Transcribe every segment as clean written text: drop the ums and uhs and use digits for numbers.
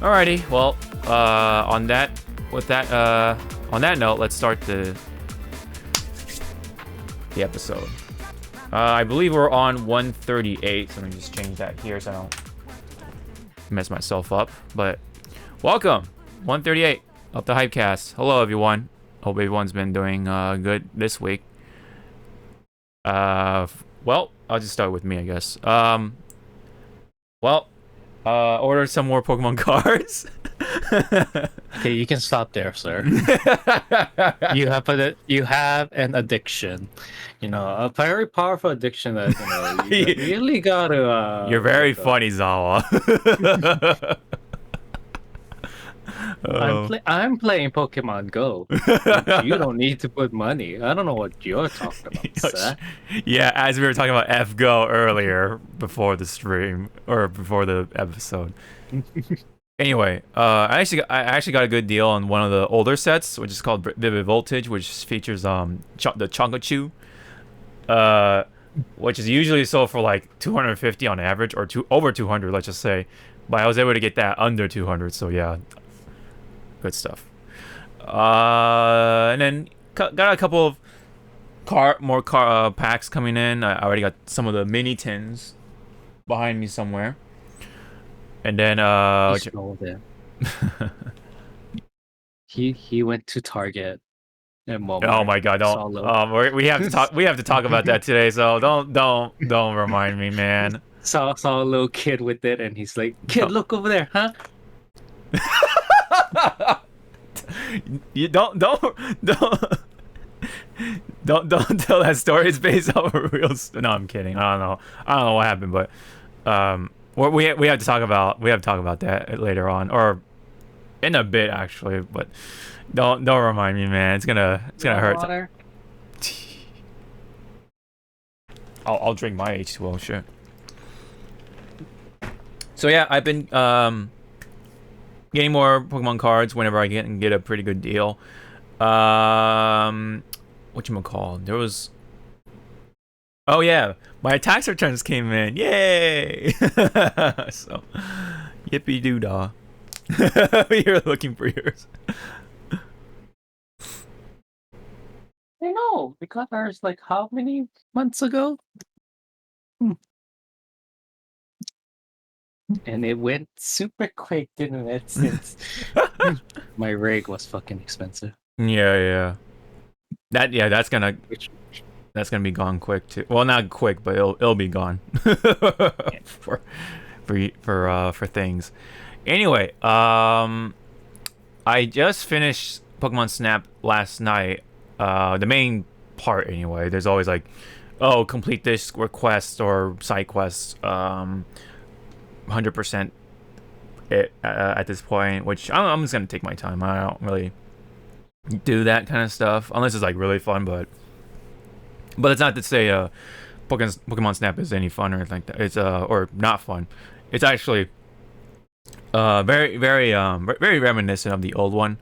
Alrighty, well, on that note, let's start the episode. I believe we're on 138, so let me just change that here so I don't mess myself up. But welcome, 138 of the Hypecast. Hello, everyone. Hope everyone's been doing good this week. Well, I'll just start with me, I guess. Order some more Pokemon cards. Okay, you can stop there, sir. You have an addiction, a very powerful addiction that you really gotta. You're very funny, Zawa. I'm playing Pokemon Go. You don't need to put money. I don't know what you're talking about, sir. Yeah, as we were talking about F-Go earlier before the stream or before the episode. Anyway, I actually got a good deal on one of the older sets, which is called Vivid Voltage, which features the Chonkachu, which is usually sold for like 250 on average, or over 200, let's just say. But I was able to get that under 200, so yeah, good stuff. And then got a couple of more packs coming in. I already got some of the mini tins behind me somewhere. And then he went to Target and Walmart. Oh my god, don't we have to talk about that today, so don't remind me, man. Saw a little kid with it and he's like, "Kid, look over there, huh?" You don't tell that story. It's based off a real no, I'm kidding. I don't know what happened, but we have to talk about that later on, or in a bit actually. But don't remind me, man. It's gonna hurt. Water? I'll drink my H2O. Sure. So yeah, I've been getting more Pokemon cards whenever I get a pretty good deal. Whatchamacall? There was. Oh yeah, my tax returns came in. Yay! So, yippee doo dah. You're looking for yours. I know, we got ours like how many months ago? And it went super quick, didn't it? Since my rig was fucking expensive. Yeah. That's gonna be gone quick too. Well, not quick, but it'll be gone for things. Anyway, I just finished Pokemon Snap last night. The main part, anyway. There's always like, oh, complete this request or side quest. 100% it at this point, which I'm just gonna take my time. I don't really do that kind of stuff unless it's like really fun, but it's not to say Pokemon Snap is any fun or anything like that. It's or not fun. It's actually very reminiscent of the old one.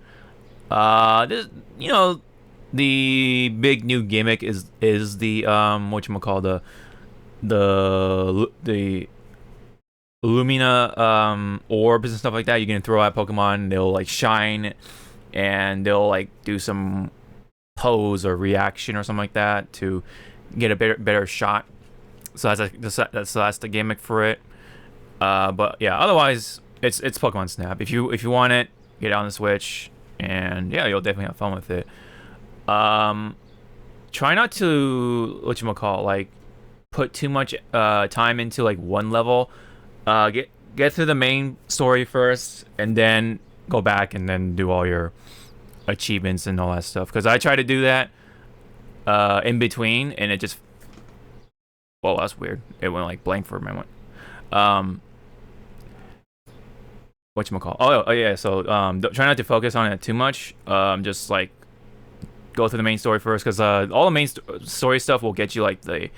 This, the big new gimmick is the whatchamacall, the Illumina orbs and stuff like that. You can throw at Pokemon, they'll like shine, and they'll like do some pose or reaction or something like that to get a better shot. So that's the gimmick for it. But yeah, otherwise it's Pokemon Snap. If you want it, get it on the Switch, and yeah, you'll definitely have fun with it. Try not to like put too much time into like one level. Get through the main story first, and then go back and then do all your achievements and all that stuff. Because I tried to do that in between, and it just, well, that's weird. It went like blank for a moment. Whatchamacall? Oh yeah. So try not to focus on it too much. Just like go through the main story first, because all the main story stuff will get you like the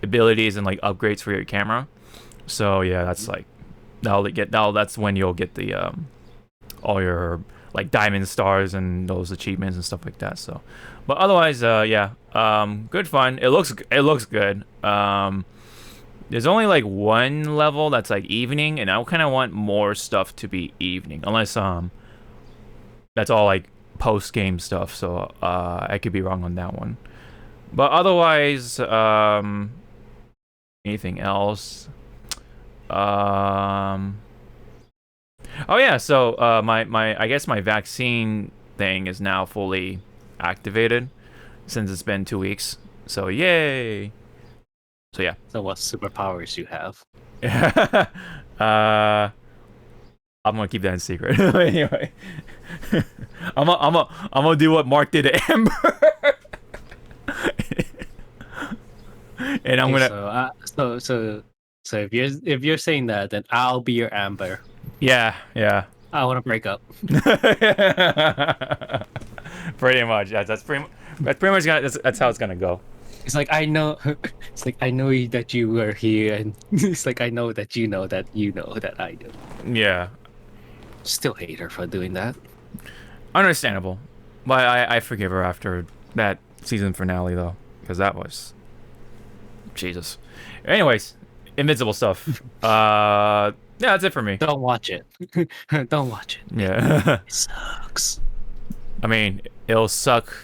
abilities and like upgrades for your camera. So yeah, that's like that's when you'll get the all your like diamond stars and those achievements and stuff like that. So, but otherwise, yeah, good fun. It looks good. There's only like one level that's like evening, and I kind of want more stuff to be evening, unless that's all like post game stuff. So I could be wrong on that one. But otherwise, anything else? Oh yeah, so my I guess my vaccine thing is now fully activated since it's been 2 weeks. So yay. So yeah. So what superpowers you have? uh I'm gonna keep that in secret. Anyway. I'm gonna do what Mark did to Amber. And I'm Okay, gonna so if you're saying that, then I'll be your Amber. yeah. I want to break up. Pretty much. That's pretty much that's how it's gonna go. It's like I know. It's like I know that you were here, and it's like I know that you know that I do. Yeah. Still hate her for doing that. Understandable. But I forgive her after that season finale though, because that was Jesus. Anyways, invincible stuff. Yeah, that's it for me. Don't watch it. Don't watch it. Yeah. It sucks. I mean, it'll suck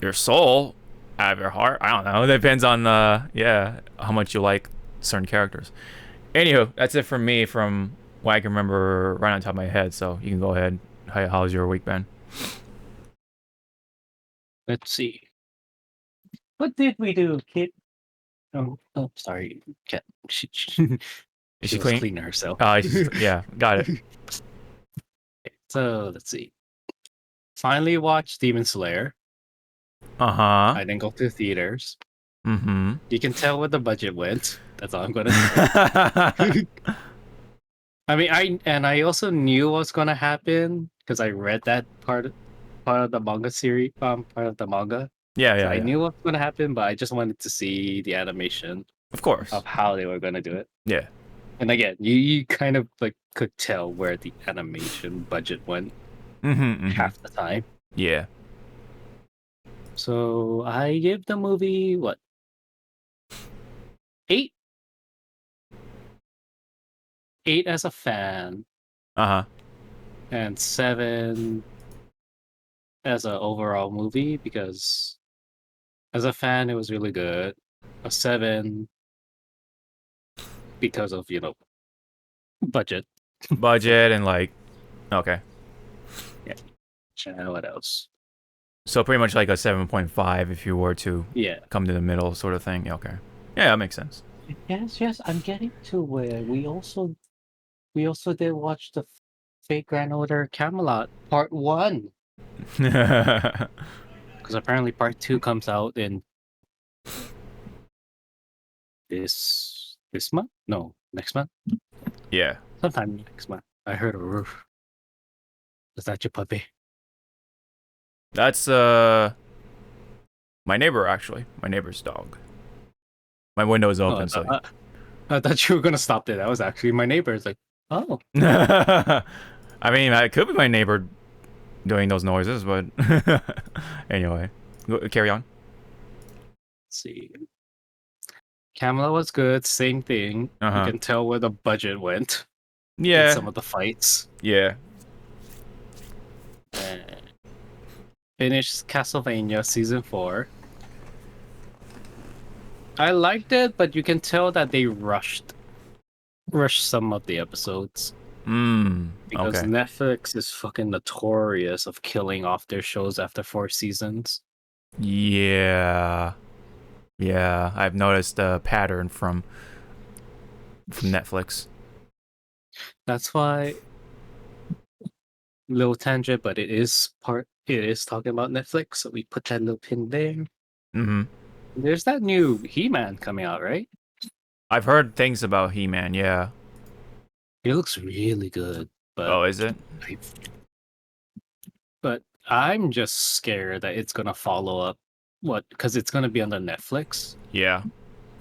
your soul out of your heart. I don't know. It depends on how much you like certain characters. Anywho, that's it from me from what I can remember right on top of my head. So you can go ahead. How's your week been? Let's see. What did we do, kid? Oh, sorry, cat. Is She she was clean? cleaning herself. Yeah, got it. So let's see. Finally watched Demon Slayer. Uh-huh. I didn't go to theaters. Mm-hmm. You can tell where the budget went. That's all I'm gonna say. I mean, I also knew what's gonna happen because I read that part of the manga series, part of the manga. Yeah, So yeah, I yeah. knew what's gonna happen, but I just wanted to see the animation Of course. of how they were gonna do it. Yeah. And again, you kind of like could tell where the animation budget went Mm-hmm. half the time. Yeah. So I give the movie what 8, 8 as a fan, Uh-huh. and 7 as an overall movie because as a fan it was really good. A 7 because of budget. Budget and like okay. And what else? So pretty much like a 7.5 if you were to Yeah. come to the middle sort of thing. Yeah, okay. Yeah, that makes sense. Yes. I'm getting to where we also did watch the Fate Grand Order Camelot Part 1 because apparently Part 2 comes out in this month. No, next month. Yeah. Sometime next month. I heard a roof. Is that your puppy? That's my neighbor actually. My neighbor's dog. My window is open, so I thought you were gonna stop there. That was actually my neighbor. It's like, oh, I mean, it could be my neighbor doing those noises, but anyway, carry on. let's see. Camelot was good. Same thing. Uh-huh. You can tell where the budget went. Yeah. In some of the fights. Yeah. Finished Castlevania Season 4. I liked it, but you can tell that they rushed some of the episodes. Because Okay. Netflix is fucking notorious of killing off their shows after 4 seasons. Yeah. Yeah, I've noticed a pattern from Netflix. That's why little tangent, but it is talking about Netflix, so we put that little pin there. Mm-hmm. There's that new He-Man coming out, right? I've heard things about He-Man, yeah. It looks really good. But Is it? But I'm just scared that it's gonna follow up because it's gonna be on the Netflix. Yeah.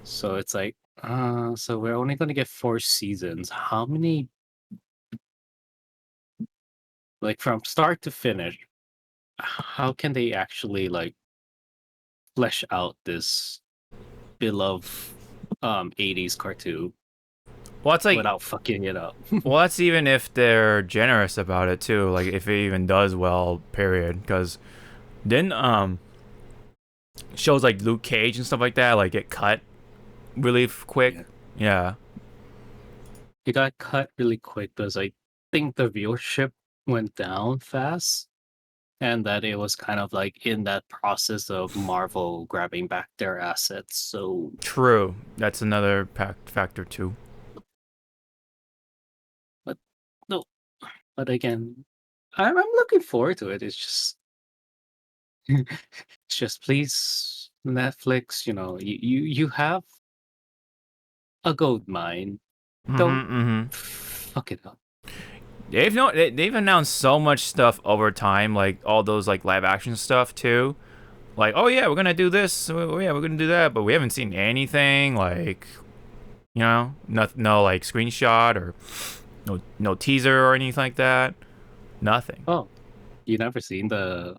So it's like, so we're only gonna get 4 seasons. How many, like from start to finish, how can they actually like flesh out this beloved '80s cartoon Well, it's like, without fucking it up. well, that's even if they're generous about it too. Like if it even does well, period. Because then shows like Luke Cage and stuff like that like get cut really quick. Yeah. It got cut really quick because I think the viewership went down fast, and that it was kind of like in that process of Marvel grabbing back their assets. So True. That's another factor too. no, but again, I'm looking forward to it. It's just it's just please Netflix, you have a gold mine. Don't fuck it up. They've announced so much stuff over time, like all those like live action stuff too. Like, oh yeah, we're gonna do this. Oh yeah, we're gonna do that. But we haven't seen anything like, no like screenshot or no teaser or anything like that. Nothing. Oh, you never seen the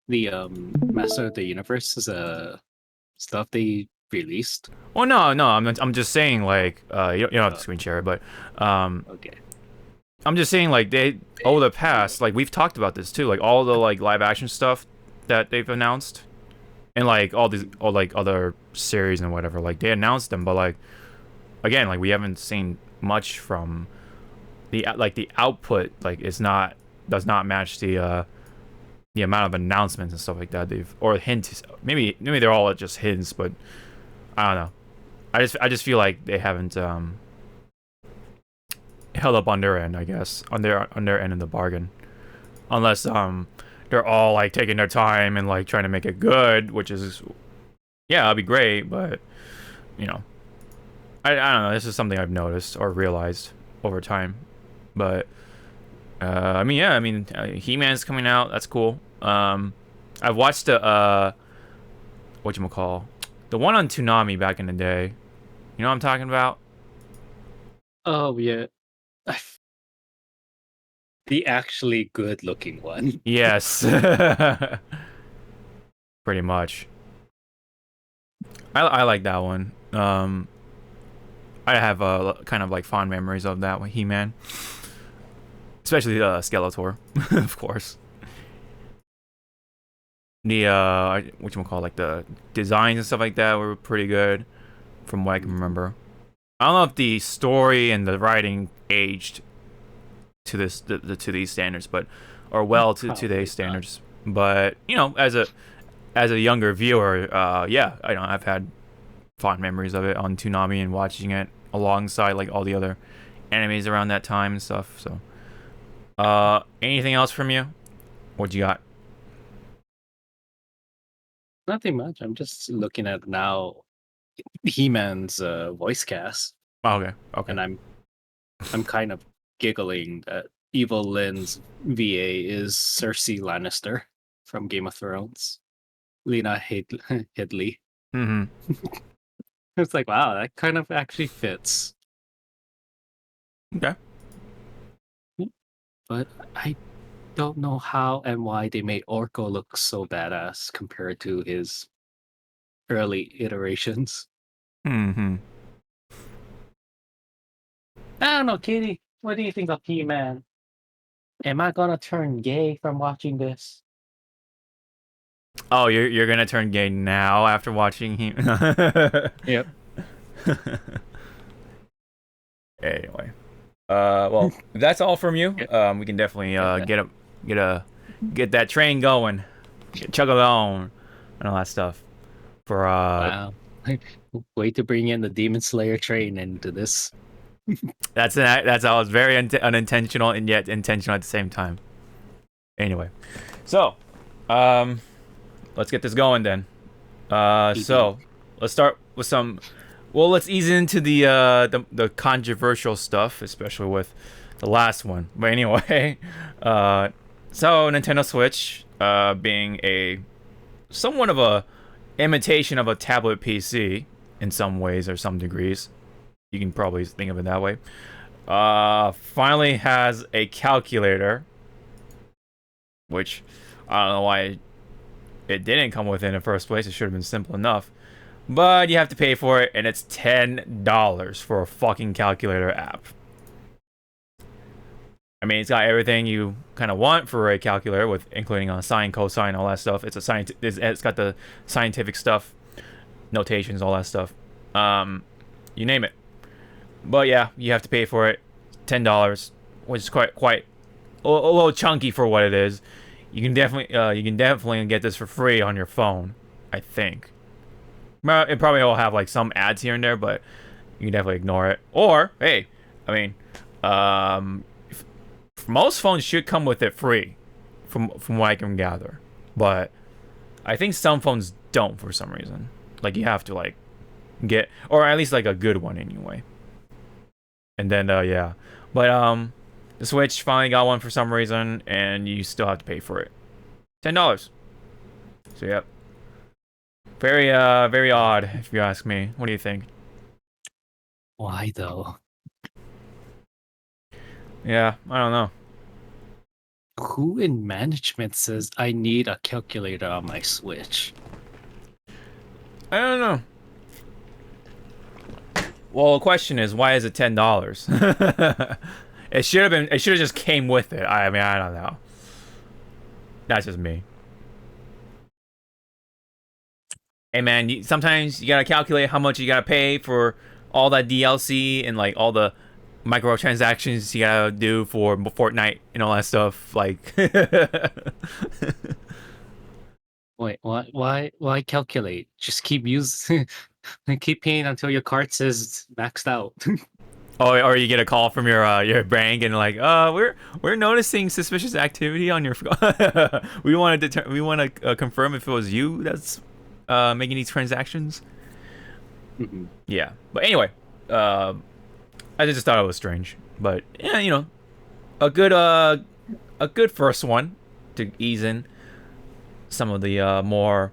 Master of the Universe stuff they released? Well, no. I'm just saying like, you don't have to screen share it, but Okay. I'm just saying like over the past, like we've talked about this too, like all the like live action stuff that they've announced, and like all like other series and whatever, like they announced them, but like again, like we haven't seen much from the output, like does not match the amount of announcements and stuff like that or hints. Maybe they're all just hints, but I don't know. I just feel like they haven't held up on their end, I guess, on their end of the bargain, unless they're all like taking their time and like trying to make it good, which is that'd be great, but I don't know. This is something I've noticed or realized over time, but He-Man's coming out. That's cool. I've watched the the one on Toonami back in the day. You know what I'm talking about? Oh yeah, the actually good-looking one. Yes. Pretty much. I like that one. I have kind of like fond memories of that with He-Man, especially Skeletor, of course. The like the designs and stuff like that were pretty good, from what I can remember. I don't know if the story and the writing aged to to these standards, but or well to today's standards. But as a younger viewer, I've had fond memories of it on Toonami and watching it alongside like all the other animes around that time and stuff. So, anything else from you? What you got? Nothing much. I'm just looking at now He-Man's voice cast, Oh, okay. and I'm kind of giggling that Evil Lynn's VA is Cersei Lannister from Game of Thrones, Lena Headley. Mm-hmm. It's like, wow, that kind of actually fits. Okay. But I don't know how and why they made Orko look so badass compared to his early iterations. Mm-hmm. I don't know, Kitty. What do you think of He-Man? Am I gonna turn gay from watching this? Oh, you're gonna turn gay now after watching him. Yep. Anyway, well, if that's all from you. We can definitely get that train going, chug along, and all that stuff. For Wow. Way to bring in the Demon Slayer train into this. that's all. It's very unintentional and yet intentional at the same time. Anyway, so let's get this going then. So let's start with some. Well, let's ease into the controversial stuff, especially with the last one. But anyway, so Nintendo Switch, being a somewhat of a imitation of a tablet PC in some ways or some degrees, you can probably think of it that way. Finally has a calculator, which I don't know why it didn't come with it in the first place. It should have been simple enough. but you have to pay for it, and it's $10 for a fucking calculator app. I mean, it's got everything you kind of want for a calculator, with including sine, cosine, all that stuff. It's got the scientific stuff, notations, all that stuff. You name it. But yeah, you have to pay for it, $10, which is quite a little chunky for what it is. You can definitely get this for free on your phone, I think. It probably will have like some ads here and there, but you can definitely ignore it. Or hey, I mean, most phones should come with it free, from what I can gather. But I think some phones don't for some reason. Like you have to like get, or at least like a good one anyway. And then yeah, but the Switch finally got one for some reason, and you still have to pay for it, $10. So yep, very odd if you ask me. What do you think? Why though? Yeah, I don't know. Who in management says I need a calculator on my Switch? I don't know. Well, the question is, why is it $10? It should have been. It should have just came with it. I mean, I don't know. That's just me. Hey man, sometimes you gotta calculate how much you gotta pay for all that DLC and like all the microtransactions you gotta do for Fortnite and all that stuff. Like, Wait, why calculate? Just keep using, keep paying until your card says maxed out. or you get a call from your bank and like, we're noticing suspicious activity on your. We want to confirm if it was you that's making these transactions. Mhm. Yeah, but anyway, I just thought it was strange. But yeah, you know, a good first one to ease in some of the more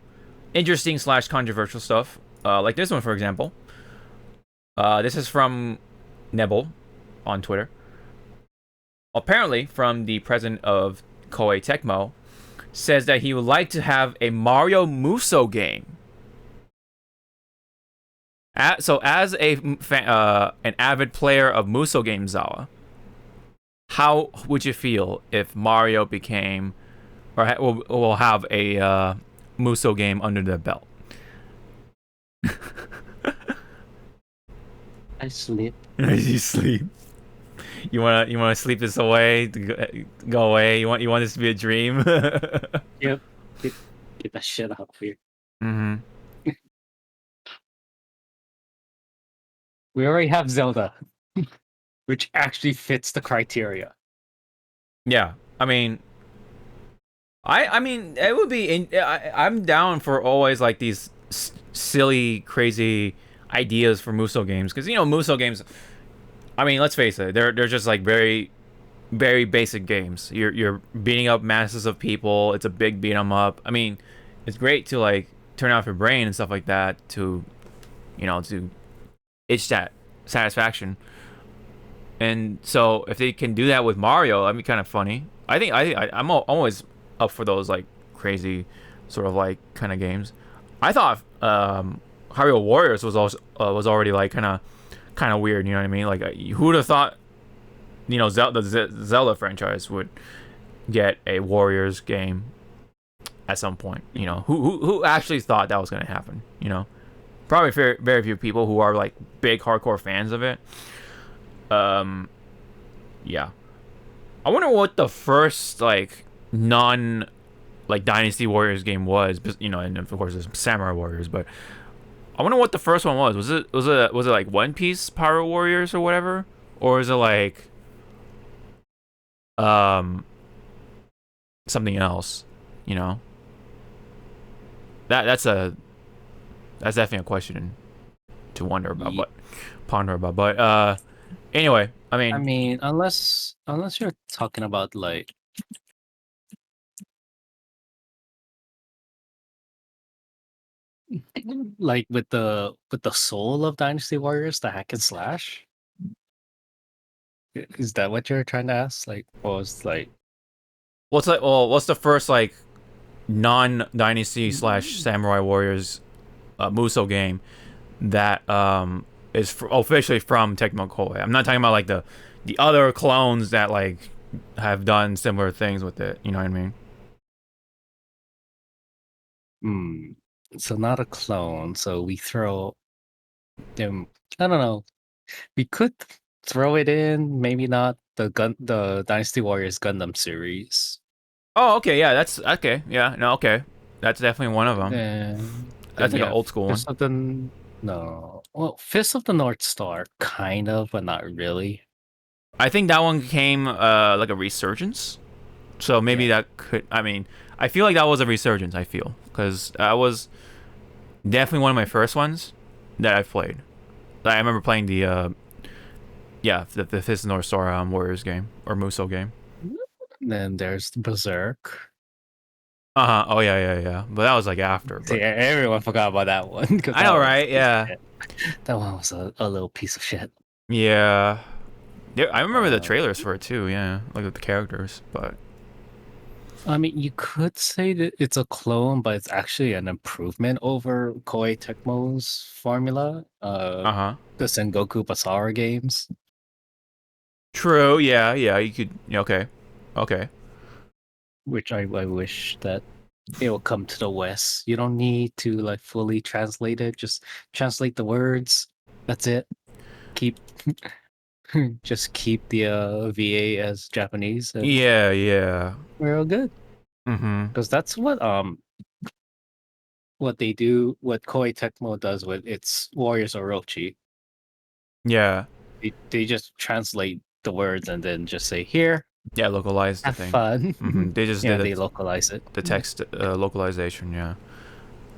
interesting / controversial stuff. Like this one, for example. This is from Nebel on Twitter. Apparently, from the president of Koei Tecmo, says that he would like to have a Mario Muso game. So, as an avid player of Muso games, Zawa, how would you feel if Mario became, or will have a Muso game under their belt? I sleep. You sleep. You wanna sleep this away? Go away. You want this to be a dream? Yep. Get that shit out of here. Mm-hmm. We already have Zelda, which actually fits the criteria. Yeah, I mean, I mean, it would be. I'm down for always like these silly, crazy ideas for Muso games, because you know Muso games. I mean, let's face it, they're just like very, very basic games. You're beating up masses of people. It's a big beat 'em up. I mean, it's great to like turn off your brain and stuff like that to, you know, to itch that satisfaction. And so if they can do that with Mario, that'd be kind of funny. I'm always up for those like crazy sort of like kind of games. I thought Hyrule Warriors was also was already like kind of weird. You know what I mean? Like who would have thought, you know, the Zelda franchise would get a Warriors game at some point? You know, who actually thought that was going to happen? You know, probably very few people who are like big hardcore fans of it. Yeah. I wonder what the first like non like Dynasty Warriors game was, you know, and of course there's Samurai Warriors, but I wonder what the first one was. Was it like One Piece Pyro Warriors or whatever? Or is it like something else, you know? That's definitely a question to wonder about, but ponder about. But anyway, I mean, unless you're talking about like with the soul of Dynasty Warriors, the hack and slash. Is that what you're trying to ask? Like, what was like? what's the first like non Dynasty / Samurai Warriors Muso game that is officially from Tecmo Koei. I'm not talking about like the other clones that like have done similar things with it. You know what I mean? So not a clone. So we throw them. I don't know. We could throw it in. Maybe not the Dynasty Warriors Gundam series. Oh, okay, yeah, that's okay. Yeah, no, okay, that's definitely one of them. Then That's like an old school one. Fist of the no. Well, Fist of the North Star, kind of, but not really. I think that one came like a resurgence. So maybe that could. I mean, I feel like that was a resurgence. I feel because that was definitely one of my first ones that I played. I remember playing the Fist of the North Star Warriors game or Muso game. Then there's Berserk. Oh yeah. But that was like after. But... Yeah, everyone forgot about that one. I know, right? Yeah. That one was a little piece of shit. Yeah. I remember the trailers for it too. Yeah, like with the characters. But I mean, you could say that it's a clone, but it's actually an improvement over Koei Tecmo's formula. The Sengoku Basara games. True. Yeah. You could. Okay. Which I wish that it will come to the West. You don't need to like fully translate it. Just translate the words. That's it. Just keep the VA as Japanese. Yeah. We're all good. Mm-hmm. Because that's what they do. What Koei Tecmo does with its Warriors Orochi. Yeah. They just translate the words and then just say here. Yeah, localize the thing. Fun. Mm-hmm. They just did they localize it. The text localization. Yeah.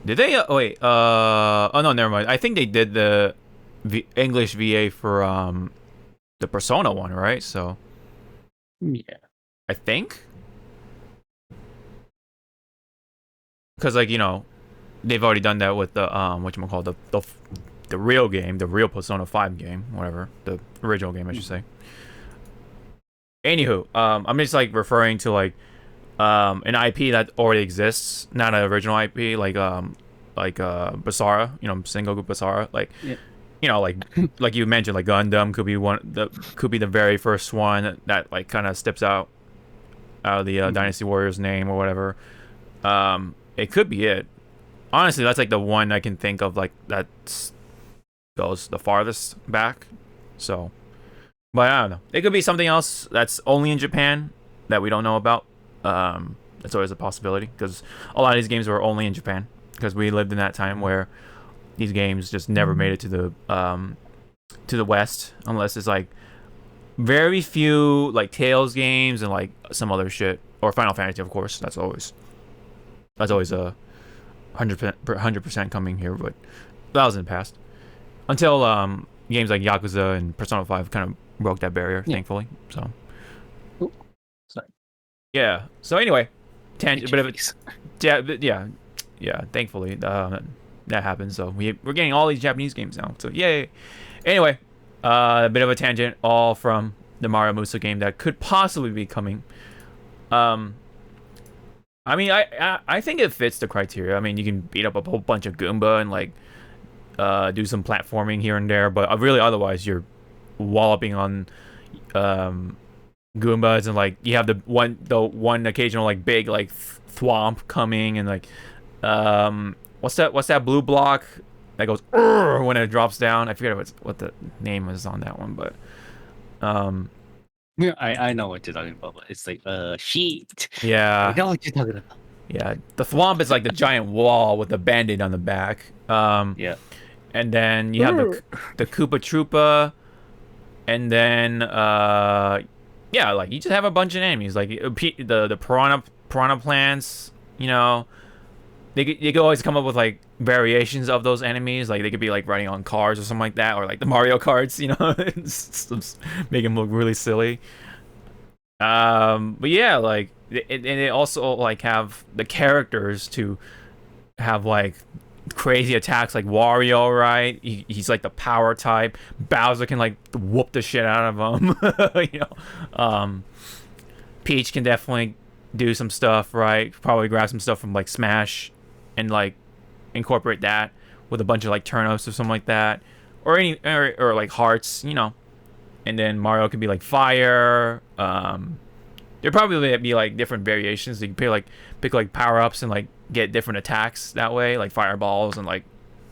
Did they? Wait. Oh no, never mind. I think they did the English VA for the Persona one, right? So. Yeah. I think. Because like they've already done that with the whatchamacallit, the real game, the real Persona 5 game, whatever, the original game I should say. Anywho, I'm just like referring to like an IP that already exists, not an original IP like Basara, Sengoku Basara, like like you mentioned, like Gundam could be the very first one that like kind of steps out of the Dynasty Warriors name or whatever. It could be it. Honestly, that's like the one I can think of like that goes the farthest back. So, but I don't know. It could be something else that's only in Japan that we don't know about. That's always a possibility because a lot of these games were only in Japan because we lived in that time where these games just never made it to the West unless it's like very few like Tales games and like some other shit or Final Fantasy, of course. That's always a 100% coming here, but that was in the past. Until games like Yakuza and Persona 5 kind of broke that barrier, thankfully. So. Ooh, sorry. Yeah. So anyway, tangent, but yeah. Thankfully, that happened. So we're getting all these Japanese games now. So yay. Anyway, a bit of a tangent, all from the Mario Muso game that could possibly be coming. I mean, I think it fits the criteria. I mean, you can beat up a whole bunch of Goomba and like do some platforming here and there, but really otherwise you're walloping on Goombas and like you have the one occasional like big like thwomp coming and like what's that blue block that goes when it drops down? I forget what the name is on that one, but yeah, I know what you're talking about. But it's like sheet. Yeah. I know what you're talking about. Yeah, the thwomp is like the giant wall with the band-aid on the back. Yeah. And then you have the Koopa Troopa, and then like you just have a bunch of enemies like the piranha plants. They could always come up with like variations of those enemies. Like they could be like riding on cars or something like that, or like the Mario Karts. Just make them look really silly. But yeah, like they also like have the characters to have like crazy attacks like Wario, right? He's like the power type. Bowser can like whoop the shit out of him. Peach can definitely do some stuff, right? Probably grab some stuff from like Smash and like incorporate that with a bunch of like turnips or something like that, or or like hearts, you know. And then Mario could be like fire. There'd probably be like different variations. You can pick like power ups and like get different attacks that way, like fireballs and like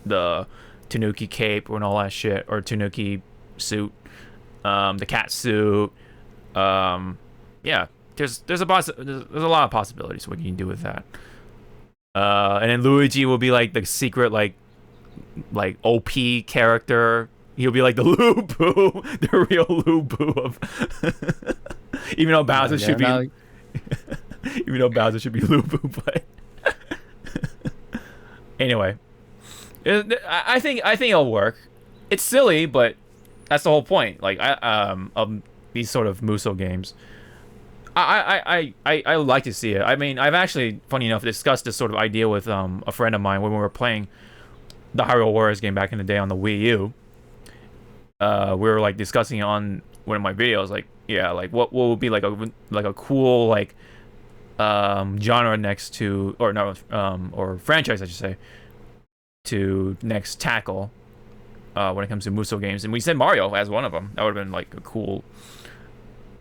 the Tanuki cape and all that shit, or Tanuki suit, the cat suit. Yeah, there's a lot of possibilities what you can do with that. And then Luigi will be like the secret like OP character. He'll be like the Lubu, the real Lubu of. Even though Bowser should be, even though Bowser should be Lubu, but anyway, I think it'll work. It's silly, but that's the whole point. Like of these sort of Muso games. I would like to see it. I mean, I've actually, funny enough, discussed this sort of idea with a friend of mine when we were playing the Hyrule Warriors game back in the day on the Wii U. We were like discussing it on one of my videos, like, yeah, like what would be like a cool like genre next to, or no, or franchise I should say, to next tackle when it comes to Muso games, and we said Mario as one of them. That would have been like a cool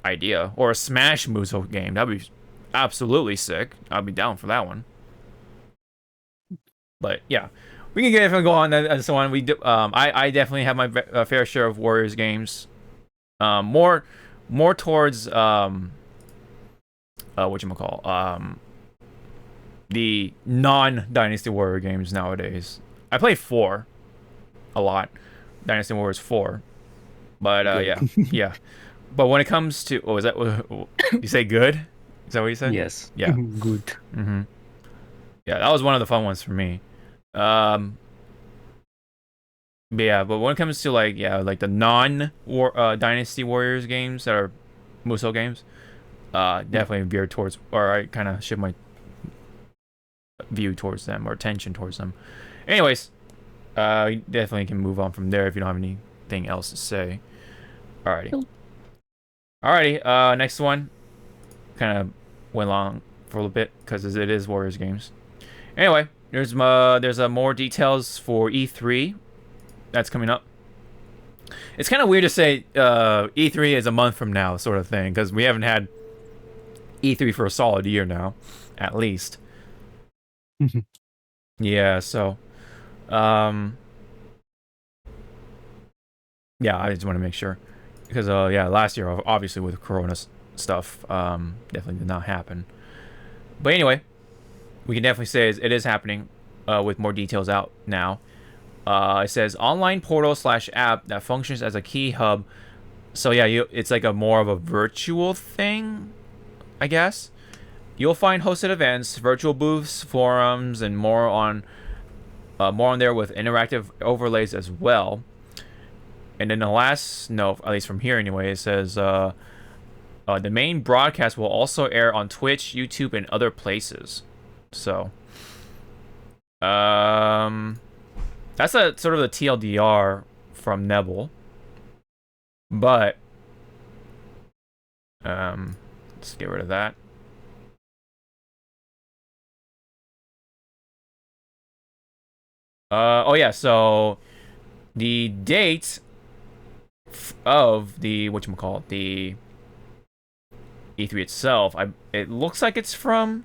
idea, or a Smash Muso game. That'd be absolutely sick. I'd be down for that one. But yeah, we can get go on and so on. I definitely have my fair share of Warriors games. More towards whatchamacall, the non-Dynasty Warrior games nowadays. I play 4 a lot, Dynasty Warriors 4, but yeah, yeah. But when it comes to, what was that? You say good? Is that what you said? Yes. Yeah. Good. Mm-hmm. Yeah, that was one of the fun ones for me. But yeah, but when it comes to like the Dynasty Warriors games that are Muso games, definitely veer towards, or I kind of shift my view towards them, or attention towards them. Anyways, you definitely can move on from there if you don't have anything else to say. Alrighty. Next one. Kind of went long for a little bit because it is Warriors games. Anyway, there's more details for E3 that's coming up. It's kind of weird to say E3 is a month from now, sort of thing, because we haven't had E3 for a solid year now, at least. Yeah, so yeah, I just want to make sure, because yeah, last year obviously with Corona stuff definitely did not happen. But anyway, we can definitely say it is happening with more details out now. It says online portal / app that functions as a key hub. So yeah, it's like a more of a virtual thing, I guess. You'll find hosted events, virtual booths, forums, and more on there with interactive overlays as well. And then the last note, at least from here anyway, it says the main broadcast will also air on Twitch, YouTube, and other places. So that's a sort of the TLDR from Neville. But let's get rid of that. Oh yeah, so the date of the the E3 itself, it looks like it's from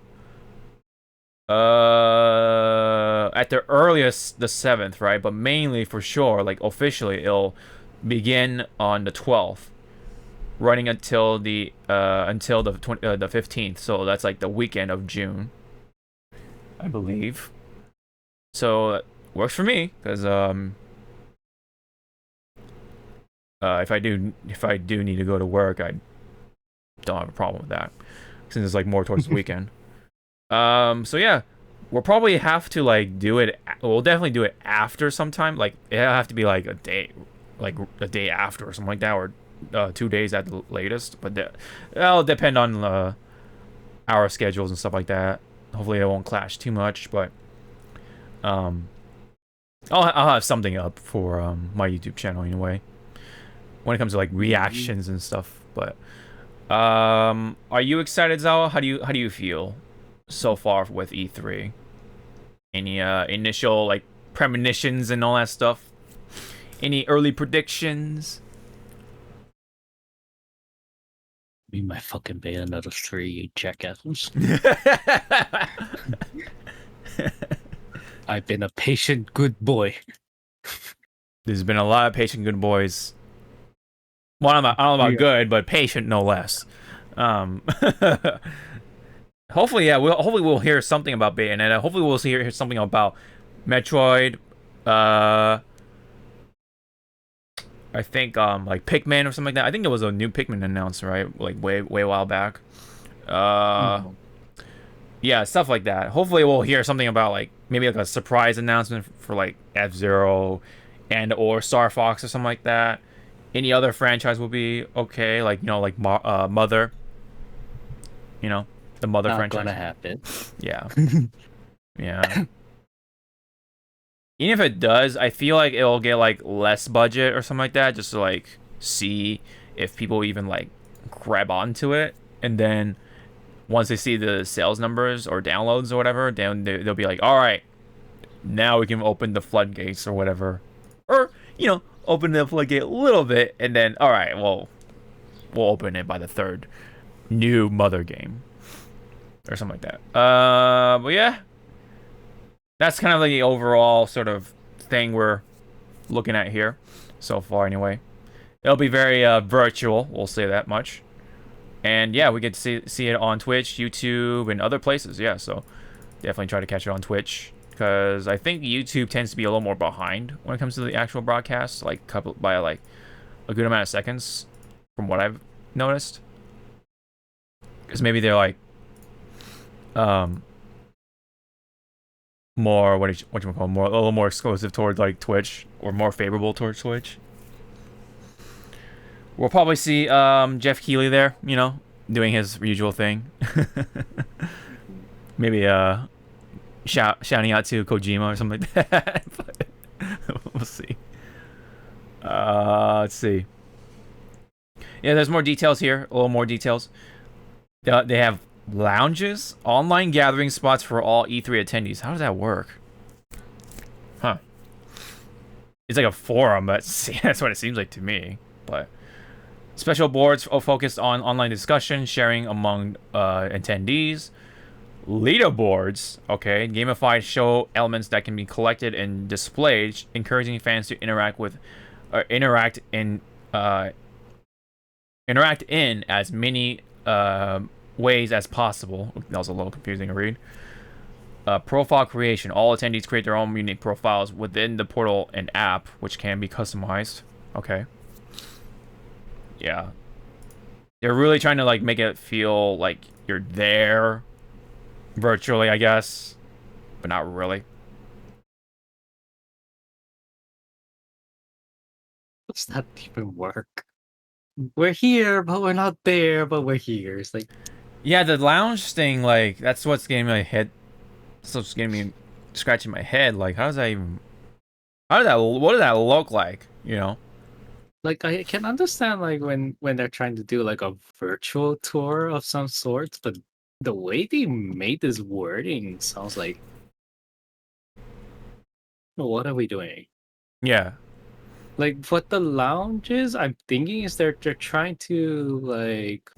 at the earliest the 7th, right? But mainly for sure, like officially, it'll begin on the 12th, running until the 15th. So that's like the weekend of June, I believe. So works for me, because if I do need to go to work, I don't have a problem with that, since it's like more towards the weekend. So yeah, we'll probably have to like do it. We'll definitely do it after sometime. Like it'll have to be like a day after or something like that, or 2 days at the latest. But that'll depend on our schedules and stuff like that. Hopefully it won't clash too much, but I'll have something up for my YouTube channel anyway, when it comes to like reactions and stuff. But are you excited, Zawa? How do you feel so far with E3? Any initial like premonitions and all that stuff? Any early predictions? Be my fucking Bayonetta 3, you jackasses. I've been a patient good boy. There's been a lot of patient good boys. Well, I don't know about good, but patient no less. Hopefully, yeah. Hopefully we'll hear something about Bayonetta. Hopefully we'll hear something about Metroid. I think like Pikmin or something like that. I think there was a new Pikmin announced, right? Like way a while back. Yeah, stuff like that. Hopefully we'll hear something about like maybe like a surprise announcement for like F-Zero and or Star Fox or something like that. Any other franchise will be okay, like like Mother. The Mother franchise. Not gonna happen. Yeah. Yeah. Even if it does, I feel like it'll get like less budget or something like that, just to like see if people even like grab onto it, and then once they see the sales numbers or downloads or whatever, then they'll be like, all right, now we can open the floodgates or whatever, or open the floodgate a little bit, and then all right, well, we'll open it by the third new Mother game or something like that. But yeah. That's kind of like the overall sort of thing we're looking at here so far anyway. It'll be very virtual, we'll say that much. And yeah, we get to see it on Twitch, YouTube, and other places. Yeah, so definitely try to catch it on Twitch, because I think YouTube tends to be a little more behind when it comes to the actual broadcast, like coupled by like a good amount of seconds from what I've noticed. Because maybe they're like more a little more exclusive towards like Twitch, or more favorable towards Twitch. We'll probably see Jeff Keighley there, doing his usual thing. Maybe shouting out to Kojima or something like that. But we'll see. Let's see. Yeah, there's more details here. A little more details. They have lounges, online gathering spots for all E3 attendees. How does that work? Huh. It's like a forum, that's what it seems like to me. But special boards focused on online discussion, sharing among attendees. Leaderboards, okay, gamified show elements that can be collected and displayed, encouraging fans to interact in as many ways as possible. That was a little confusing to read. Profile creation. All attendees create their own unique profiles within the portal and app, which can be customized. Okay. Yeah. They're really trying to like make it feel like you're there virtually, I guess, but not really. Does that even work? We're here, but we're not there, but we're here. It's like, yeah, the lounge thing, like, that's what's getting my head. That's what's getting me scratching my head. Like, what does that look like? Like, I can understand like when they're trying to do like a virtual tour of some sorts, but the way they made this wording sounds like, what are we doing? Yeah. Like, what the lounges, I'm thinking is they're trying to like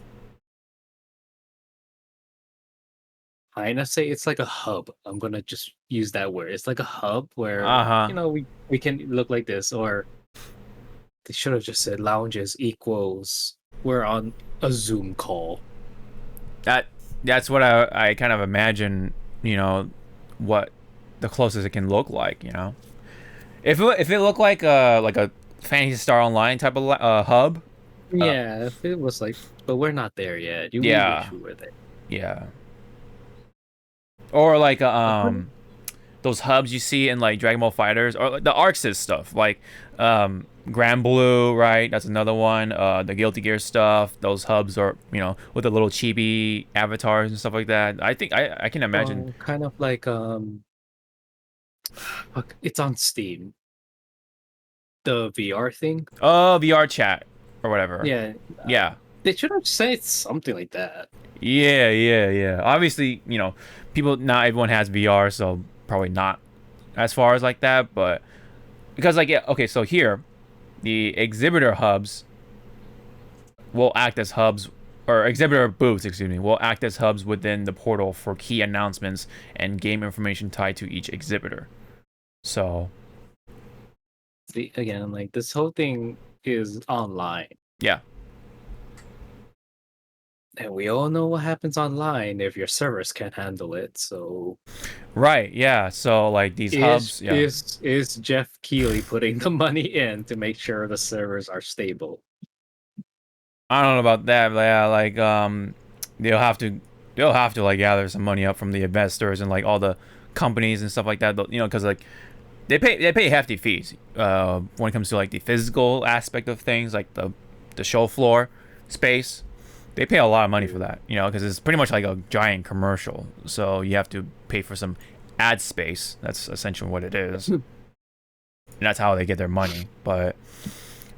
kind of say it's like a hub. I'm gonna just use that word. It's like a hub where we can look like this, or they should have just said lounges equals we're on a Zoom call. That's what I kind of imagine. What the closest it can look like. If it looked like a Fantasy Star Online type of hub. Yeah, if it was like, but we're not there yet. You wish we were there. Yeah. Or like those hubs you see in like Dragon Ball Fighters, or like the Arxis stuff, like Grand Blue, right? That's another one. The Guilty Gear stuff. Those hubs are with the little chibi avatars and stuff like that. I think I can imagine. Kind of like it's on Steam. The VR thing. Oh, VR chat or whatever. Yeah. Yeah. They should have said something like that. Yeah. Obviously, not everyone has VR, so probably not as far as like that, but because like, yeah, okay, so here the exhibitor hubs will act as hubs, or exhibitor booths, excuse me, will act as hubs within the portal for key announcements and game information tied to each exhibitor. So See, again, like this whole thing is online. yeah. And we all know what happens online if your servers can't handle it. So Right, yeah. So like these hubs, yeah. Is Jeff Keighley putting the money in to make sure the servers are stable? I don't know about that, but yeah, like they'll have to like gather some money up from the investors and like all the companies and stuff like that, you know, because like they pay hefty fees when it comes to like the physical aspect of things, like the show floor space. They pay a lot of money for that, you know, because it's pretty much like a giant commercial. So you have to pay for some ad space. That's essentially what it is. And that's how they get their money. But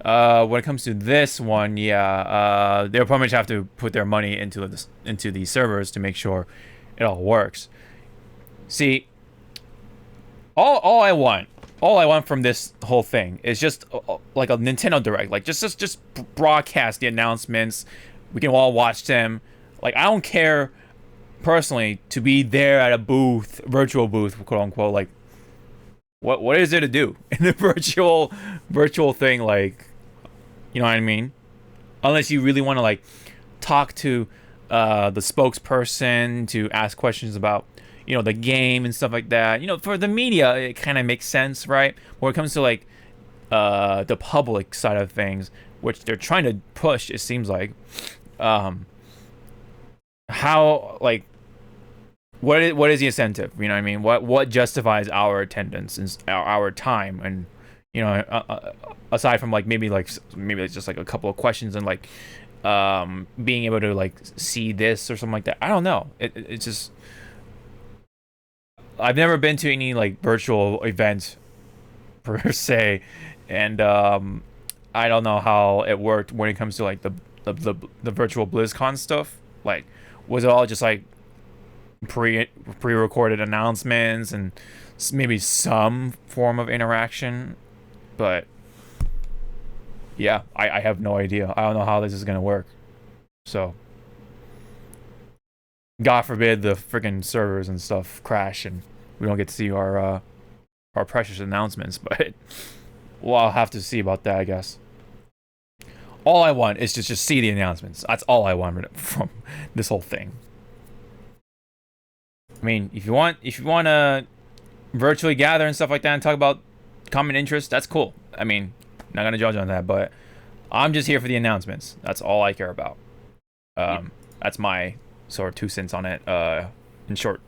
when it comes to this one, yeah, they'll probably just have to put their money into these servers to make sure it all works. See, all I want from this whole thing is just like a Nintendo Direct, like just broadcast the announcements. We can all watch them. Like, I don't care personally to be there at a booth, virtual booth, quote unquote. Like, what is there to do in the virtual thing? Like, you know what I mean? Unless you really want to like talk to the spokesperson to ask questions about, you know, the game and stuff like that. You know, for the media, it kind of makes sense, right? When it comes to like the public side of things, which they're trying to push, it seems like, how, like, what is the incentive? You know what I mean? What justifies our attendance and our time? And, you know, aside from like maybe it's just like a couple of questions and like being able to like see this or something like that. I don't know. It's just, I've never been to any like virtual event per se, and I don't know how it worked when it comes to like the virtual BlizzCon stuff. Like, was it all just like pre-recorded announcements and maybe some form of interaction? But yeah, I have no idea. I don't know how this is gonna work. So God forbid the freaking servers and stuff crash and we don't get to see our precious announcements. But well, I'll have to see about that, I guess. All I want is to just see the announcements. That's all I want from this whole thing. I mean, if you want to virtually gather and stuff like that and talk about common interests, that's cool. I mean, not gonna judge on that, but I'm just here for the announcements. That's all I care about. That's my sort of 2 cents on it. In short,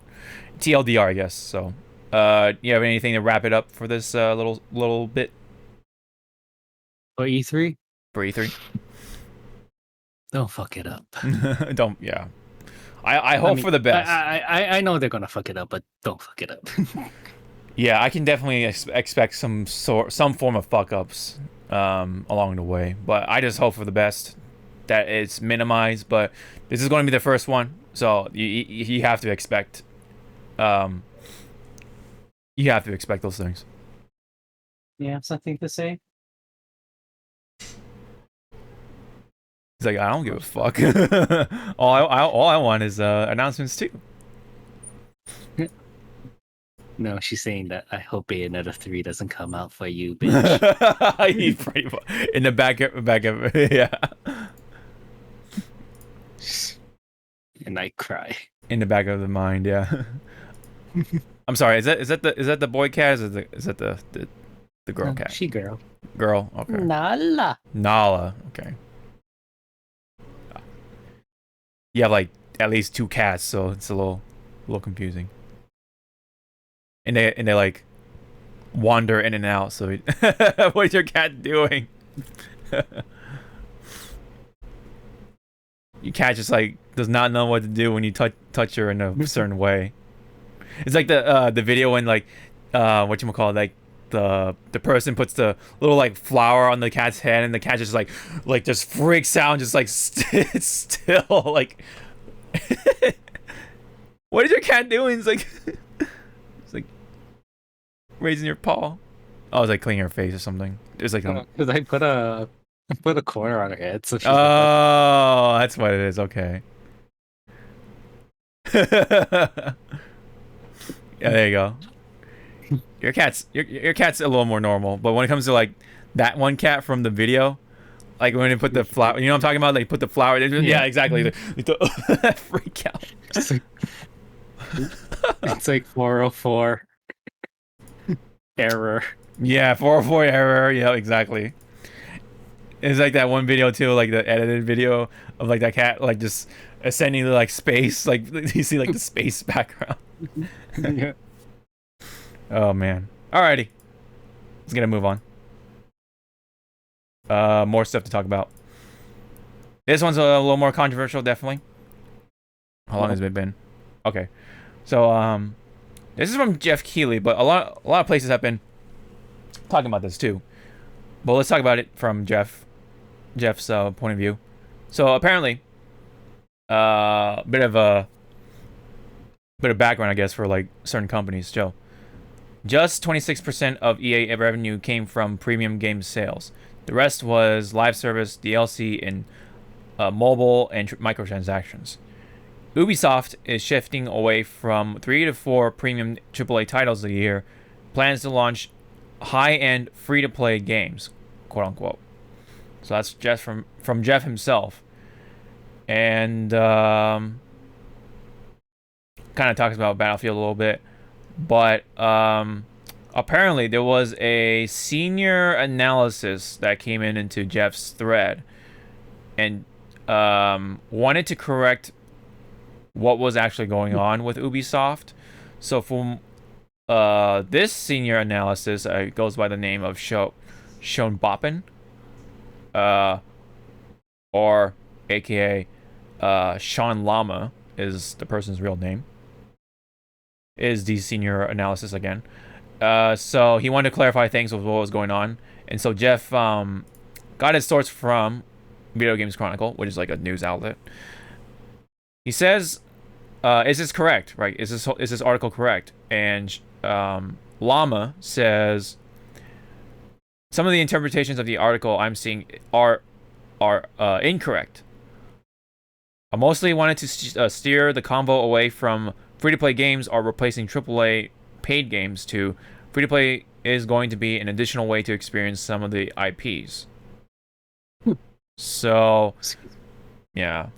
TLDR, I guess. So, you have anything to wrap it up for this little bit? For E3? For E3? Don't fuck it up. Don't, yeah. I hope for the best. I know they're gonna fuck it up, but don't fuck it up. Yeah, I can definitely expect some form of fuck ups along the way, but I just hope for the best, that it's minimized. But this is going to be the first one, so you have to expect those things. You have something to say? He's like, I don't give a fuck. all I want is announcements too. No, she's saying that I hope Bayonetta 3 doesn't come out for you, bitch. In the back of yeah. And I cry. In the back of the mind, yeah. I'm sorry. Is that the boy cat? Is that the girl cat? She girl. Girl. Okay. Nala. Okay. You have like at least 2 cats, so it's a little confusing. And they like wander in and out. So what's your cat doing? Your cat just like does not know what to do when you touch her in a certain way. It's like the video when like whatchamacallit, like the person puts the little like flower on the cat's head and the cat just like just freaks out and just like still like what is your cat doing? It's like Raising your paw. Oh, I was like cleaning her face or something. It's like Because I put a corner on her head, so she's like, oh, that's what it is. Okay. Yeah, there you go. Your cat's a little more normal, but when it comes to like that one cat from the video, like when they put the flower, you know what I'm talking about? They put the flower. Yeah, exactly. Freak out. It's like 404 error. Yeah, 404 error. Yeah, exactly. It's like that one video too, like the edited video of like that cat like just ascending to like space, like you see like the space background. Yeah. Oh man. Alrighty. Let's get a move on. More stuff to talk about. This one's a little more controversial, definitely. How long has it been? Okay. So this is from Jeff Keighley, but a lot of places have been talking about this too. But let's talk about it from Jeff's point of view. So apparently, bit of background, I guess, for like certain companies. Joe, just 26% of EA revenue came from premium game sales. The rest was live service, DLC, and mobile and microtransactions. Ubisoft is shifting away from 3 to 4 premium AAA titles a year. Plans to launch high-end free-to-play games, quote unquote. So that's just from Jeff himself, and kind of talks about Battlefield a little bit, but apparently there was a senior analysis that came into Jeff's thread, and wanted to correct what was actually going on with Ubisoft. So from this senior analysis, it goes by the name of Sean Boppin, or aka Sean Llama is the person's real name, is the senior analysis again. So he wanted to clarify things with what was going on, and so Jeff got his source from Video Games Chronicle, which is like a news outlet. He says, is this correct, right? Is this article correct? And Llama says, some of the interpretations of the article I'm seeing are incorrect. I mostly wanted to steer the convo away from free-to-play games or replacing AAA paid games to free-to-play is going to be an additional way to experience some of the IPs. So, yeah.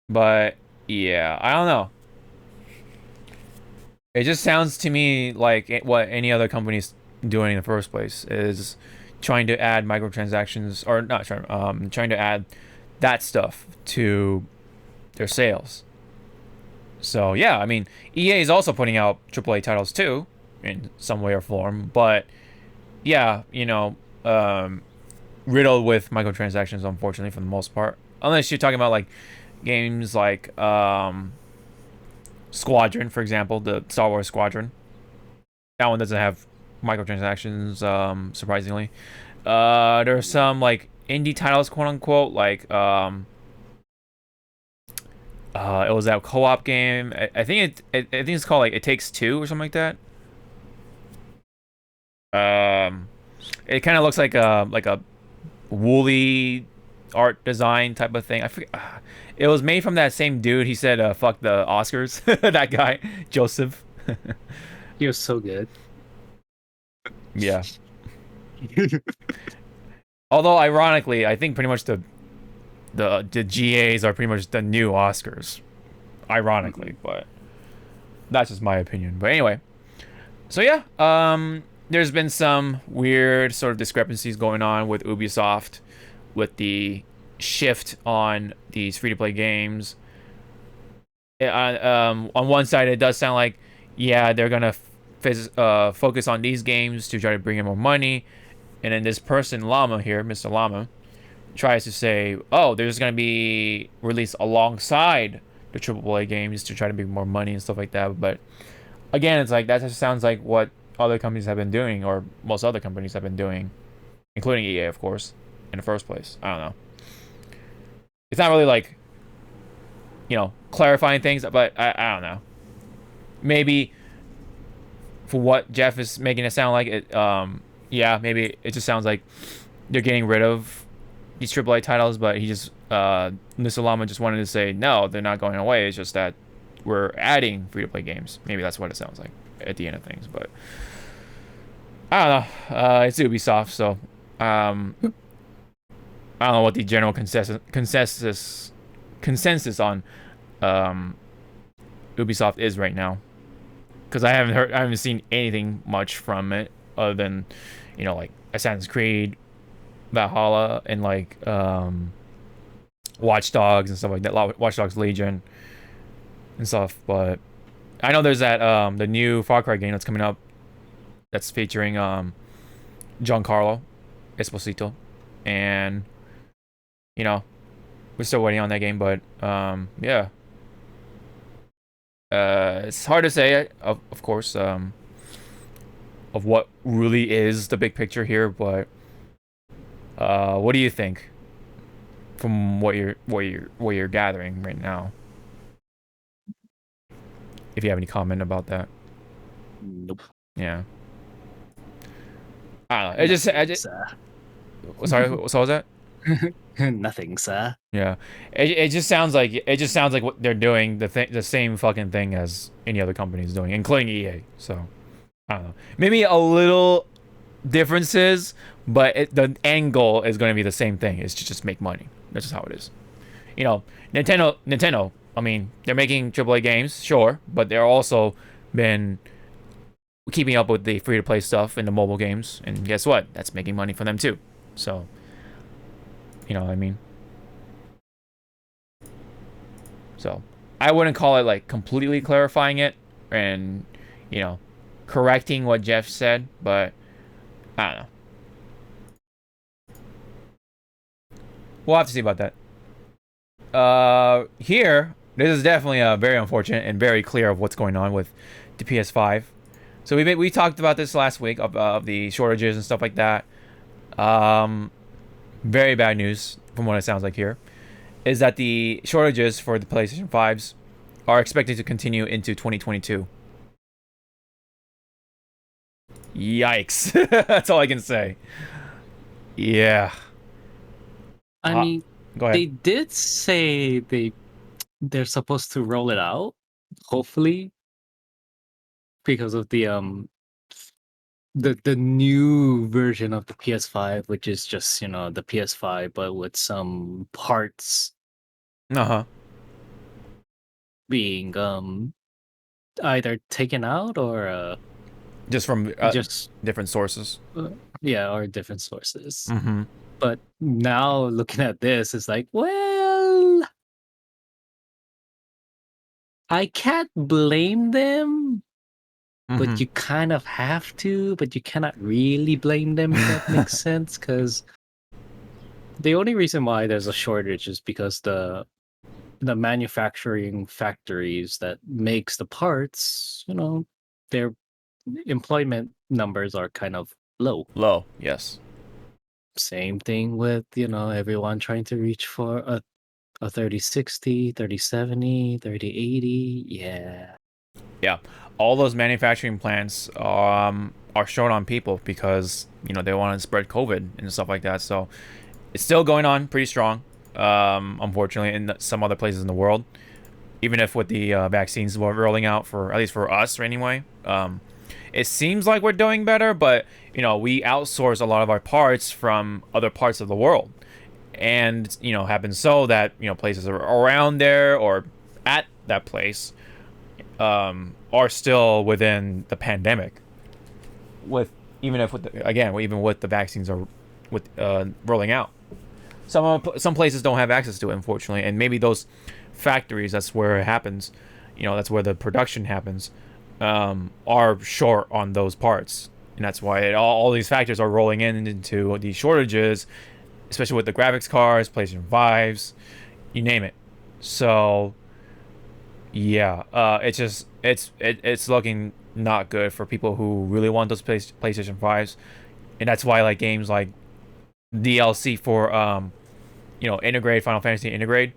But, yeah, I don't know. It just sounds to me like what any other company's doing in the first place is trying to add microtransactions, or not trying to add that stuff to their sales. So yeah, I mean, EA is also putting out AAA titles too, in some way or form, but yeah, you know, riddled with microtransactions, unfortunately, for the most part. Unless you're talking about like games like Squadron, for example, the Star Wars Squadron. That one doesn't have microtransactions, surprisingly. There's some like indie titles, quote unquote, like it was that co-op game. I think it's called like It Takes Two or something like that. It kind of looks like a woolly art design type of thing. I forget. It was made from that same dude. He said, "Fuck the Oscars." That guy, Joseph. He was so good. Yeah. Although, ironically, I think pretty much the GAs are pretty much the new Oscars. Ironically, but that's just my opinion. But anyway, so yeah, there's been some weird sort of discrepancies going on with Ubisoft, with the shift on these free-to-play games. On one side, it does sound like, yeah, they're gonna focus on these games to try to bring in more money, and then this person, Llama here, Mr. Llama, tries to say, oh, they're just gonna be released alongside the AAA games to try to make more money and stuff like that. But again, it's like that just sounds like what other companies have been doing, or most other companies have been doing, including EA, of course, in the first place. I don't know. It's not really like, you know, clarifying things, but I don't know. maybe for what Jeff is making it sound like, yeah, maybe it just sounds like they're getting rid of these AAA titles, but he just Mr. Llama just wanted to say no, they're not going away. It's just that we're adding free-to-play games. Maybe that's what it sounds like at the end of things, but I don't know. It's Ubisoft, so I don't know what the general consensus on Ubisoft is right now, because I haven't seen anything much from it other than, you know, like Assassin's Creed Valhalla and like Watch Dogs and stuff like that, Watch Dogs Legion and stuff. But I know there's that the new Far Cry game that's coming up that's featuring Giancarlo Esposito, and you know, we're still waiting on that game. But yeah, it's hard to say, of course, of what really is the big picture here. But what do you think from what you're gathering right now? If you have any comment about that. Nope. Yeah. I don't know. I just sorry, what was that? Nothing, sir. Yeah. It just sounds like what they're doing, the same fucking thing as any other company is doing, including EA. So I don't know. Maybe a little differences, but the end goal is going to be the same thing. It's to just make money. That's just how it is. You know, Nintendo. I mean, they're making AAA games, sure, but they're also been keeping up with the free-to-play stuff in the mobile games, and guess what? That's making money for them too. So, you know what I mean? So, I wouldn't call it like completely clarifying it and, you know, correcting what Jeff said, but I don't know. We'll have to see about that. Here, this is definitely very unfortunate and very clear of what's going on with the PS5. So we talked about this last week of the shortages and stuff like that. Very bad news from what it sounds like here is that the shortages for the PlayStation 5s are expected to continue into 2022. Yikes. That's all I can say. Yeah. I mean, go ahead. they did say they're supposed to roll it out, hopefully, because of the new version of the PS5, which is just, you know, the PS5 but with some parts being either taken out or just from just different sources. Yeah, or different sources. Mm-hmm. But now looking at this, it's like, well, I can't blame them, but you kind of have to, but you cannot really blame them, if that makes sense, because the only reason why there's a shortage is because the manufacturing factories that makes the parts, you know, their employment numbers are kind of low. Low, yes. Same thing with, you know, everyone trying to reach for a 3060, 3070, 3080. Yeah. Yeah. All those manufacturing plants are short on people because, you know, they want to spread COVID and stuff like that. So it's still going on pretty strong, unfortunately, in some other places in the world. Even if with the vaccines rolling out, for at least for us anyway, it seems like we're doing better, but, you know, we outsource a lot of our parts from other parts of the world. And, you know, happens so that, you know, places around there or at that place are still within the pandemic. Even with the vaccines are rolling out. Some places don't have access to it, unfortunately, and maybe those factories, that's where it happens, you know, that's where the production happens, are short on those parts, and that's why all these factors are rolling into these shortages, especially with the graphics cards, PlayStation 5s, you name it. So yeah, it's looking not good for people who really want those PlayStation 5s, and that's why like games like DLC for you know, Integrate, Final Fantasy Integrate,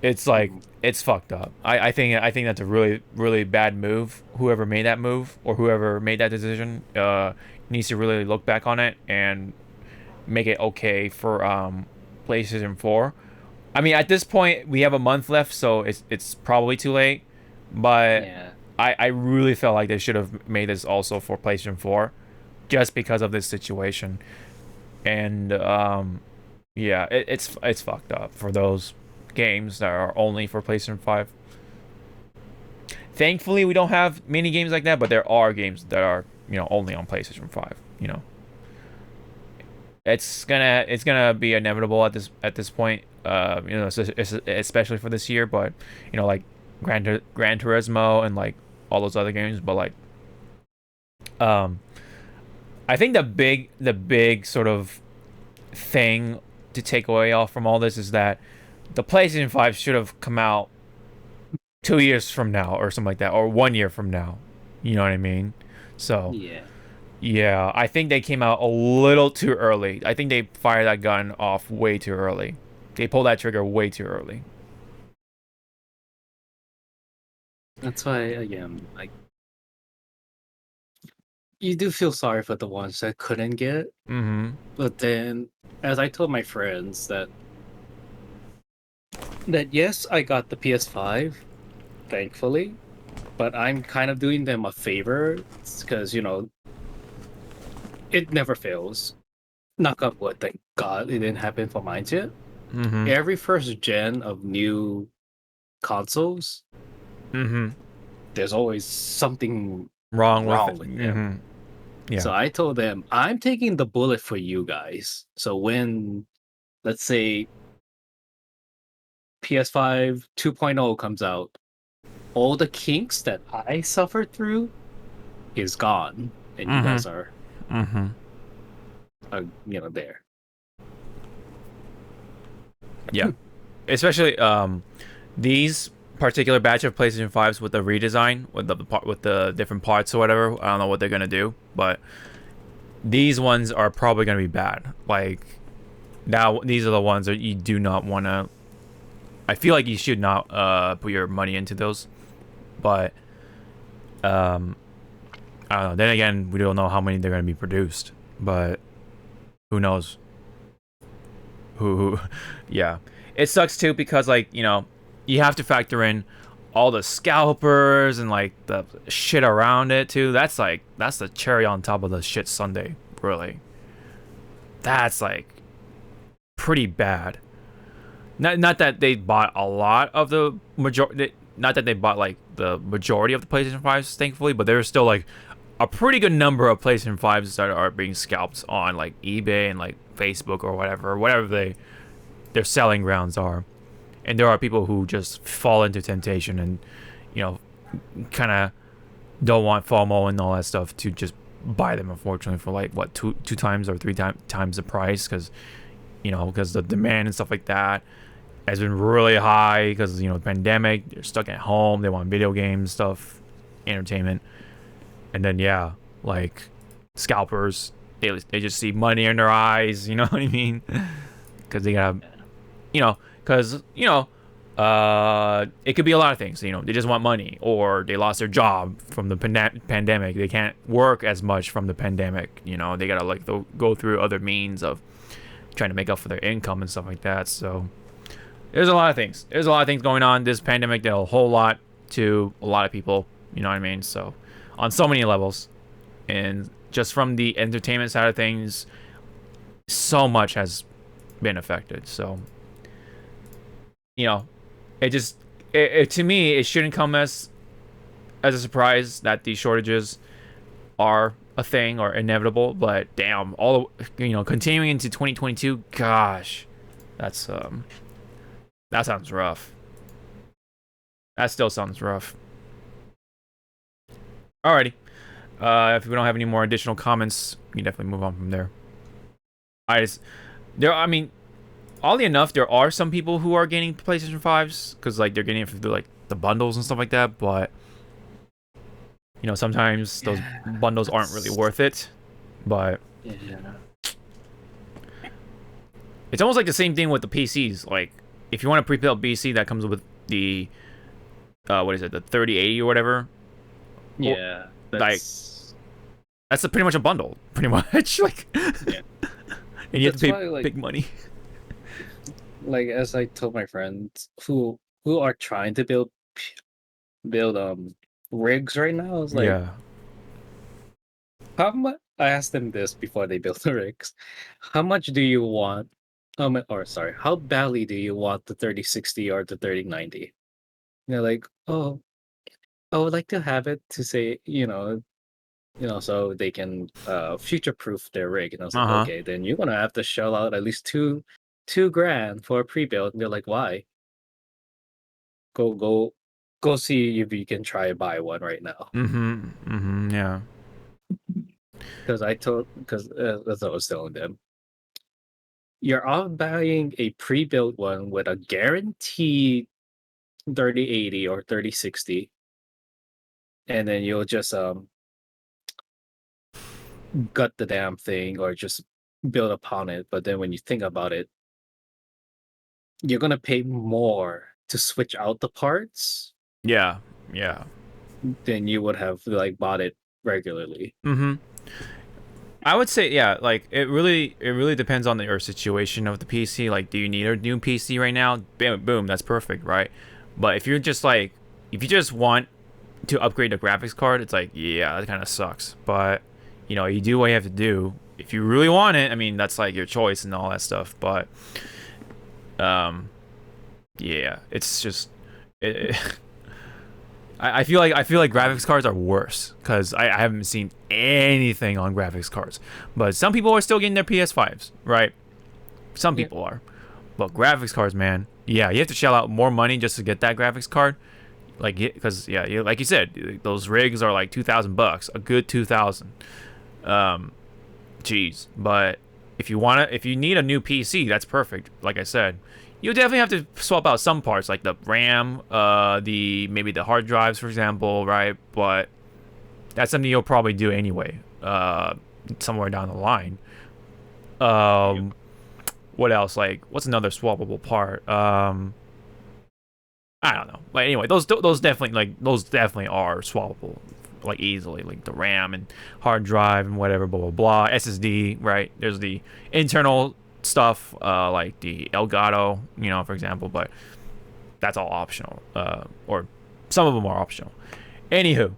It's like it's fucked up. I think that's a really bad move. Whoever made that move or whoever made that decision needs to really look back on it and make it okay for PlayStation 4. I mean, at this point we have a month left, so it's probably too late. But Yeah. I really felt like they should have made this also for PlayStation 4, just because of this situation. And yeah, it's fucked up for those games that are only for PlayStation 5. Thankfully, we don't have many games like that, but there are games that are, only on PlayStation 5. It's gonna be inevitable at this point. Especially for this year, but like Gran Turismo and like all those other games. But like, I think the big sort of thing to take away off from all this is that the PlayStation 5 should have come out 2 years from now or something like that, or 1 year from now. You know what I mean? So Yeah. yeah, I think they came out a little too early. I think they fired that gun off way too early. They pulled that trigger way too early. That's why again, like you do feel sorry for the ones that couldn't get. Mm-hmm. But then, as I told my friends that yes, I got the PS5, thankfully, but I'm kind of doing them a favor because it never fails. Knock on wood, thank God it didn't happen for mine yet. Mm-hmm. Every first gen of new consoles, Mm-hmm. there's always something Wrong wrong with with it. them. Mm-hmm. Yeah. So I told them, I'm taking the bullet for you guys. So when, let's say, PS5 2.0 comes out, all the kinks that I suffered through is gone, and you guys are, Mm-hmm. there. Yeah. Especially these particular batch of PlayStation 5s with the redesign, with the different parts or whatever. I don't know what they're gonna do, but these ones are probably gonna be bad. Like now, these are the ones that you do not want to. I feel like you should not put your money into those, but I don't know. Then again, we don't know how many they're gonna be produced, but who knows? Who yeah, it sucks too because like you have to factor in all the scalpers and like the shit around it too. That's the cherry on top of the shit sundae, really. That's like pretty bad. Not that they bought a lot of the majority, not that they bought like the majority of the PlayStation 5s, thankfully, but there's still like a pretty good number of PlayStation 5s that are being scalped on like eBay and like Facebook or whatever their selling grounds are. And there are people who just fall into temptation and, kind of don't want FOMO and all that stuff to just buy them, unfortunately, for like, what, two times or three times the price because the demand and stuff like that has been really high because, the pandemic, they're stuck at home, they want video games, stuff, entertainment. And then, yeah, like, scalpers, they just see money in their eyes, you know what I mean? Because they gotta, because it could be a lot of things. They just want money, or they lost their job from the pandemic. They can't work as much from the pandemic. They gotta like go through other means of trying to make up for their income and stuff like that. So there's a lot of things. There's a lot of things going on. This pandemic did a whole lot to a lot of people. You know what I mean? So on so many levels, and just from the entertainment side of things, so much has been affected. So to me, it shouldn't come as a surprise that these shortages are a thing or inevitable. But damn, continuing into 2022, gosh, that sounds rough. That still sounds rough. Alrighty, if we don't have any more additional comments, we can definitely move on from there. Oddly enough, there are some people who are getting PlayStation 5s because like they're getting it through like the bundles and stuff like that, but sometimes those bundles aren't really worth it. But Yeah. it's almost like the same thing with the PCs. Like if you want a pre-built BC that comes with the what is it, the 3080 or whatever. Yeah, like that's that's pretty much a bundle, pretty much. Like, yeah. and you have That's to pay why, big money. like as I told my friends who are trying to build rigs right now, I was like, Yeah. how much? I asked them this before they built the rigs. How much do you want? Or sorry, how badly do you want the 3060 or the 3090? They're like, oh, I would like to have it to say, so they can future proof their rig. And I was like, Uh-huh. okay, then you're gonna have to shell out at least two grand for a pre-build. And they're like, why? Go see if you can try buy one right now. Yeah. Because as I was telling them, you're all buying a pre-built one with a guaranteed 3080 or 3060, and then you'll just gut the damn thing or just build upon it. But then when you think about it, you're gonna pay more to switch out the parts Yeah. Yeah. than you would have like bought it regularly. I would say, yeah, like it really depends on your situation of the PC. Like, do you need a new PC right now? Boom, boom, that's perfect, right? But if you just want to upgrade the graphics card, it's like, yeah, that kind of sucks. But you do what you have to do. If you really want it, I mean, that's like your choice and all that stuff. But yeah, it's just I feel like graphics cards are worse because I haven't seen anything on graphics cards. But some people are still getting their PS5s, right? Some Yeah. people are. But graphics cards, man, yeah, you have to shell out more money just to get that graphics card. Like, because like you said, those rigs are like $2,000, a good 2,000. Jeez. But if you need a new PC, that's perfect. Like I said, you definitely have to swap out some parts, like the RAM, maybe the hard drives, for example, right? But that's something you'll probably do anyway, somewhere down the line. What else? Like, what's another swappable part? I don't know. But anyway, those definitely are swappable, like easily, like the RAM and hard drive and whatever, blah blah blah. SSD, right? There's the internal stuff, like the Elgato, for example, but that's all optional, or some of them are optional. Anywho,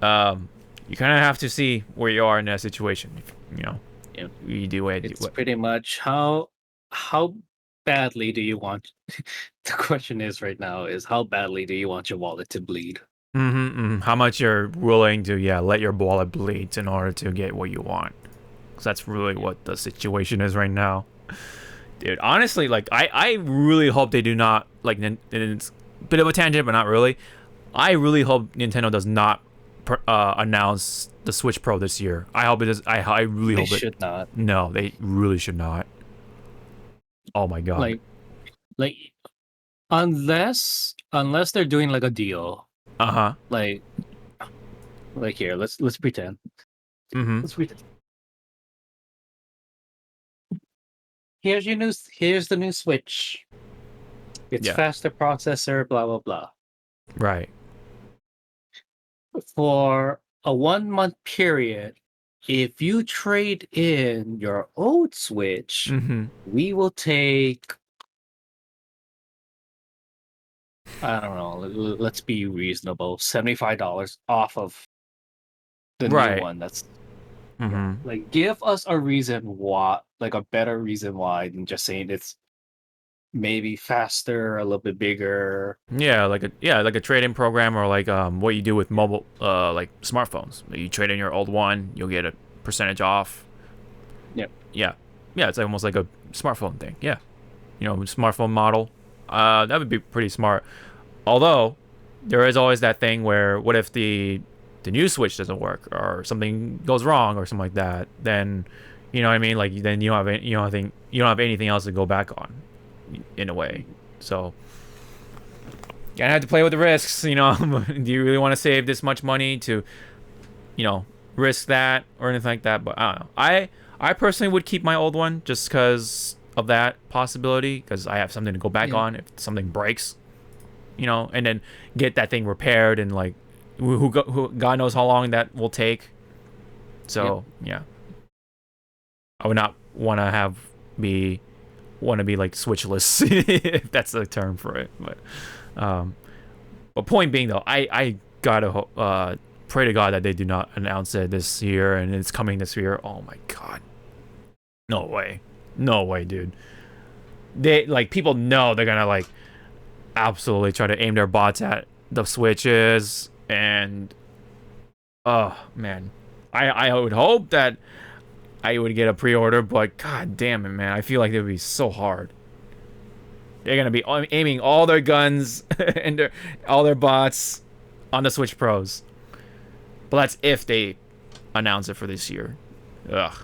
you kind of have to see where you are in that situation. Yeah. You do it. It's pretty much how badly do you want the question is right now is how badly do you want your wallet to bleed? How much you're willing to, let your wallet bleed in order to get what you want. Because that's really what the situation is right now. Dude, honestly, like, I really hope they do not, like, it's a bit of a tangent, but not really. I really hope Nintendo does not announce the Switch Pro this year. I hope it does. I really hope it should not. No, they really should not. Oh my god. Like unless they're doing like a deal. Uh-huh. Like here, let's pretend. Let's pretend. Here's the new Switch. It's faster processor, blah blah blah. Right. For a 1 month period, if you trade in your old Switch, we will take, I don't know, let's be reasonable, $75 off of the new one. That's like, give us a reason why, like a better reason why than just saying it's maybe faster, a little bit bigger. Yeah, like a trade-in program, or like what you do with mobile like smartphones. You trade in your old one, you'll get a percentage off. Yep. Yeah, it's almost like a smartphone thing. Yeah, smartphone model. That would be pretty smart. Although there is always that thing where, what if the new Switch doesn't work or something goes wrong or something like that? Then, you know what I mean? Like, then you don't have anything else to go back on, in a way. So you gotta have to play with the risks. Do you really want to save this much money to risk that or anything like that? But I don't know. I personally would keep my old one just because of that possibility because I have something to go back Yeah. on if something breaks, you know, and then get that thing repaired and like who God knows how long that will take. So yeah, I would not want to be like switchless if that's the term for it. Um, but point being though, I gotta pray to God that they do not announce it this year and it's coming this year. Oh my God, no way, no way, dude. They like people know they're gonna like absolutely try to aim their bots at the switches and oh man, I would hope that I would get a pre-order, but god damn it, man, I feel like it would be so hard. They're gonna be aiming all their guns and all their bots on the Switch Pros. But that's if they announce it for this year. Ugh.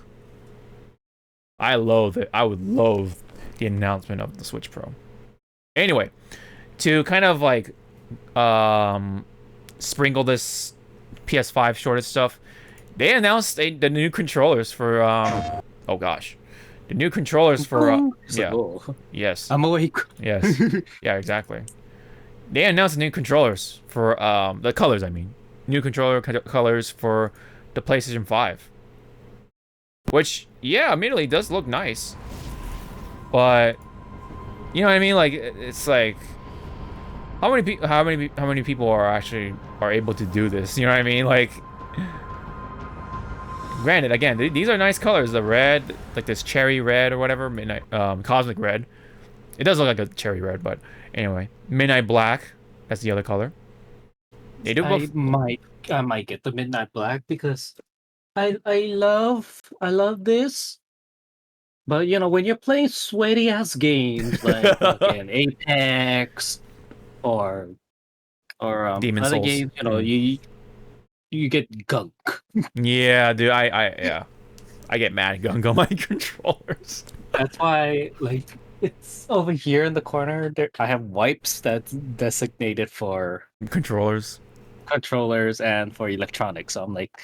I loathe it. I would loathe the announcement of the Switch Pro. Anyway, to kind of like sprinkle this PS5 shortage stuff, they announced the new controllers for oh gosh, the new controllers for yeah, yes, I'm awake. yes, yeah, exactly. They announced new controllers for the colors. I mean, new controller colors for the PlayStation 5, which yeah, admittedly does look nice, but you know what I mean? Like it's like how many people are able to do this? You know what I mean? Like. Granted, again, these are nice colors. The red, like this cherry red or whatever, midnight, cosmic red. It does look like a cherry red, but anyway, midnight black. That's the other color. They do both. I might get the midnight black because I love this. But you know, when you're playing sweaty ass games like fucking Apex or Demon other Souls. games, you know, you get gunk. Yeah, dude. I get mad at gung on my controllers. That's why, like, it's over here in the corner. There, I have wipes that's designated for Controllers. controllers and for electronics. So I'm like,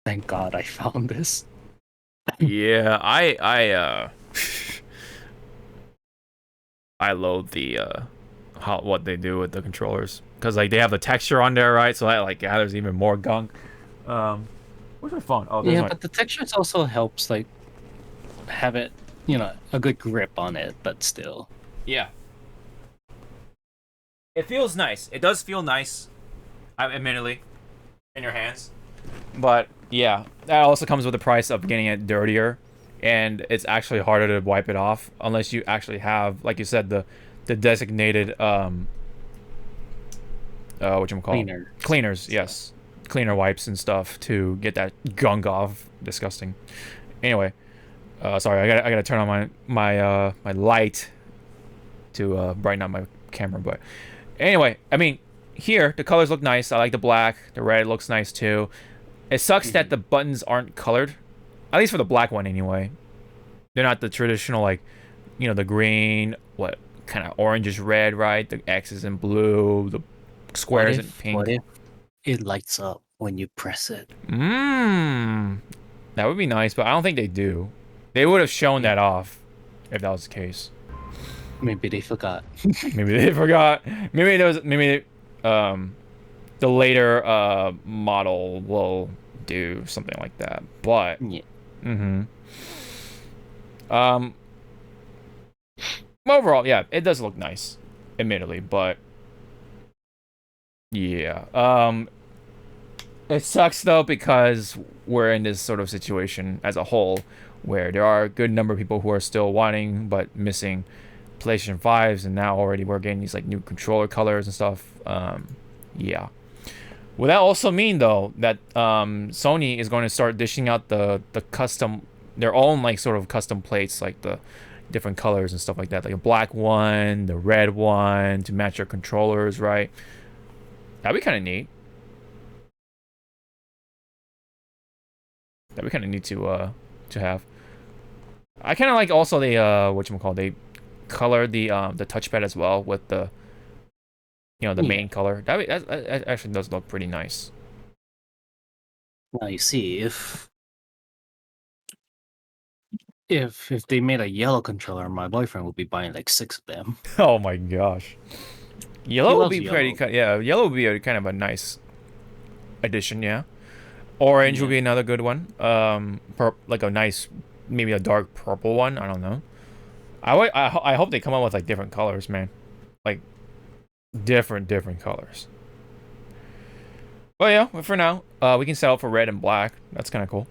thank God I found this. Yeah, I loathe the what they do with the controllers because like they have the texture on there, right? So that like gathers even more gunk. Where's my phone? Oh, there's Yeah, my... but the textures also helps like have it, you know, a good grip on it, but still. Yeah. It feels nice. It does feel nice, admittedly, in your hands. But yeah, that also comes with the price of getting it dirtier, and it's actually harder to wipe it off unless you actually have, like you said, the designated Cleaner. cleaners. Yes, cleaner wipes and stuff to get that gunk off. Disgusting. Anyway, sorry, I gotta turn on my light to brighten up my camera. But anyway, I mean, here the colors look nice. I like the black. The red looks nice too. It sucks that the buttons aren't colored, at least for the black one anyway. They're not the traditional like, you know, the green, what kind of orangish red, right? The X is in blue, the squares in pink. What if it lights up when you press it? That would be nice, but I don't think they do. They would have shown that off if that was the case. Maybe they forgot. Maybe they forgot. Maybe the later model will do something like that. But Yeah. Overall, yeah, it does look nice, admittedly, but yeah. It sucks though because we're in this sort of situation as a whole where there are a good number of people who are still wanting but missing PlayStation 5s, and now already we're getting these like new controller colors and stuff. Yeah. Will that also mean though that Sony is going to start dishing out the custom, their own like sort of custom plates, like the different colors and stuff like that, like a black one, the red one to match your controllers, right? That'd be kind of neat. That'd be kind of neat to have. I kind of like also the whatchamacallit, they colored the touchpad as well with the, you know, the main color. That actually does look pretty nice. Now you see if if they made a yellow controller, my boyfriend would be buying like 6 of them. Oh my gosh. He Yellow would loves be pretty. yellow. Yeah, yellow would be a kind of a nice addition. Yeah. Orange would Yeah. be another good one. Like a nice, maybe a dark purple one. I don't know. I hope they come out with like different colors, man. Like different colors. Well, yeah. For now, we can settle for red and black. That's kind of cool.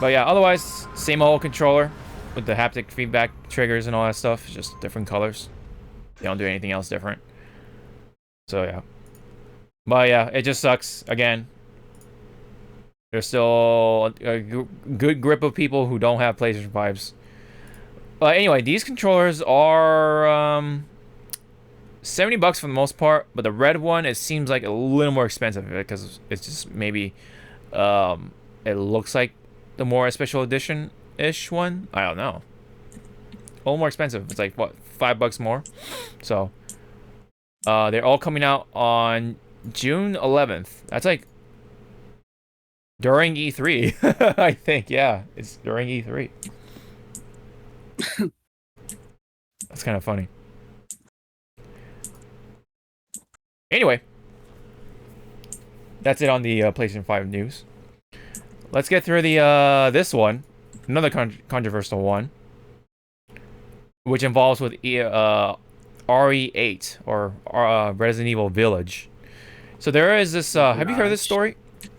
But yeah, otherwise, same old controller with the haptic feedback triggers and all that stuff. Just different colors. They don't do anything else different. So yeah. But yeah, it just sucks. Again, there's still a good grip of people who don't have PlayStation 5s. But anyway, these controllers are $70 for the most part. But the red one, it seems like a little more expensive because it's just maybe it looks like the more special edition-ish one. I don't know. A little more expensive. It's like, what, $5 more? So, they're all coming out on June 11th. That's like during E3, I think. Yeah, it's during E3. That's kind of funny. Anyway, that's it on the PlayStation 5 news. Let's get through the this one, another controversial one, which involves with RE8 or Resident Evil Village. So there is this. Have you heard this story?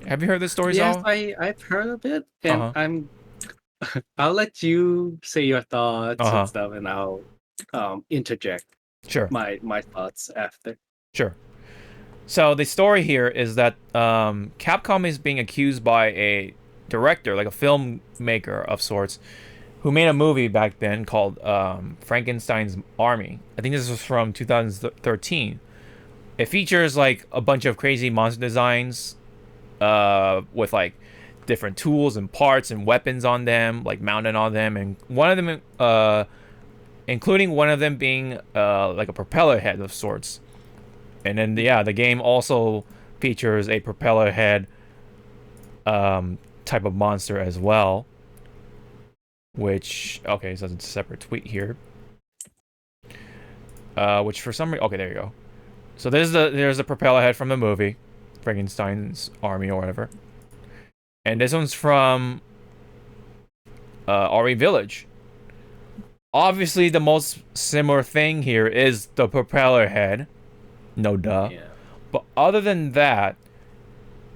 Have you heard this story, Yes, Zawa? I've heard of it, and I'll let you say your thoughts and stuff, and I'll interject Sure. my thoughts after. Sure. So the story here is that Capcom is being accused by a director, like a filmmaker of sorts, who made a movie back then called Frankenstein's Army. I think this was from 2013. It features like a bunch of crazy monster designs with like different tools and parts and weapons on them, like mounted on them, and one of them, including one of them being like a propeller head of sorts. And then, yeah, the game also features a propeller head type of monster as well. Which, okay, so it's a separate tweet here. Which for some reason, okay, there you go. So there's the propeller head from the movie, Frankenstein's Army or whatever. And this one's from RE Village. Obviously, the most similar thing here is the propeller head. No duh. Yeah. But other than that,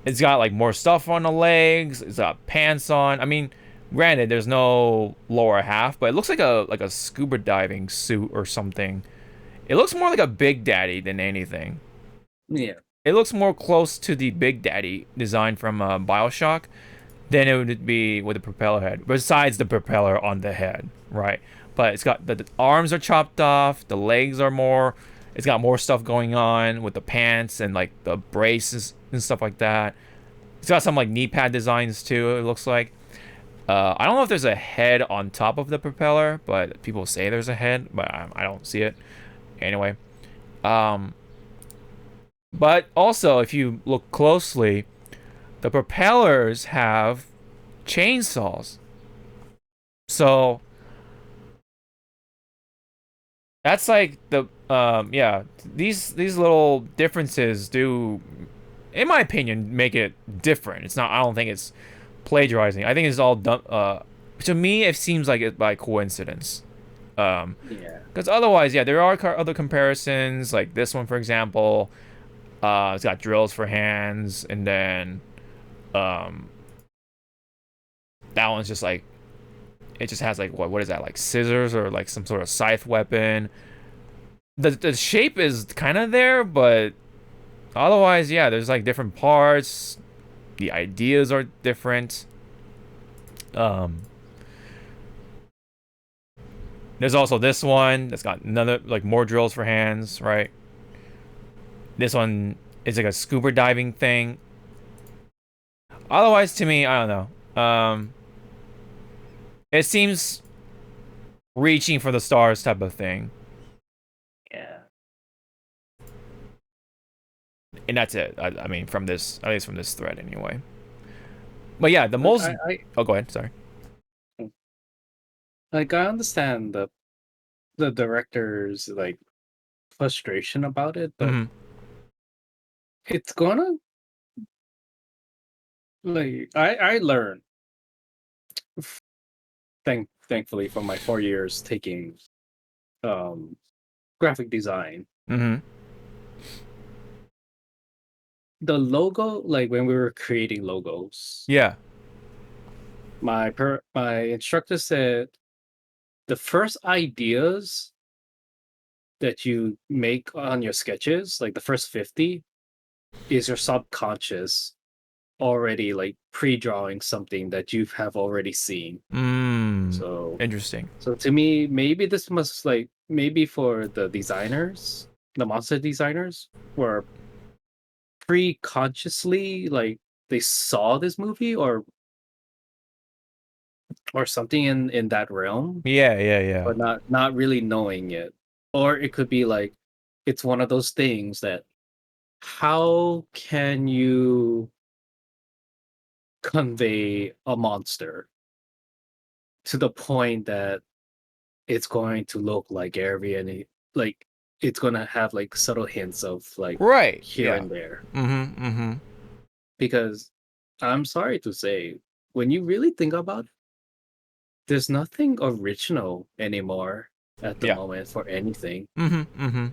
it's got like more stuff on the legs. It's got pants on. I mean, granted, there's no lower half, but it looks like a scuba diving suit or something. It looks more like a Big Daddy than anything. Yeah. It looks more close to the Big Daddy design from BioShock than it would be with the propeller head. Besides the propeller on the head, right? But it's got the arms are chopped off. The legs are more. It's got more stuff going on with the pants and like the braces and stuff like that. It's got some like knee pad designs too, it looks like. I don't know if there's a head on top of the propeller, but people say there's a head, but I don't see it. Anyway. But also, if you look closely, the propellers have chainsaws. So that's like the yeah, these little differences do, in my opinion, make it different. It's not, I don't think it's plagiarizing. I think it's all done to me it seems like it by coincidence. Yeah. Because otherwise, yeah, there are other comparisons, like this one for example. It's got drills for hands, and then that one's just like, it just has like what is that, like scissors or like some sort of scythe weapon. The shape is kind of there, but otherwise, yeah, there's like different parts. The ideas are different. There's also this one that's got another, like, more drills for hands, right? This one is like a scuba diving thing. Otherwise, to me, I don't know. It seems reaching for the stars type of thing. Yeah. And that's it. I mean, from this, at least from this thread anyway. But yeah, the Like, most. Oh, go ahead. Sorry. like I understand the director's like frustration about it, but Hmm. it's gonna like I learned thankfully from my 4 years taking um graphic design. Hmm. The logo, like when we were creating logos, Yeah. my instructor said the first ideas that you make on your sketches, like the first 50, is your subconscious already like pre-drawing something that you have already seen. Mm. So Interesting. so to me, maybe this must like maybe for the designers, the monster designers were pre-consciously like they saw this movie or something in that realm, Yeah. Yeah. Yeah. but not really knowing it. Or it could be like it's one of those things that how can you convey a monster to the point that it's going to look like every like it's gonna have like subtle hints of like Right. here Yeah. and there. Mm-hmm. Mm-hmm. Because I'm sorry to say, when you really think about it, there's nothing original anymore at the Yeah. moment for anything. Mm-hmm. Mm-hmm.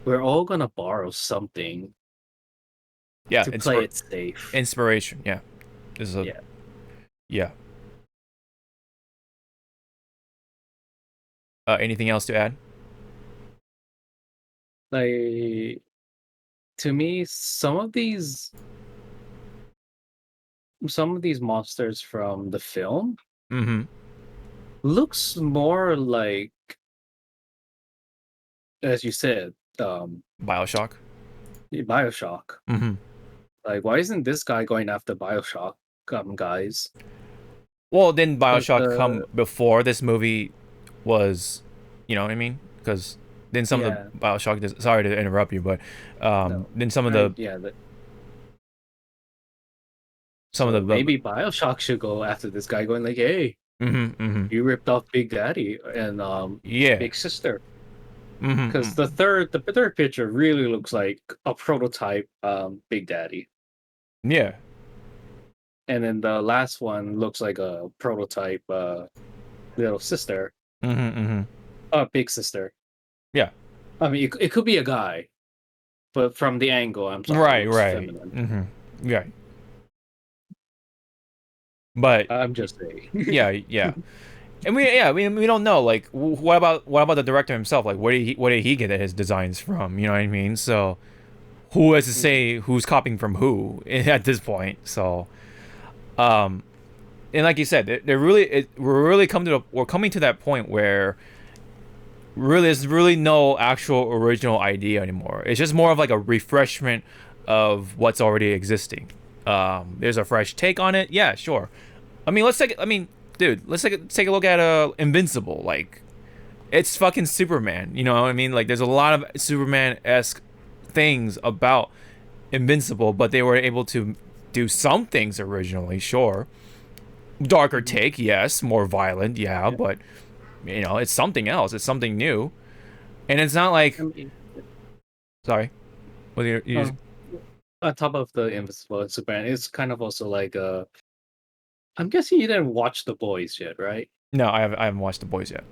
We're all gonna borrow something Yeah. to play it safe. Inspiration. Yeah. This is a. Yeah. Yeah. Anything else to add? Like to me, some of these monsters from the film Mm-hmm. looks more like, as you said, Bioshock. Bioshock. Mm-hmm. Like, why isn't this guy going after Bioshock guys? Well, didn't Because Bioshock come the before this movie was, you know what I mean? Because then some of yeah, the Bioshock. Sorry to interrupt you, but no, then some of I the yeah. some So of the. maybe Bioshock should go after this guy, going like, "Hey, Mm-hmm. Mm-hmm. you ripped off Big Daddy and Yeah. Big Sister." Mm-hmm. Because the third picture really looks like a prototype Big Daddy, Yeah. and then the last one looks like a prototype Little Sister, Mm-hmm. Mm-hmm. Big Sister. Yeah. I mean, it could be a guy, but from the angle, I'm sorry, it Right. looks Right. feminine. Mm-hmm. Yeah. But I'm just saying. yeah. Yeah. And we don't know. Like, what about the director himself? Like, where did he get his designs from? You know what I mean? So, who has to say who's copying from who at this point? So, um, and like you said, we're coming to that point where really there's really no actual original idea anymore. It's just more of like a refreshment of what's already existing. There's a fresh take on it. Yeah, sure. Dude, let's take a look at Invincible. Like, it's fucking Superman. You know what I mean? Like, there's a lot of Superman-esque things about Invincible, but they were able to do some things originally. Sure, darker take, yes, more violent, yeah, Yeah. but it's something else. It's something new, and it's not like. I mean, Sorry, what uh, on top of the Invincible and Superman, it's kind of also like I'm guessing you didn't watch The Boys yet, right? No, I haven't watched The Boys yet.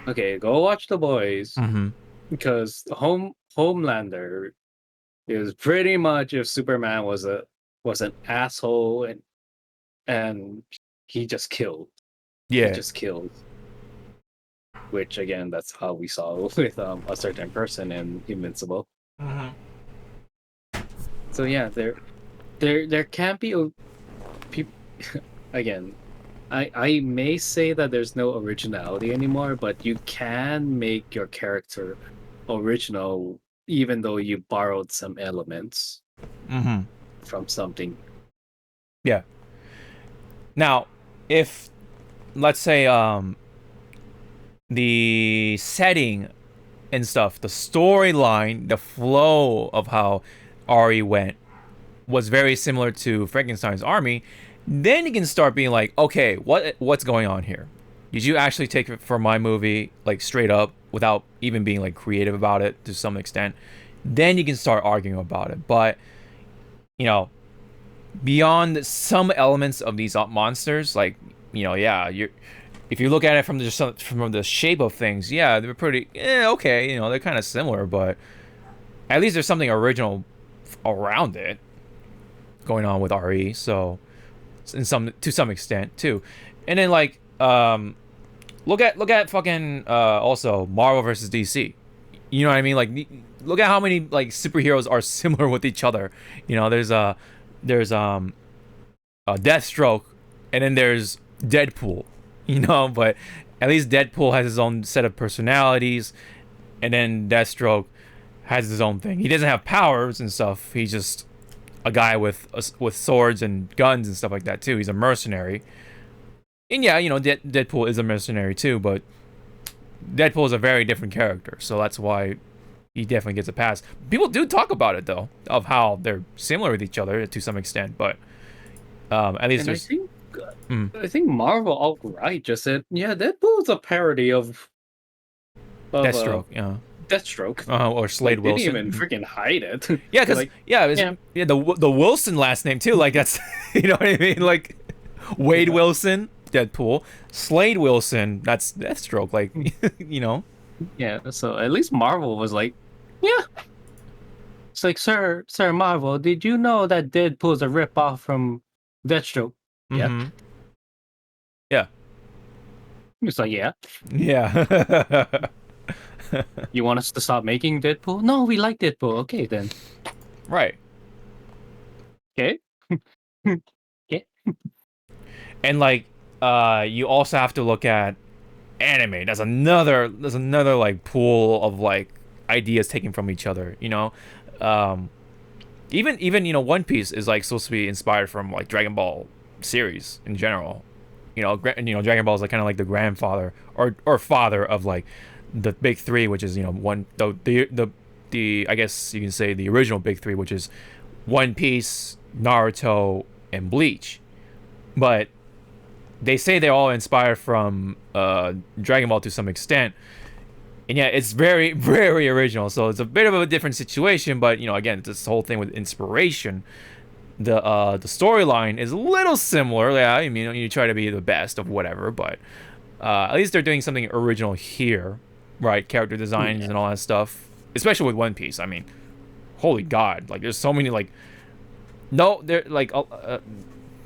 Okay, go watch The Boys Mm-hmm. because Homelander is pretty much if Superman was an asshole and he just killed. He Yeah. just killed. Which again, that's how we saw with a certain person in Invincible. Mm-hmm. So yeah, there can't be people again. I may say that there's no originality anymore, but you can make your character original even though you borrowed some elements Mm-hmm. from something. Yeah. Now, if let's say the setting and stuff, the storyline, the flow of how Ari went was very similar to Frankenstein's army, Then you can start being like, okay, what's going on here? Did you actually take it from my movie like straight up without even being like creative about it to some extent? Then you can start arguing about it. But you know, beyond some elements of these monsters, like yeah, you're if you look at it from the shape of things, yeah, they're pretty okay. They're kind of similar, but at least there's something original around it going on with RE. So to some extent too, and then like look at fucking also Marvel versus DC. You know what I mean? Like look at how many like superheroes are similar with each other. There's Deathstroke, and then there's Deadpool. But at least Deadpool has his own set of personalities, and then Deathstroke has his own thing. He doesn't have powers and stuff. He's just a guy with swords and guns and stuff like that too. He's a mercenary. And yeah, Deadpool is a mercenary too, but Deadpool is a very different character, so that's why he definitely gets a pass. People do talk about it though, of how they're similar with each other to some extent, but at least there's. I think Marvel outright just said, yeah, Deadpool is a parody of Deathstroke, yeah. Deathstroke. Or Slade Wilson. They didn't even freaking hide it. Yeah, because the Wilson last name too. Like that's you know what I mean. Like Wade Wilson, Deadpool. Slade Wilson, that's Deathstroke. Like Yeah. So at least Marvel was like, yeah. It's like, Sir Marvel, did you know that Deadpool is a ripoff from Deathstroke? Mm-hmm. Yeah. Yeah. It's like, yeah. Yeah. You want us to stop making Deadpool? No, we like Deadpool. Okay, then. Right. Okay. Okay. And like, you also have to look at anime. There's another like pool of like ideas taken from each other. Even One Piece is like supposed to be inspired from like Dragon Ball series in general. Dragon Ball is like kind of like the grandfather or father of like the big three, which is the I guess you can say the original big three, which is One Piece, Naruto, and Bleach. But they say they're all inspired from Dragon Ball to some extent, and yeah, it's very very original. So it's a bit of a different situation, but again, this whole thing with inspiration. The storyline is a little similar. Yeah, I mean, you try to be the best of whatever, but at least they're doing something original here, right? Character designs and all that stuff, especially with One Piece. I mean, holy god, like there's so many like, no, there like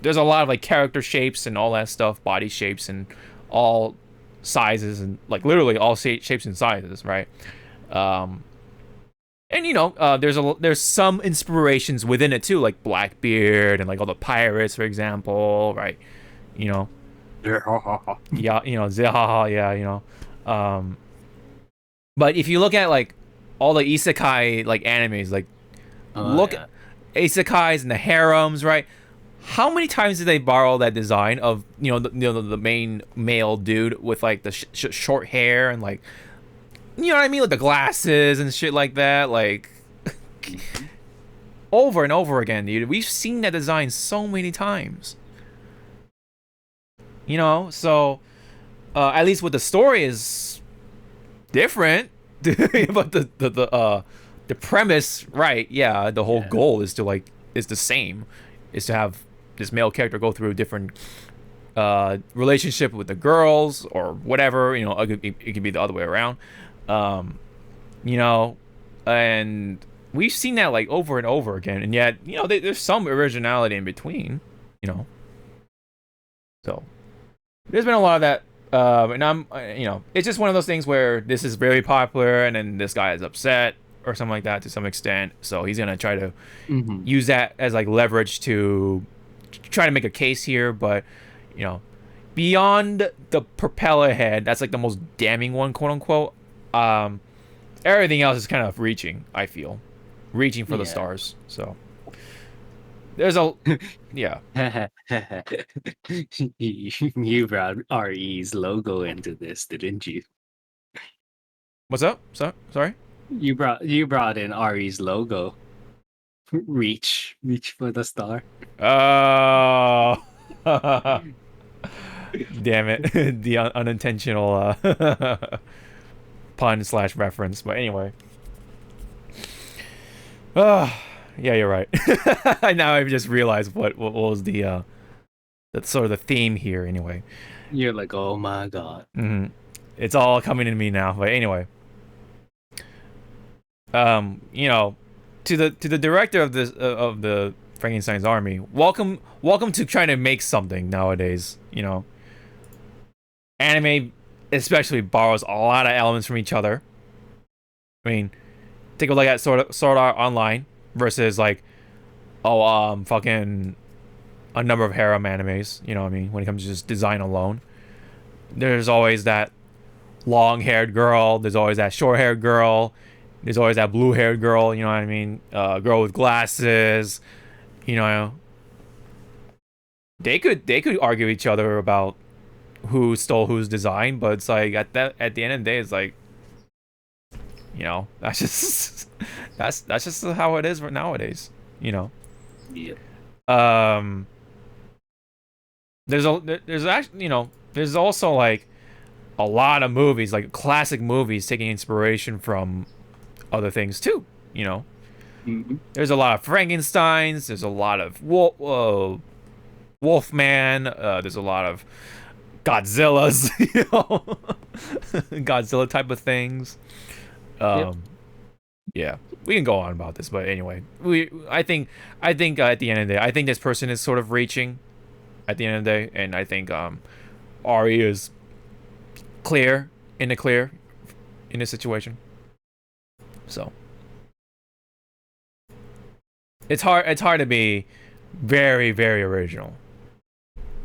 there's a lot of like character shapes and all that stuff, body shapes and all sizes and like literally all shapes and sizes, right? And there's some inspirations within it too, like Blackbeard and like all the pirates, for example, right? Yeah, Zehaha, yeah, but if you look at like all the isekai like animes, like at isekais and the harems, right? How many times did they borrow that design of the main male dude with like the short hair and like you know what I mean, like the glasses and shit like that, like over and over again, dude. We've seen that design so many times. So at least with the story is different, but the premise, right? Yeah, the whole goal is the same, is to have this male character go through a different relationship with the girls or whatever. It could be the other way around. And we've seen that like over and over again, and yet there's some originality in between. So there's been a lot of that, and I'm it's just one of those things where this is very popular, and then this guy is upset or something like that to some extent, so he's gonna try to use that as like leverage to try to make a case here. But beyond the propeller head, that's like the most damning one, quote unquote. Everything else is kind of reaching, I feel, for the stars. So there's a You brought RE's logo into this, didn't you? What's up? Sorry. You brought in RE's logo. Reach for the star. Oh. Damn it. The unintentional pun slash reference. But anyway. Yeah, you're right. Now I've just realized what was the sort of the theme here anyway. You're like, oh my god. It's all coming to me now. But anyway. You know, to the director of this of the Frankenstein's Army, welcome to trying to make something nowadays, you know. Anime especially borrows a lot of elements from each other. I mean, take a look at Sword Art Online versus like fucking a number of harem animes, you know what I mean, when it comes to just design alone. There's always that long-haired girl, there's always that short-haired girl, there's always that blue-haired girl, you know what I mean? Girl with glasses, you know. They could argue each other about who stole whose design, but it's like at the end of the day, it's like, you know, that's just that's just how it is nowadays, you know. Yeah. There's actually, you know, there's also like a lot of movies, like classic movies, taking inspiration from other things too, you know. There's a lot of Frankensteins, there's a lot of Wolfman, there's a lot of Godzillas, you know. Godzilla type of things. Yeah, we can go on about this, but anyway, I think at the end of the day, I think this person is sort of reaching at the end of the day, and I think Ari is in the clear in this situation. So it's hard to be very, very original.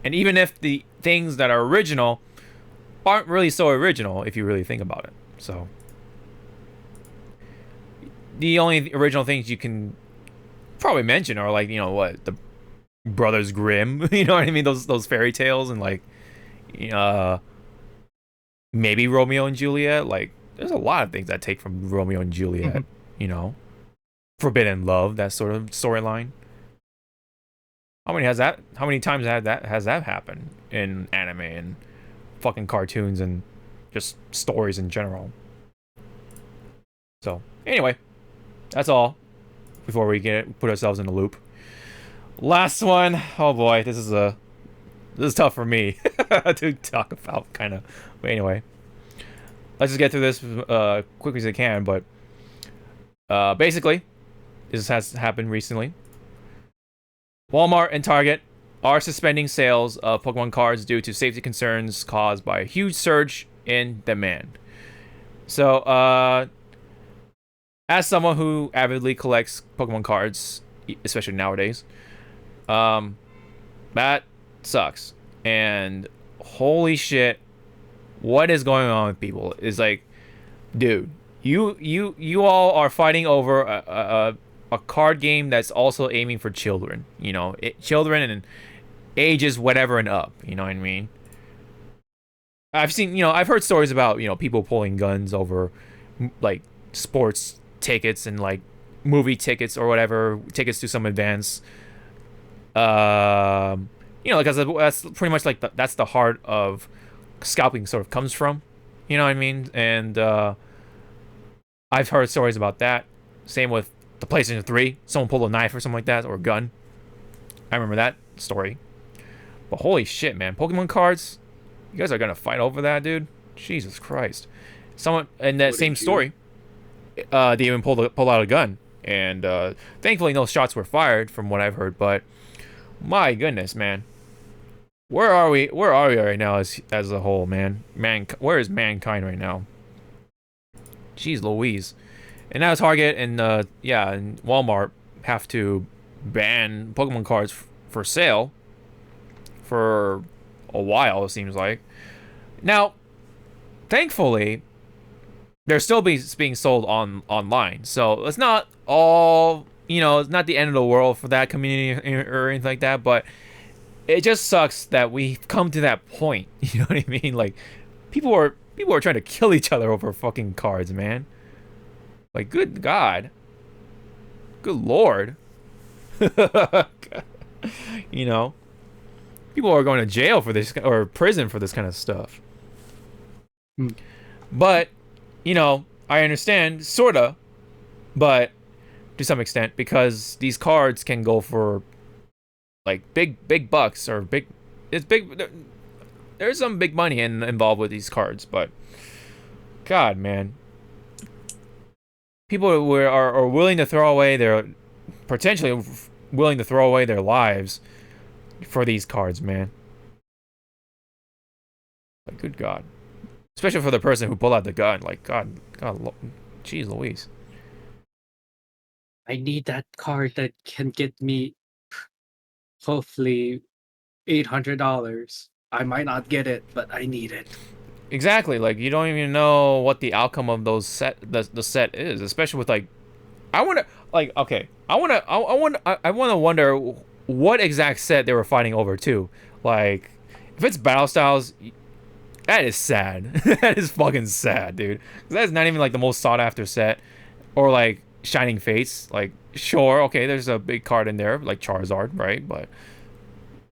And even if the things that are original aren't really so original if you really think about it. So the only original things you can probably mention are like, you know, what, the Brothers Grimm, you know what I mean? Those fairy tales, and like maybe Romeo and Juliet. Like there's a lot of things that take from Romeo and Juliet, you know. Forbidden Love, that sort of storyline. How many times has that happened in anime and fucking cartoons and just stories in general? So anyway, that's all before we put ourselves in a loop. Last one. Oh boy, this is tough for me to talk about, kind of. But anyway, let's just get through this quickly as I can. But basically, this has happened recently. Walmart and Target are suspending sales of Pokemon cards due to safety concerns caused by a huge surge in demand. So, as someone who avidly collects Pokemon cards, especially nowadays, that sucks. And holy shit, what is going on with people? Is like, dude, you all are fighting over a card game that's also aiming for children, you know, children and ages whatever and up, you know what I mean? I've heard stories about, you know, people pulling guns over like sports tickets and like movie tickets or whatever, tickets to some events. You know, because that's pretty much like that's the heart of scalping sort of comes from, you know what I mean? And I've heard stories about that. Same with the PlayStation 3. Someone pulled a knife or something like that, or a gun. I remember that story. But holy shit, man. Pokemon cards, you guys are gonna fight over that, dude? Jesus Christ. Someone in that same story, they even pulled out a gun. And thankfully no shots were fired from what I've heard, but my goodness, man. Where are we right now as a whole, man? Where is mankind right now? Jeez Louise. And now Target and and Walmart have to ban Pokemon cards for sale for a while, it seems like. Now, thankfully, they're still being sold online. So it's not all, you know, it's not the end of the world for that community or anything like that, but it just sucks that we've come to that point. You know what I mean? Like, people are trying to kill each other over fucking cards, man. Like, good God. Good Lord. You know? People are going to jail for this or prison for this kind of stuff. But, you know, I understand, sorta, but to some extent, because these cards can go for like big bucks or there's some big money involved with these cards, but God, man, people are willing to throw away their potentially willing to throw away their lives for these cards, man. Like, good God. Especially for the person who pulled out the gun. Like, God, jeez Louise. I need that card that can get me, hopefully, $800. I might not get it, but I need it. Exactly. Like, you don't even know what the outcome of those the set is, especially with like, I want to wonder what exact set they were fighting over too. Like, if it's battle styles, that is sad. That is fucking sad, dude. That's not even like the most sought after set, or like Shining Fates. Like, sure, okay, there's a big card in there like Charizard, right? But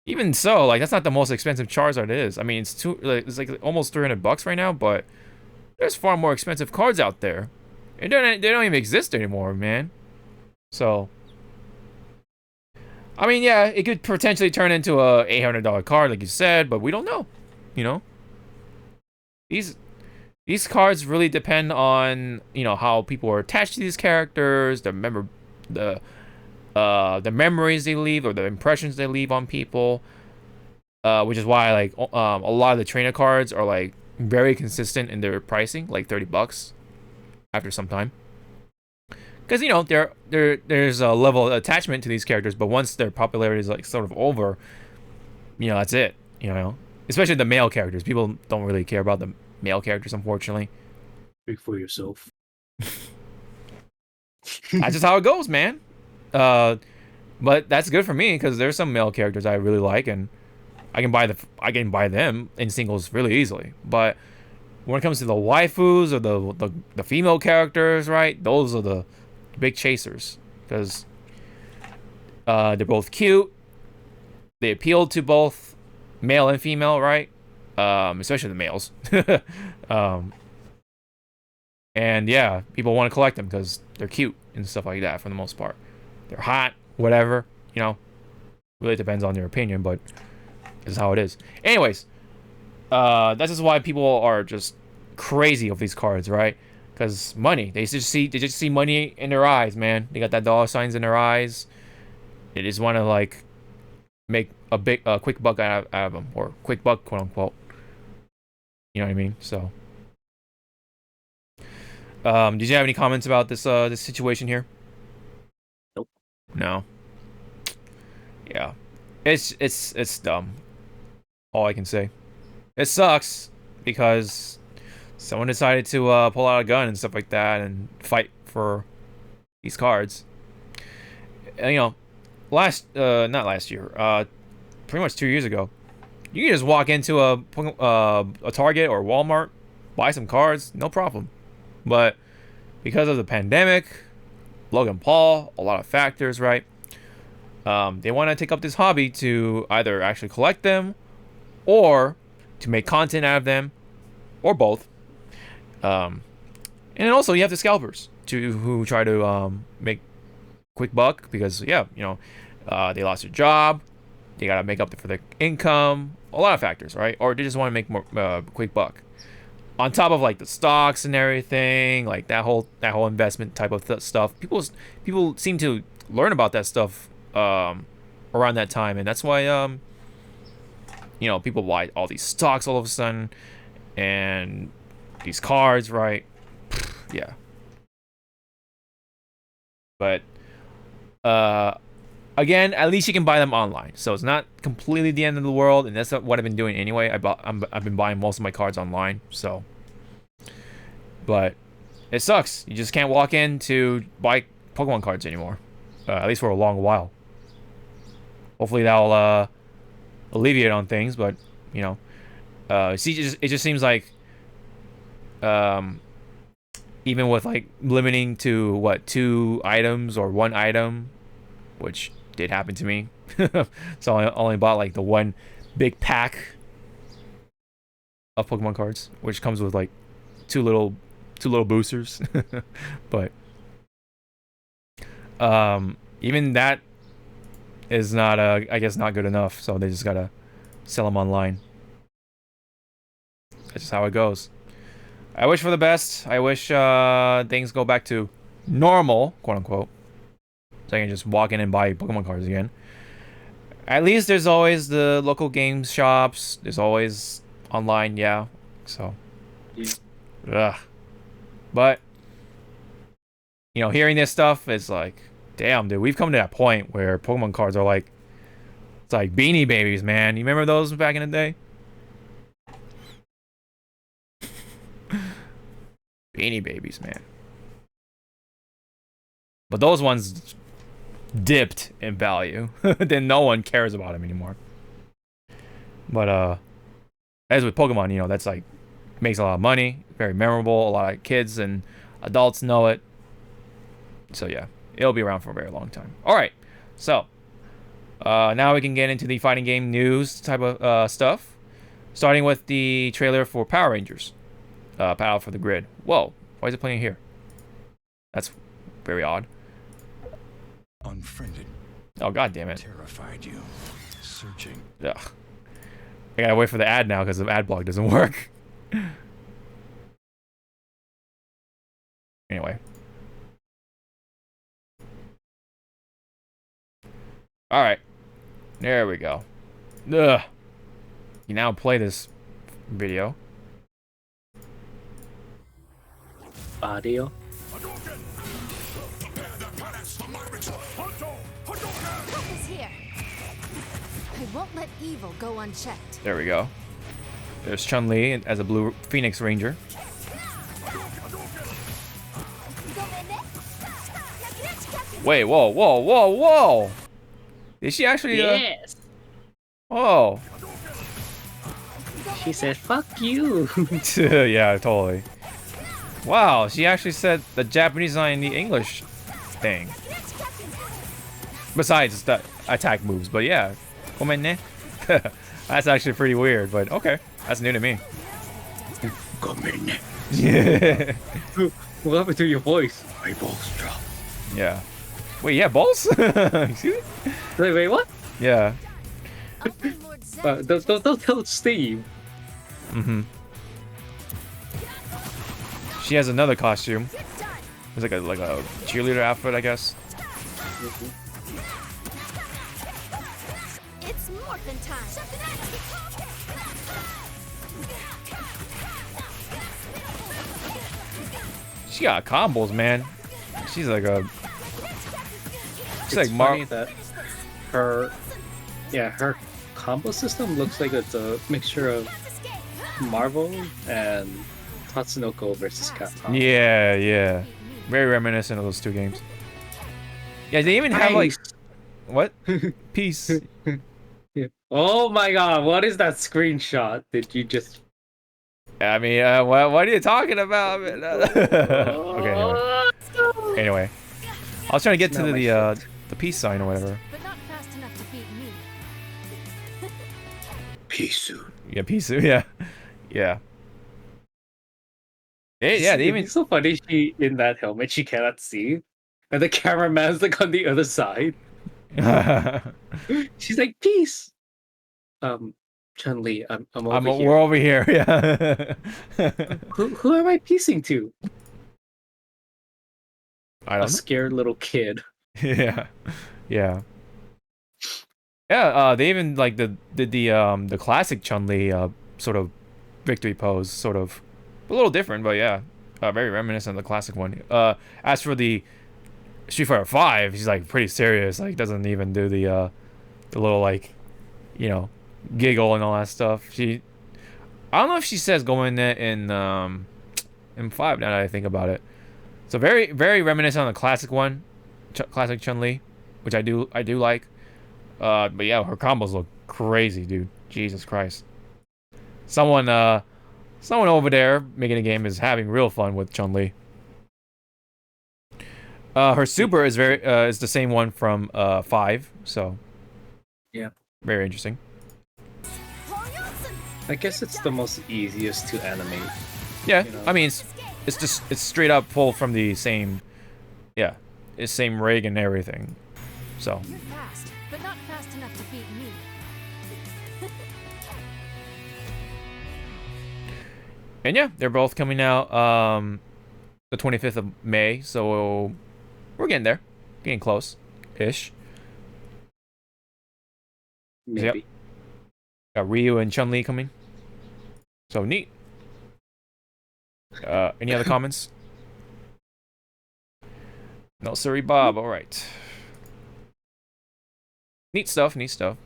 even so, like, that's not the most expensive Charizard is. I mean, it's like almost $300 right now, but there's far more expensive cards out there. And they don't even exist anymore, man. So, I mean, yeah, it could potentially turn into a $800 card, like you said, but we don't know. You know, these cards really depend on, you know, how people are attached to these characters, the memories they leave or the impressions they leave on people, which is why like a lot of the trainer cards are like very consistent in their pricing, like $30 after some time, because, you know, there's a level of attachment to these characters, but once their popularity is like sort of over, you know, that's it. You know, especially the male characters, people don't really care about the male characters, unfortunately. Speak for yourself. That's just how it goes, man. But that's good for me because there's some male characters I really like, and I can buy them in singles really easily. But when it comes to the waifus or the female characters, right? Those are the big chasers because they're both cute. They appeal to both male and female, right? Especially the males. And yeah, people want to collect them because they're cute and stuff like that for the most part. They're hot, whatever, you know. Really depends on your opinion, but this is how it is. Anyways, that's just why people are just crazy of these cards, right? Because money. They just see money in their eyes, man. They got that dollar signs in their eyes. They just want to like make a quick buck out of them, or quick buck, quote unquote. You know what I mean? So, did you have any comments about this situation here? Nope. No. Yeah, it's dumb. All I can say. It sucks because someone decided to pull out a gun and stuff like that and fight for these cards. And, you know, not last year, pretty much 2 years ago, you can just walk into a Target or Walmart, buy some cards, no problem. But because of the pandemic, Logan Paul, a lot of factors, right? They want to take up this hobby to either actually collect them or to make content out of them, or both. And also you have the scalpers who try to make quick buck because, yeah, you know, they lost their job, they gotta make up for their income, a lot of factors, right? Or they just want to make more quick buck. On top of like the stocks and everything, like that whole investment type of stuff. People seem to learn about that stuff around that time, and that's why you know, people buy all these stocks all of a sudden and these cards, right? Yeah. But again, at least you can buy them online, so it's not completely the end of the world, and that's what I've been doing anyway. I've been buying most of my cards online, so. But it sucks. You just can't walk in to buy Pokemon cards anymore, at least for a long while. Hopefully that'll alleviate on things, but you know, see, it just seems like even with like limiting to what, 2 items or 1 item, which did happen to me. So I only bought like the one big pack of Pokemon cards, which comes with like two little boosters. But even that is not I guess not good enough, so they just gotta sell them online. That's just how it goes. I wish for the best. I wish things go back to normal, quote unquote, so I can just walk in and buy Pokemon cards again. At least there's always the local game shops. There's always online, yeah. So, ugh. But you know, hearing this stuff is like, damn, dude, we've come to that point where Pokemon cards are like, it's like Beanie Babies, man. You remember those back in the day? Beanie Babies, man. But those ones dipped in value. Then no one cares about them anymore. But as with Pokemon, you know, that's like makes a lot of money, very memorable. A lot of kids and adults know it. So yeah, it'll be around for a very long time. All right, so now we can get into the fighting game news type of stuff, starting with the trailer for Power Rangers, Battle for the Grid. Whoa, why is it playing here? That's very odd. Unfriended. Oh, god damn it. Terrified you. Searching. Ugh. I gotta wait for the ad now because the ad block doesn't work. Anyway. Alright. There we go. Ugh. You now play this video. Audio. Help is here. I won't let evil go unchecked. There we go. There's Chun Li as a blue Phoenix Ranger. Wait, whoa, whoa, whoa, whoa! Did she actually? Yes. Oh. She said, "Fuck you." Yeah, totally. Wow, she actually said the Japanese and the English thing. Besides the attack moves, but yeah. Komenne. That's actually pretty weird, but okay. That's new to me. Komenne. Yeah. What happened to your voice? My balls dropped. Yeah. Wait, yeah, balls? Excuse me? Wait, what? Yeah. Don't tell Steve. Mm-hmm. She has another costume. It's like a cheerleader outfit, I guess. It's morphin' time. She got combos, man. She's like a. She's It's like funny that her combo system looks like it's a mixture of Marvel and Tatsunoko versus Capcom. Yeah, yeah. Very reminiscent of those two games. Yeah, they even have like. What? Peace. Yeah. Oh my god, what is that screenshot? Did you just. I mean, what are you talking about? Okay, anyway. I was trying to get to the peace sign or whatever. But not fast enough to beat me. Pisu. Yeah, peace. Yeah, yeah. They even. It's so funny. She in that helmet, she cannot see, and the cameraman's like on the other side. She's like, "Peace." Chun Li, I'm over here. We're over here. Yeah. Who am I piecing to? I don't A scared little kid. know. Yeah, yeah. Yeah. They even like did the classic Chun Li sort of victory pose, sort of a little different, but yeah, very reminiscent of the classic one. As for the Street Fighter 5, she's like pretty serious. Like doesn't even do the little like, you know, giggle and all that stuff. I don't know if she says go in there in 5 now that I think about it. So very very reminiscent on the classic one, classic Chun Li, which I do like. But yeah, her combos look crazy, dude. Jesus Christ. Someone over there making a game is having real fun with Chun Li. Her super is is the same one from 5, so yeah, very interesting. I guess it's the most easiest to animate. Yeah, You know. I mean, it's just it's straight up pulled from the same, yeah, it's same rig and everything. So You're fast, but not fast enough to beat me. and yeah, they're both coming out the 25th of May. So we're getting there, getting close, ish. Maybe. Got Ryu and Chun Li coming. So neat. Any other comments? No, sorry, Bob. All right. Neat stuff. Neat stuff.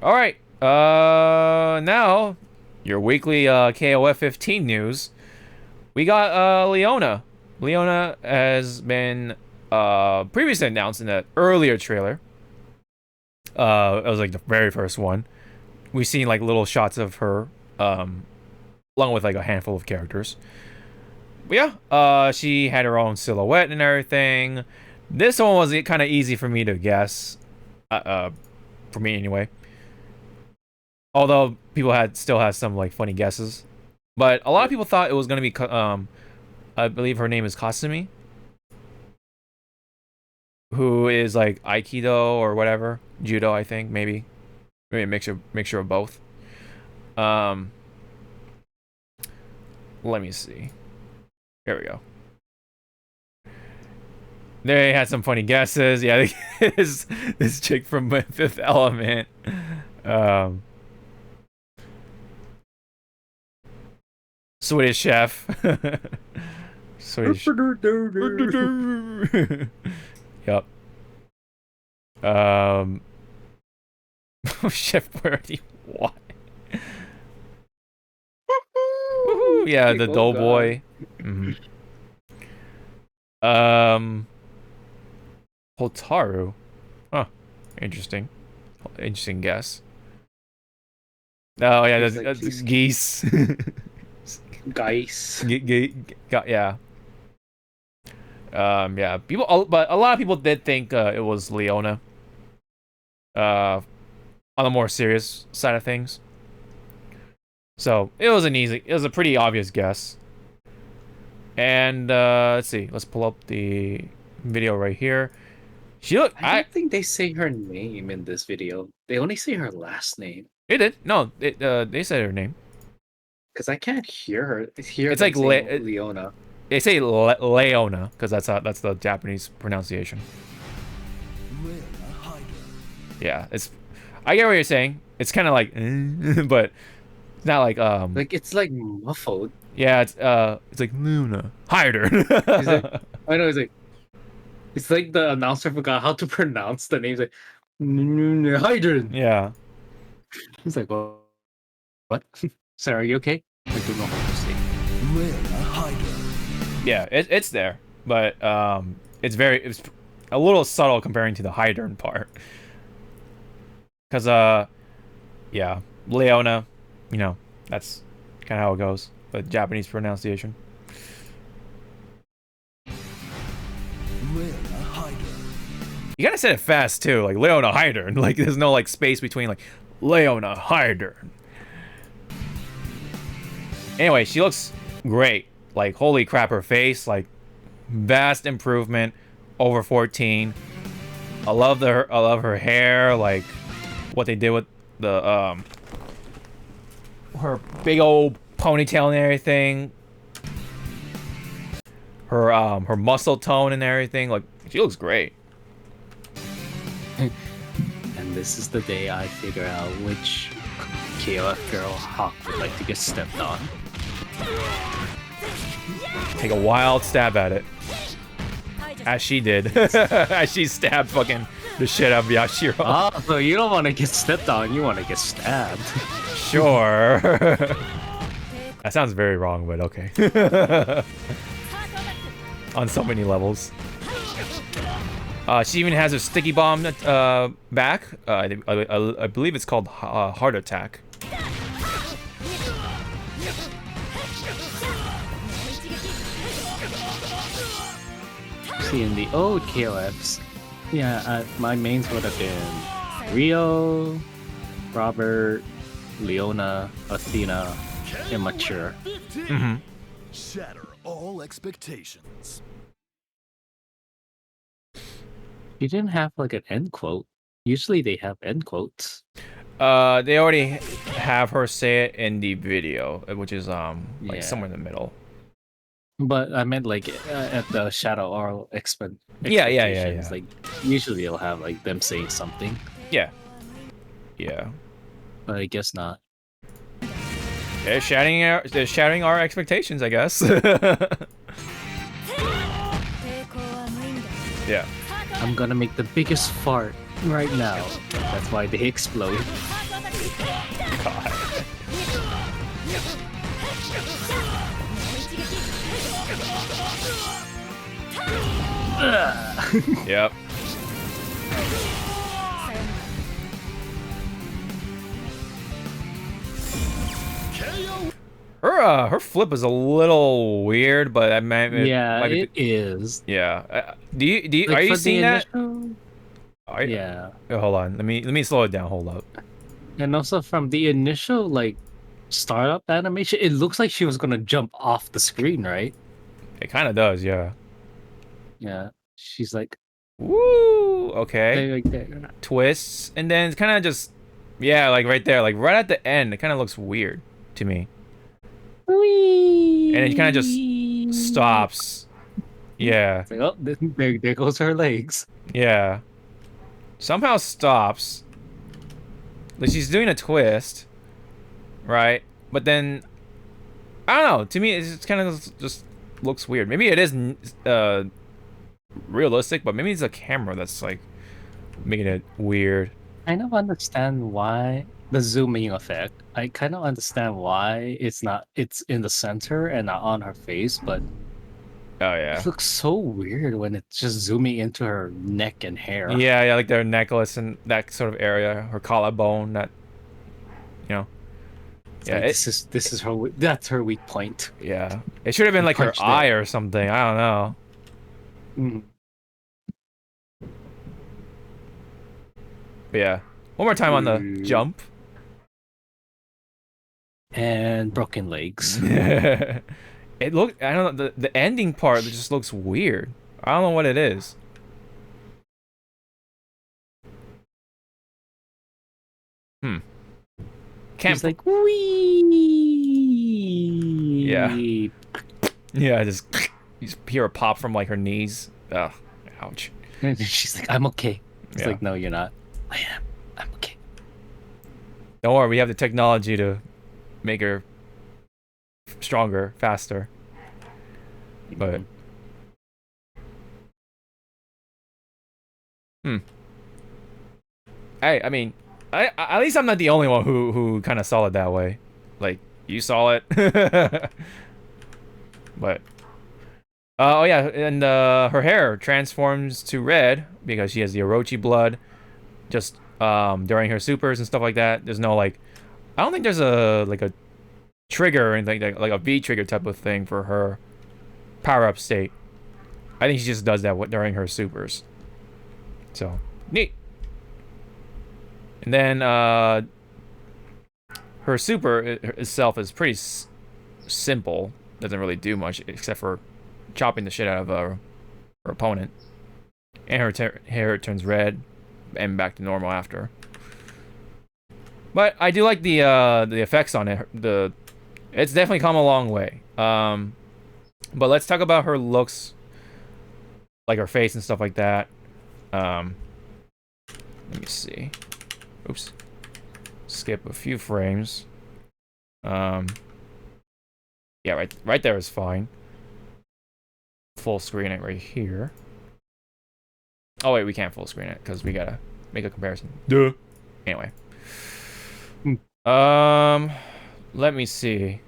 All right. Now your weekly KOFXV news. We got Leona. Leona has been previously announced in that earlier trailer. It was like the very first one. We've seen like little shots of her, along with like a handful of characters. But yeah, she had her own silhouette and everything. This one was kind of easy for me to guess, for me anyway. Although people still had some like funny guesses, but a lot of people thought it was gonna be, I believe her name is Kasumi, who is like Aikido or whatever, Judo, I think, maybe a mixture of both. Let me see. Here we go. They had some funny guesses. Yeah, this chick from Fifth Element. Swedish chef. Swedish. Yep. Chef Birdie. What? Woohoo, yeah, the Doughboy. Mm-hmm. Hotaru. Huh. Interesting. Interesting guess. Oh yeah, that's geese. Guys. Yeah. Yeah. But a lot of people did think it was Leona. On the more serious side of things. So it was a pretty obvious guess. And let's see. Let's pull up the video right here. I don't think they say her name in this video. They only say her last name. They did. No, they said her name. Because I can't hear her. It's like Leona. They say Leona because that's the Japanese pronunciation. Yeah, I get what you're saying. It's kind of like, but it's not like Like it's like muffled. Yeah, it's like Luna. Hide her. I know. It's like the announcer forgot how to pronounce the names. Like Hydran. Yeah. He's like, well, what? Sir, are you okay? I don't know how to say. Yeah, it's there, but it's a little subtle comparing to the Hydern part. Cause yeah, Leona, that's kind of how it goes. The Japanese pronunciation. You gotta say it fast too, like Leona Hydern. Like there's no like space between like Leona Hydern. Anyway, she looks great. Like holy crap, her face, like vast improvement over 14. I love her hair, like what they did with the her big old ponytail and everything. Her muscle tone and everything, like she looks great. And this is the day I figure out which KOF girl Hawk would like to get stepped on. Take a wild stab at it. As she did. As she stabbed fucking the shit out of Yashiro. Oh, so you don't want to get stepped on, you want to get stabbed. Sure. That sounds very wrong, but okay. On so many levels. She even has a sticky bomb back. I believe it's called Heart Attack. See, in the old KOFs, yeah, my mains would have been Rio, Robert, Leona, Athena, immature. Mm-hmm. Shatter all expectations. You didn't have like an end quote. Usually they have end quotes. They already have her say it in the video, which is like Yeah. somewhere in the middle. But I meant like at the Shadow Oral Yeah. expectations. Like usually they'll have like them saying something, Yeah. but I guess not. They're shattering our expectations, I guess. Yeah. I'm gonna make the biggest fart right now. That's why they explode. God. Yep. Her flip is a little weird, but I might. Yeah, might be, it is. Yeah. Do you Like, are you for the seeing that? initial- Are you- Yeah, Oh, hold on. Let me slow it down. Hold up. and also from the initial like startup animation, it looks like she was gonna jump off the screen, right? It kind of does, yeah. Yeah, she's like, Woo. Okay. there, like there. Twists, and then it's kind of just, yeah, like right there, like right at the end. It kind of looks weird to me, and it kind of just stops. Yeah. It's like, oh, there goes her legs. Yeah. Somehow stops. Like she's doing a twist, right? But then I don't know. To me, it's kind of just looks weird. Maybe it is realistic, but maybe it's a camera that's like making it weird. I kind of understand why the zooming effect. I kind of understand why it's in the center and not on her face, but Oh yeah. it looks so weird when it's just zooming into her neck and hair. Yeah, like their necklace and that sort of area, her collarbone. That, you know. It's Yeah, like, this is that's her weak point. Yeah, it should have been like her Punched it. eye or something. I don't know. Mm. But yeah, one more time on the jump. And broken legs. It look. I don't know. The ending part just looks weird. I don't know what it is. Can't. She's like, wee. Yeah. Yeah, just you just hear a pop from like her knees. Ugh, ouch. And she's like, I'm okay. It's Yeah. like, no, you're not. I am. I'm okay. Don't worry, we have the technology to make her stronger, faster. But I mean, I at least I'm not the only one who kind of saw it that way. Like you saw it. But oh yeah, and her hair transforms to red because she has the Orochi blood. Just during her supers and stuff like that. There's no like, I don't think there's a like a trigger or anything like a V trigger type of thing for her power up state. I think she just does that during her supers. So neat. And then her super itself is pretty simple. Doesn't really do much except for chopping the shit out of her opponent. And her hair turns red and back to normal after. But I do like the effects on it. It's definitely come a long way. But let's talk about her looks, like her face and stuff like that. Let me see. Oops. Skip a few frames. Yeah, right there is fine. Full screen it right here. Oh wait, we can't full screen it because we gotta make a comparison. Duh. Anyway. Let me see.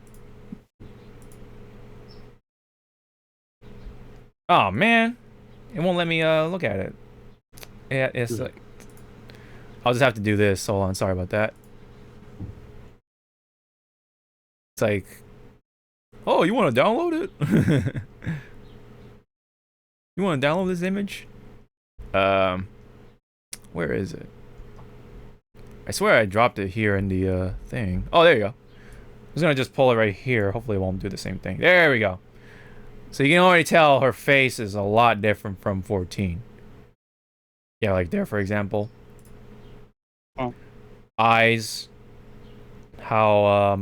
Oh man, it won't let me look at it. Yeah, it's like I'll just have to do this. Hold on, sorry about that. It's like, oh, you want to download it? You want to download this image? Where is it? I swear I dropped it here in the thing. Oh, there you go. I'm just gonna just pull it right here. Hopefully it won't do the same thing. There we go. So you can already tell her face is a lot different from 14. Yeah, like there, for example. Oh. Eyes. How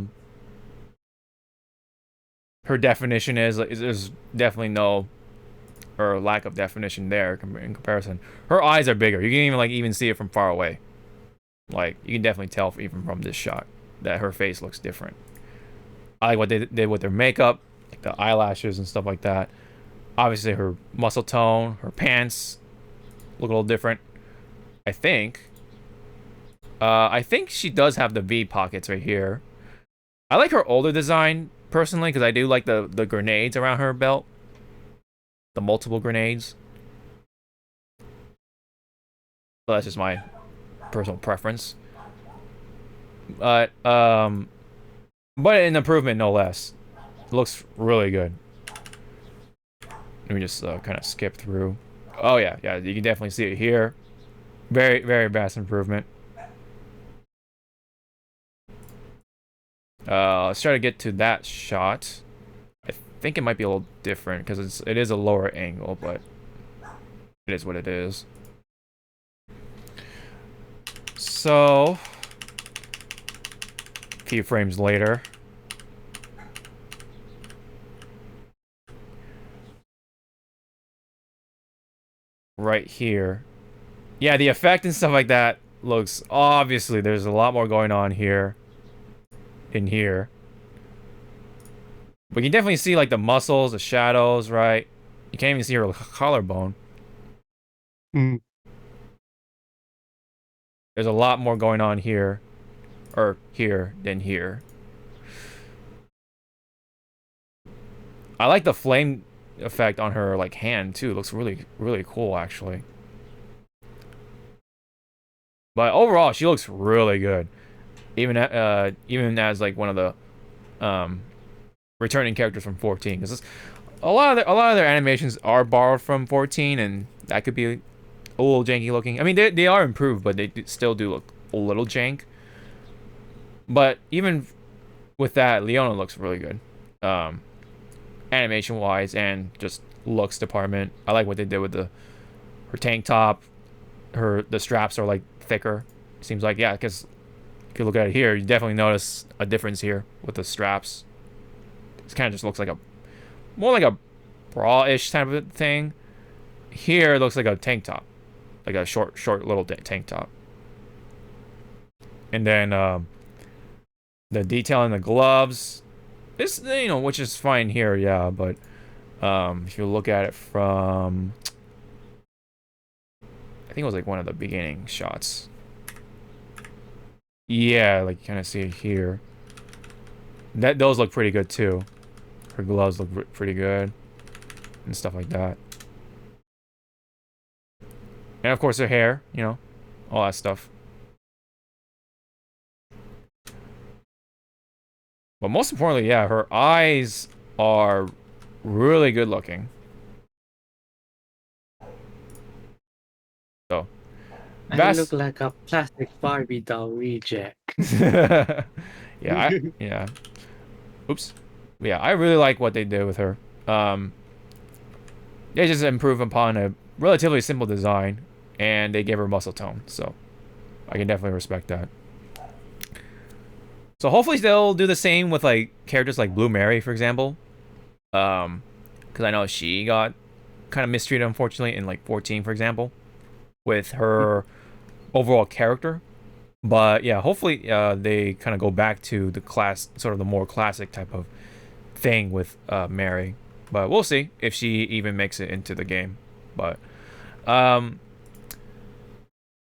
her definition is. Like, there's definitely no or lack of definition there in comparison. Her eyes are bigger. You can even see it from far away. Like you can definitely tell even from this shot that her face looks different. I like what they did with their makeup, like the eyelashes and stuff like that. Obviously her muscle tone, her pants look a little different. I think she does have the V pockets right here. I like her older design personally because I do like the grenades around her belt. The multiple grenades. So that's just my personal preference. But an improvement no less. It looks really good. Let me just kind of skip through. Oh yeah, you can definitely see it here. Very, very vast improvement. Let's try to get to that shot. I think it might be a little different because it is a lower angle, but it is what it is. So, a few frames later. Right here. Yeah, the effect and stuff like that looks... Obviously, there's a lot more going on here. In here. But you can definitely see, like, the muscles, the shadows, right? You can't even see her collarbone. Mm. There's a lot more going on here. Or here than here. I like the flame effect on her, like, hand, too. It looks really, really cool, actually. But overall, she looks really good. Even as like one of the returning characters from 14, because a lot of their animations are borrowed from 14, and that could be a little janky looking. I mean, they are improved, but they still do look a little jank. But even with that, Leona looks really good, animation wise and just looks department. I like what they did with her tank top. The straps are like thicker. Seems like, yeah, because if you look at it here, you definitely notice a difference here with the straps. This kind of just looks like more like a bra-ish type of thing. Here it looks like a tank top, like a short little tank top. And then the detail in the gloves, this which is fine here, yeah. But if you look at it from, I think it was like one of the beginning shots. Yeah, like you kind of see it here. Those look pretty good too. Her gloves look pretty good and stuff like that. And of course her hair, all that stuff. But most importantly, yeah, her eyes are really good looking. So, I look like a plastic Barbie doll reject. yeah. Oops. Yeah, I really like what they did with her. They just improved upon a relatively simple design, and they gave her muscle tone. So, I can definitely respect that. So hopefully they'll do the same with like characters like Blue Mary, for example. Because I know she got kind of mistreated, unfortunately, in like 14, for example, with her overall character. But yeah, hopefully they kind of go back to the more classic type of thing with Mary. But we'll see if she even makes it into the game. But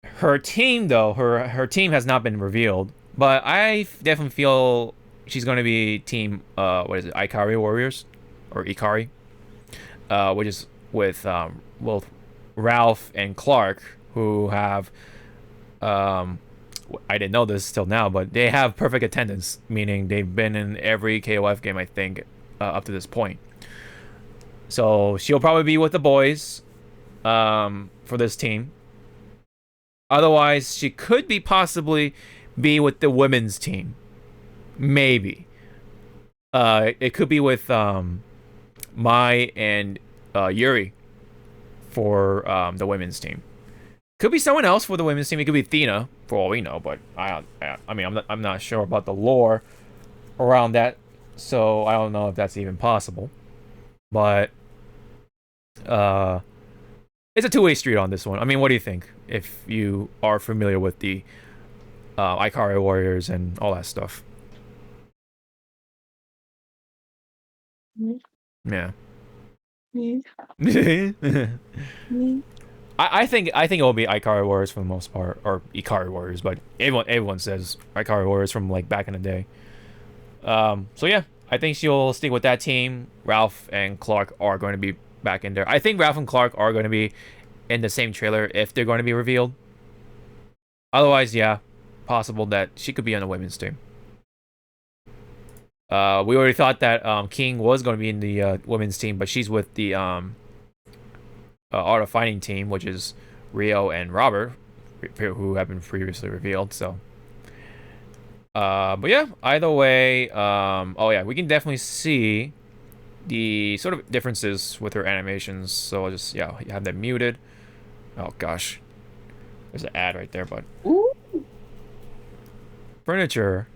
her team, though, her team has not been revealed. But I definitely feel she's going to be team, Ikari Warriors? Or Ikari? Which is with both Ralph and Clark, who have... I didn't know this till now, but they have perfect attendance, meaning they've been in every KOF game, I think, up to this point. So she'll probably be with the boys for this team. Otherwise, she could be possibly be with the women's team. Maybe. It could be with Mai and Yuri for the women's team. Could be someone else for the women's team. It could be Athena, for all we know. But I mean, I'm not sure about the lore around that, so I don't know if that's even possible. But it's a two-way street on this one. I mean, what do you think? If you are familiar with the Ikari Warriors and all that stuff. Yeah. I think it will be Ikari Warriors for the most part, or Ikari Warriors, but everyone says Ikari Warriors from like back in the day. So yeah, I think she'll stick with that team. Ralph and Clark are going to be back in there. I think Ralph and Clark are going to be in the same trailer if they're going to be revealed. Otherwise, yeah, possible that she could be on the women's team. We already thought that King was going to be in the women's team, but she's with the Art of Fighting team, which is Rio and Robert, who have been previously revealed. So, but yeah, either way, oh yeah, we can definitely see the sort of differences with her animations. So I'll just have that muted. Oh gosh, there's an ad right there, but Ooh. Furniture.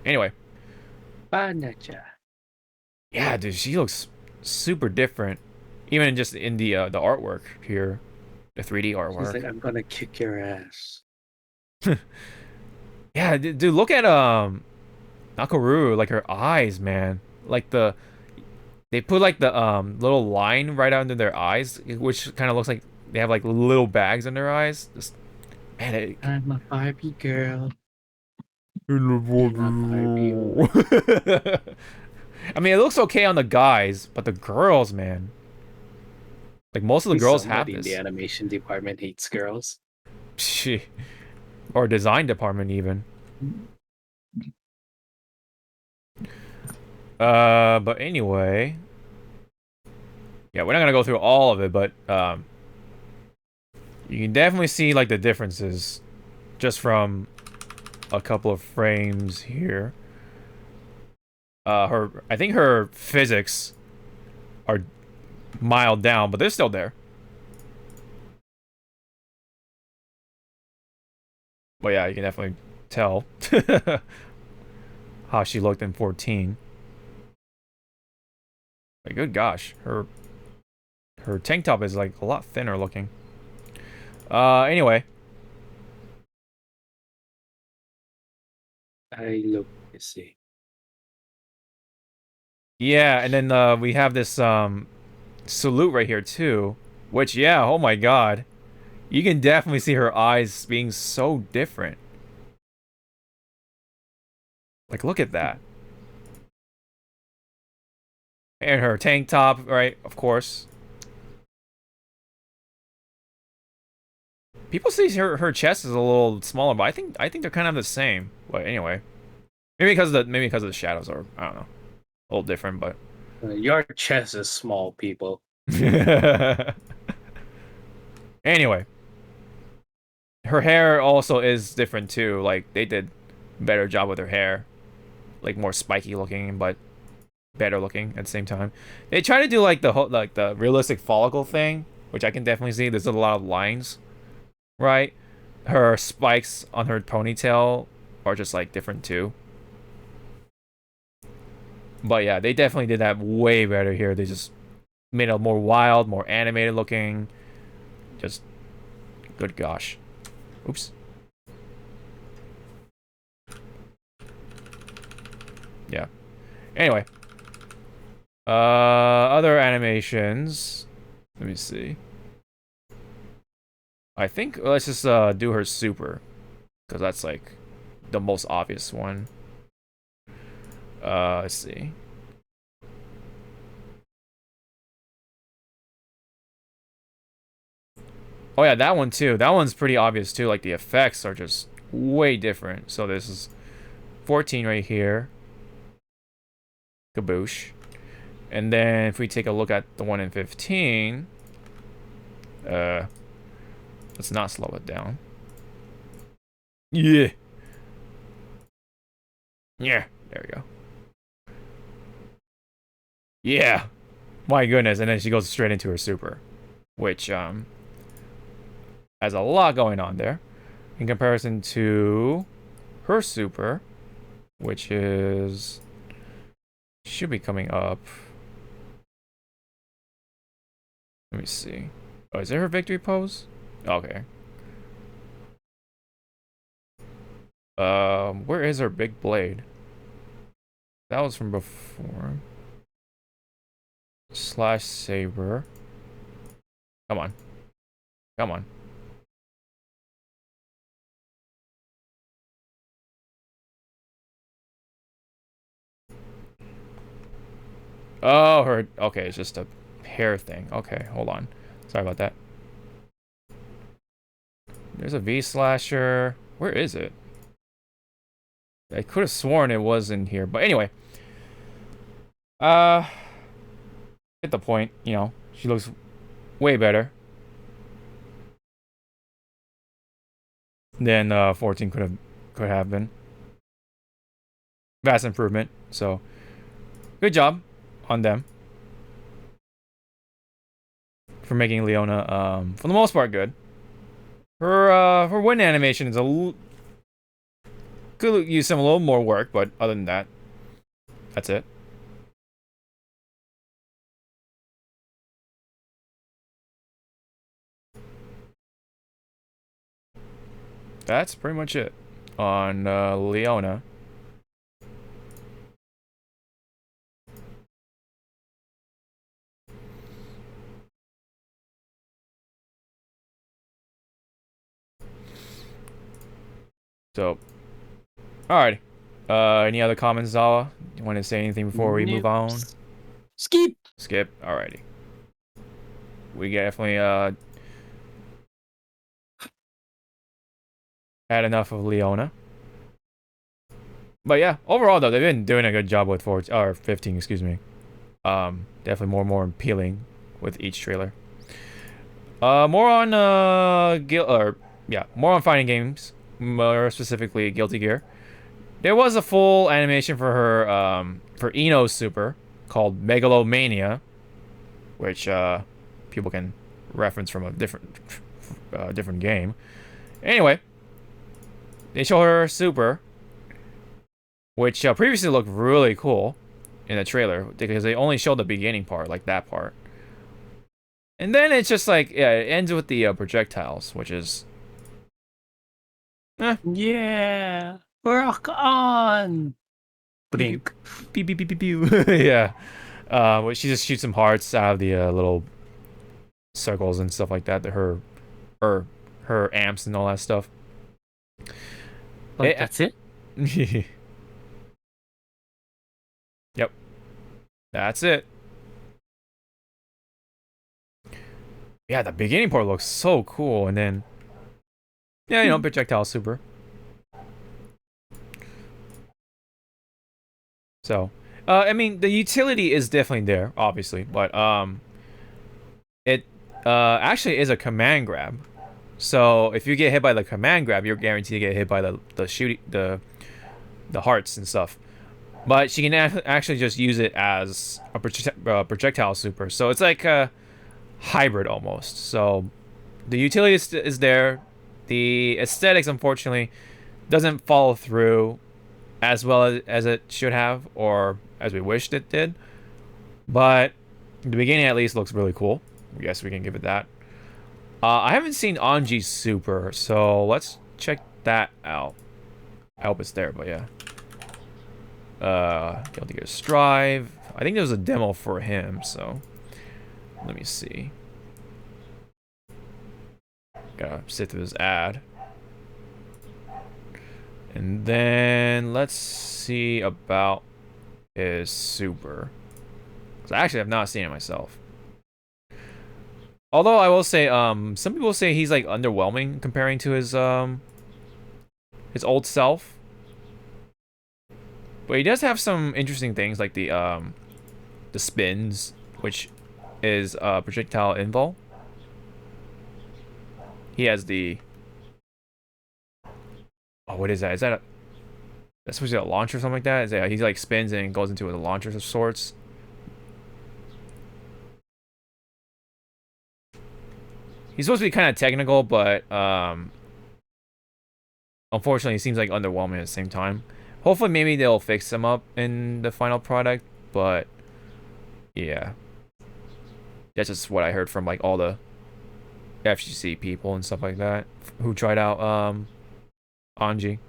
Anyway. Furniture. Yeah, dude, she looks super different. Even just in the artwork here. The 3D artwork. She's like, I'm gonna kick your ass. Yeah, dude, look at Nakaru, like her eyes, man. Like they put like the little line right under their eyes, which kind of looks like they have like little bags in their eyes. Just, man, I'm a Barbie girl. I mean, it looks okay on the guys, but the girls, man. Like, most of the girls have this. The animation department hates girls. Or design department, even. But anyway. Yeah, we're not gonna go through all of it, but, you can definitely see, like, the differences just from a couple of frames here. I think her physics are mild down, but they're still there. But yeah, you can definitely tell how she looked in 14. Like, good gosh, her tank top is like a lot thinner looking. Anyway. I look to see. Yeah, and then we have this salute right here too, which, yeah, oh my god, you can definitely see her eyes being so different. Like, look at that. And her tank top, right, of course. People say her chest is a little smaller, but I think they're kind of the same. But anyway, maybe because of the shadows are, I don't know, a little different, but your chest is small, people. Anyway, her hair also is different too. Like, they did a better job with her hair, like more spiky looking, but better looking at the same time. They try to do like the realistic follicle thing, which I can definitely see. There's a lot of lines, right? Her spikes on her ponytail are just like different too. But yeah, they definitely did that way better here. They just made it more wild, more animated looking. Just, good gosh. Oops. Yeah. Anyway. Other animations. Let me see. I think let's just do her super, because that's like the most obvious one. Let's see. Oh yeah, that one too. That one's pretty obvious too. Like, the effects are just way different. So this is 14 right here. Kaboosh. And then if we take a look at the one in 15, Let's not slow it down. Yeah. Yeah. There we go. Yeah. My goodness. And then she goes straight into her super, which has a lot going on there in comparison to her super, which is should be coming up. Let me see. Oh, is it her victory pose? Okay. Where is her big blade? That was from before. Slash saber. Come on. Come on. Oh, her. Okay, it's just a hair thing. Okay, hold on. Sorry about that. There's a V slasher. Where is it? I could have sworn it was in here, but anyway. Get the point. You know, she looks way better than 14 could have been. Vast improvement. So, good job on them for making Leona, for the most part, good. Her wind animation is could use some a little more work, but other than that, that's it. That's pretty much it on Leona. So, alright. Any other comments, Zawa? You want to say anything before we move on? Skip. Skip. Alrighty. We definitely had enough of Leona. But yeah, overall though, they've been doing a good job with 14 or 15, excuse me. Definitely more and more appealing with each trailer. More on more on fighting games, more specifically Guilty Gear. There was a full animation for her for Ino's super called Megalomania, which people can reference from a different game. Anyway, they show her super, which previously looked really cool in the trailer because they only showed the beginning part, like that part. And then it's just like, yeah, it ends with the projectiles, which is... Yeah. Rock on. Blink. Pew, pew, pew, pew, pew. Yeah. Well, she just shoots some hearts out of the little circles and stuff like that. Her amps and all that stuff. That's it? Yep. That's it. Yeah, the beginning part looks so cool, and then... Yeah, you know, projectile super. So, I mean, the utility is definitely there, obviously, but it actually is a command grab. So if you get hit by the command grab, you're guaranteed to get hit by the hearts and stuff. But she can actually just use it as a projectile super. So it's like a hybrid almost. So the utility is there. The aesthetics, unfortunately, doesn't follow through as well as it should have, or as we wished it did. But the beginning at least looks really cool. I guess we can give it that. I haven't seen Anji's super, so let's check that out. I hope it's there, but yeah. Guilty Gear Strive. I think there was a demo for him, so let me see. Gotta sit through this ad. And then let's see about his super. Because I actually have not seen it myself. Although I will say, some people say he's like underwhelming comparing to his old self. But he does have some interesting things like the spins, which is projectile invul. he has the. Oh, what is that? Is that a? That's supposed to be a launcher or something like that. Is that he like spins and goes into a launcher of sorts? He's supposed to be kind of technical, but unfortunately, he seems like underwhelming at the same time. Hopefully, maybe they'll fix him up in the final product, but yeah, that's just what I heard from like all the FGC people and stuff like that who tried out Anji.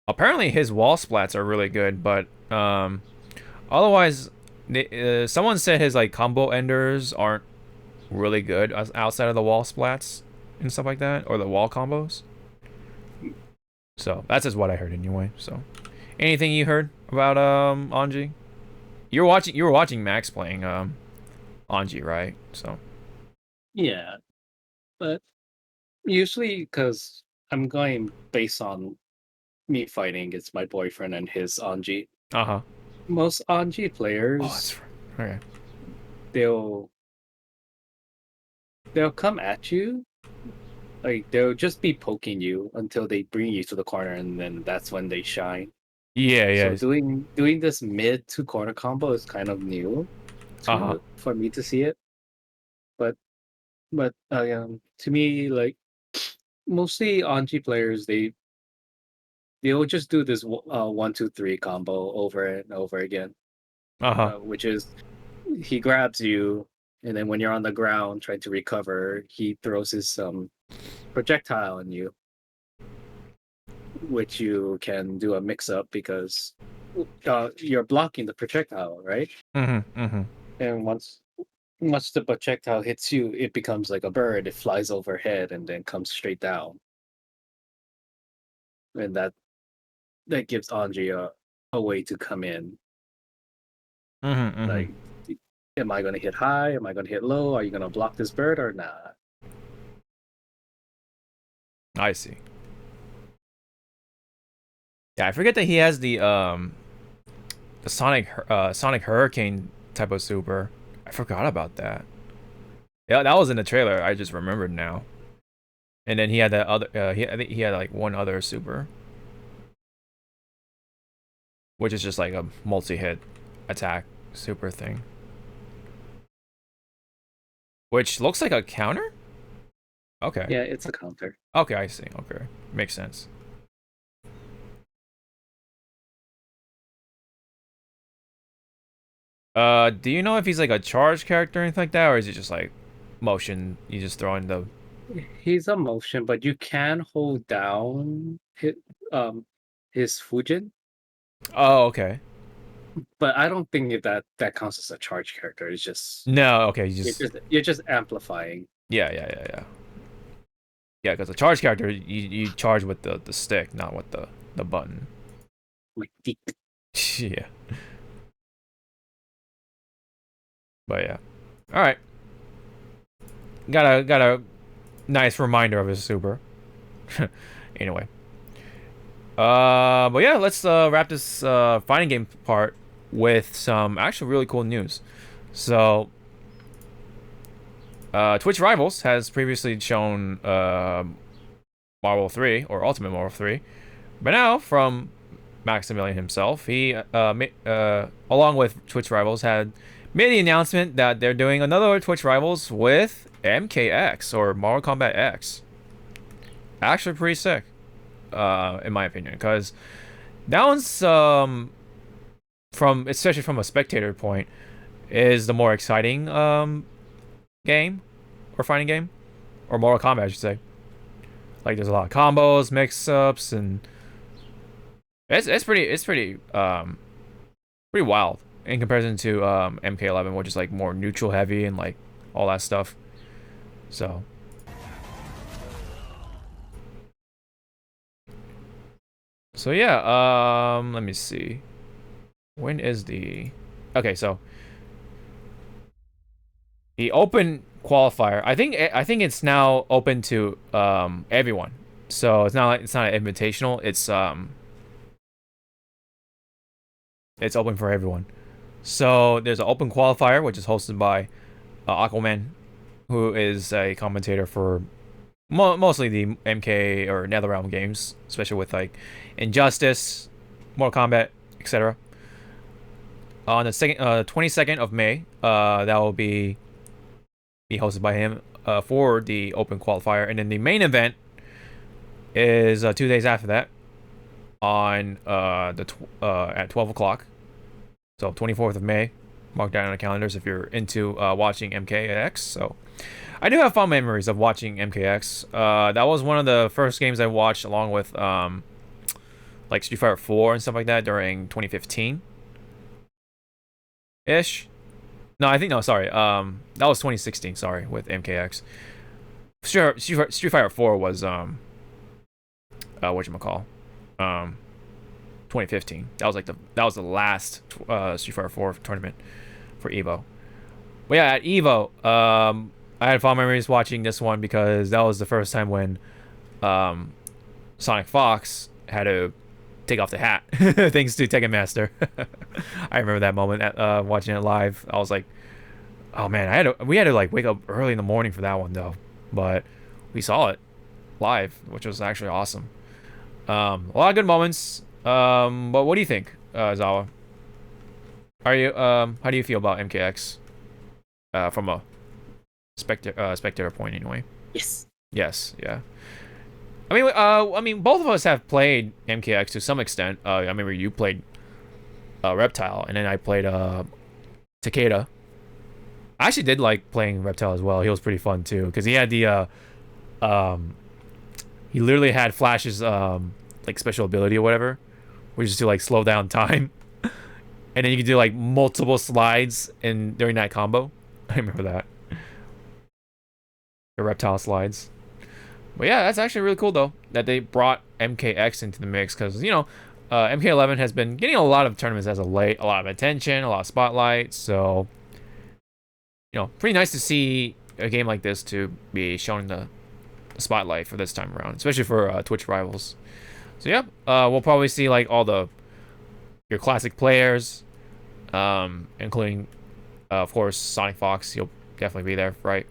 Apparently, his wall splats are really good, but otherwise, someone said his like combo enders aren't really good outside of the wall splats and stuff like that, or the wall combos. So that's just what I heard anyway. So, anything you heard about Anji? You were watching Max playing Anji, right? So Yeah, but usually because I'm going based on me fighting against my boyfriend and his Anji. uh-huh. Most Anji players, Oh, that's right. Okay. they'll come at you. Like they'll just be poking you until they bring you to the corner, and then that's when they shine. Yeah, yeah. So doing this mid to corner combo is kind of new for me to see it. But to me, like mostly Anji players, they'll just do this 1-2-3 combo over and over again. Which is he grabs you, and then when you're on the ground trying to recover, he throws his projectile on you, which you can do a mix up because you're blocking the projectile, right? And once the projectile hits you, it becomes like a bird. It flies overhead and then comes straight down, and that gives Anji a way to come in. Like, am I going to hit high? Am I going to hit low? Are you going to block this bird or not? I see. Yeah, I forget that he has the Sonic Hurricane type of super. I forgot about that. Yeah, that was in the trailer. I just remembered now. And then he had that other. I think he had like one other super, which is just like a multi-hit attack super thing, which looks like a counter. Okay. Yeah, it's a counter. Okay, I see. Okay, makes sense. Do you know if he's like a charge character or anything like that, or is it just like motion? You just throw in the. He's a motion, but you can hold down his Fujin. Oh, okay. But I don't think that counts as a charge character. It's just no. Okay, you're just amplifying. Yeah, because a charge character, you charge with the stick, not with the button. Like deep. Yeah. But yeah. All right. Got a nice reminder of his super. Anyway. But yeah, let's wrap this fighting game part with some actually really cool news. So, Twitch Rivals has previously shown Marvel 3 or Ultimate Marvel 3, but now from Maximilian himself, he along with Twitch Rivals had made the announcement that they're doing another Twitch Rivals with MKX or Mortal Kombat X. Actually, pretty sick, in my opinion, because that one's especially from a spectator point, is the more exciting game or fighting game, or Mortal Kombat, I should say. Like, there's a lot of combos, mix-ups, and it's pretty wild in comparison to MK11, which is like more neutral heavy and like all that stuff. So yeah, let me see. When is the so the open qualifier, I think it's now open to everyone. So it's not an invitational, it's open for everyone. So there's an open qualifier, which is hosted by Aquaman, who is a commentator for mostly the MK or NetherRealm games, especially with like Injustice, Mortal Kombat, etc. On the 22nd of May, that will be hosted by him for the open qualifier, and then the main event is 2 days after that on at 12 o'clock. So 24th of May, mark down on the calendars if you're into watching MKX. So I do have fond memories of watching MKX. That was one of the first games I watched along with like Street Fighter 4 and stuff like that during 2015 ish. No, I think no, sorry. That was 2016, sorry, with MKX. Street Fighter 4 was whatchamacall? 2015. That was the last Street Fighter 4 tournament for Evo. But yeah, at Evo, I had fond memories watching this one because that was the first time when Sonic Fox had to take off the hat thanks to Tekken Master. I remember that moment at watching it live. I was like, oh man, we had to like wake up early in the morning for that one though, but we saw it live, which was actually awesome. A lot of good moments. But what do you think, Zawa? Are you how do you feel about MKX from a spectator point anyway? Yes. Yes, yeah. I mean, both of us have played MKX to some extent. I remember you played Reptile, and then I played Takeda. I actually did like playing Reptile as well. He was pretty fun too, because he had the he literally had Flash's like special ability or whatever, which is to like slow down time, and then you can do like multiple slides during that combo. I remember that. The Reptile slides. But yeah, that's actually really cool though that they brought MKX into the mix, because you know MK11 has been getting a lot of tournaments as of late, a lot of attention, a lot of spotlight. So you know, pretty nice to see a game like this to be shown in the spotlight for this time around, especially for Twitch rivals. So yeah, we'll probably see like all your classic players, including of course Sonic Fox. He'll definitely be there, right?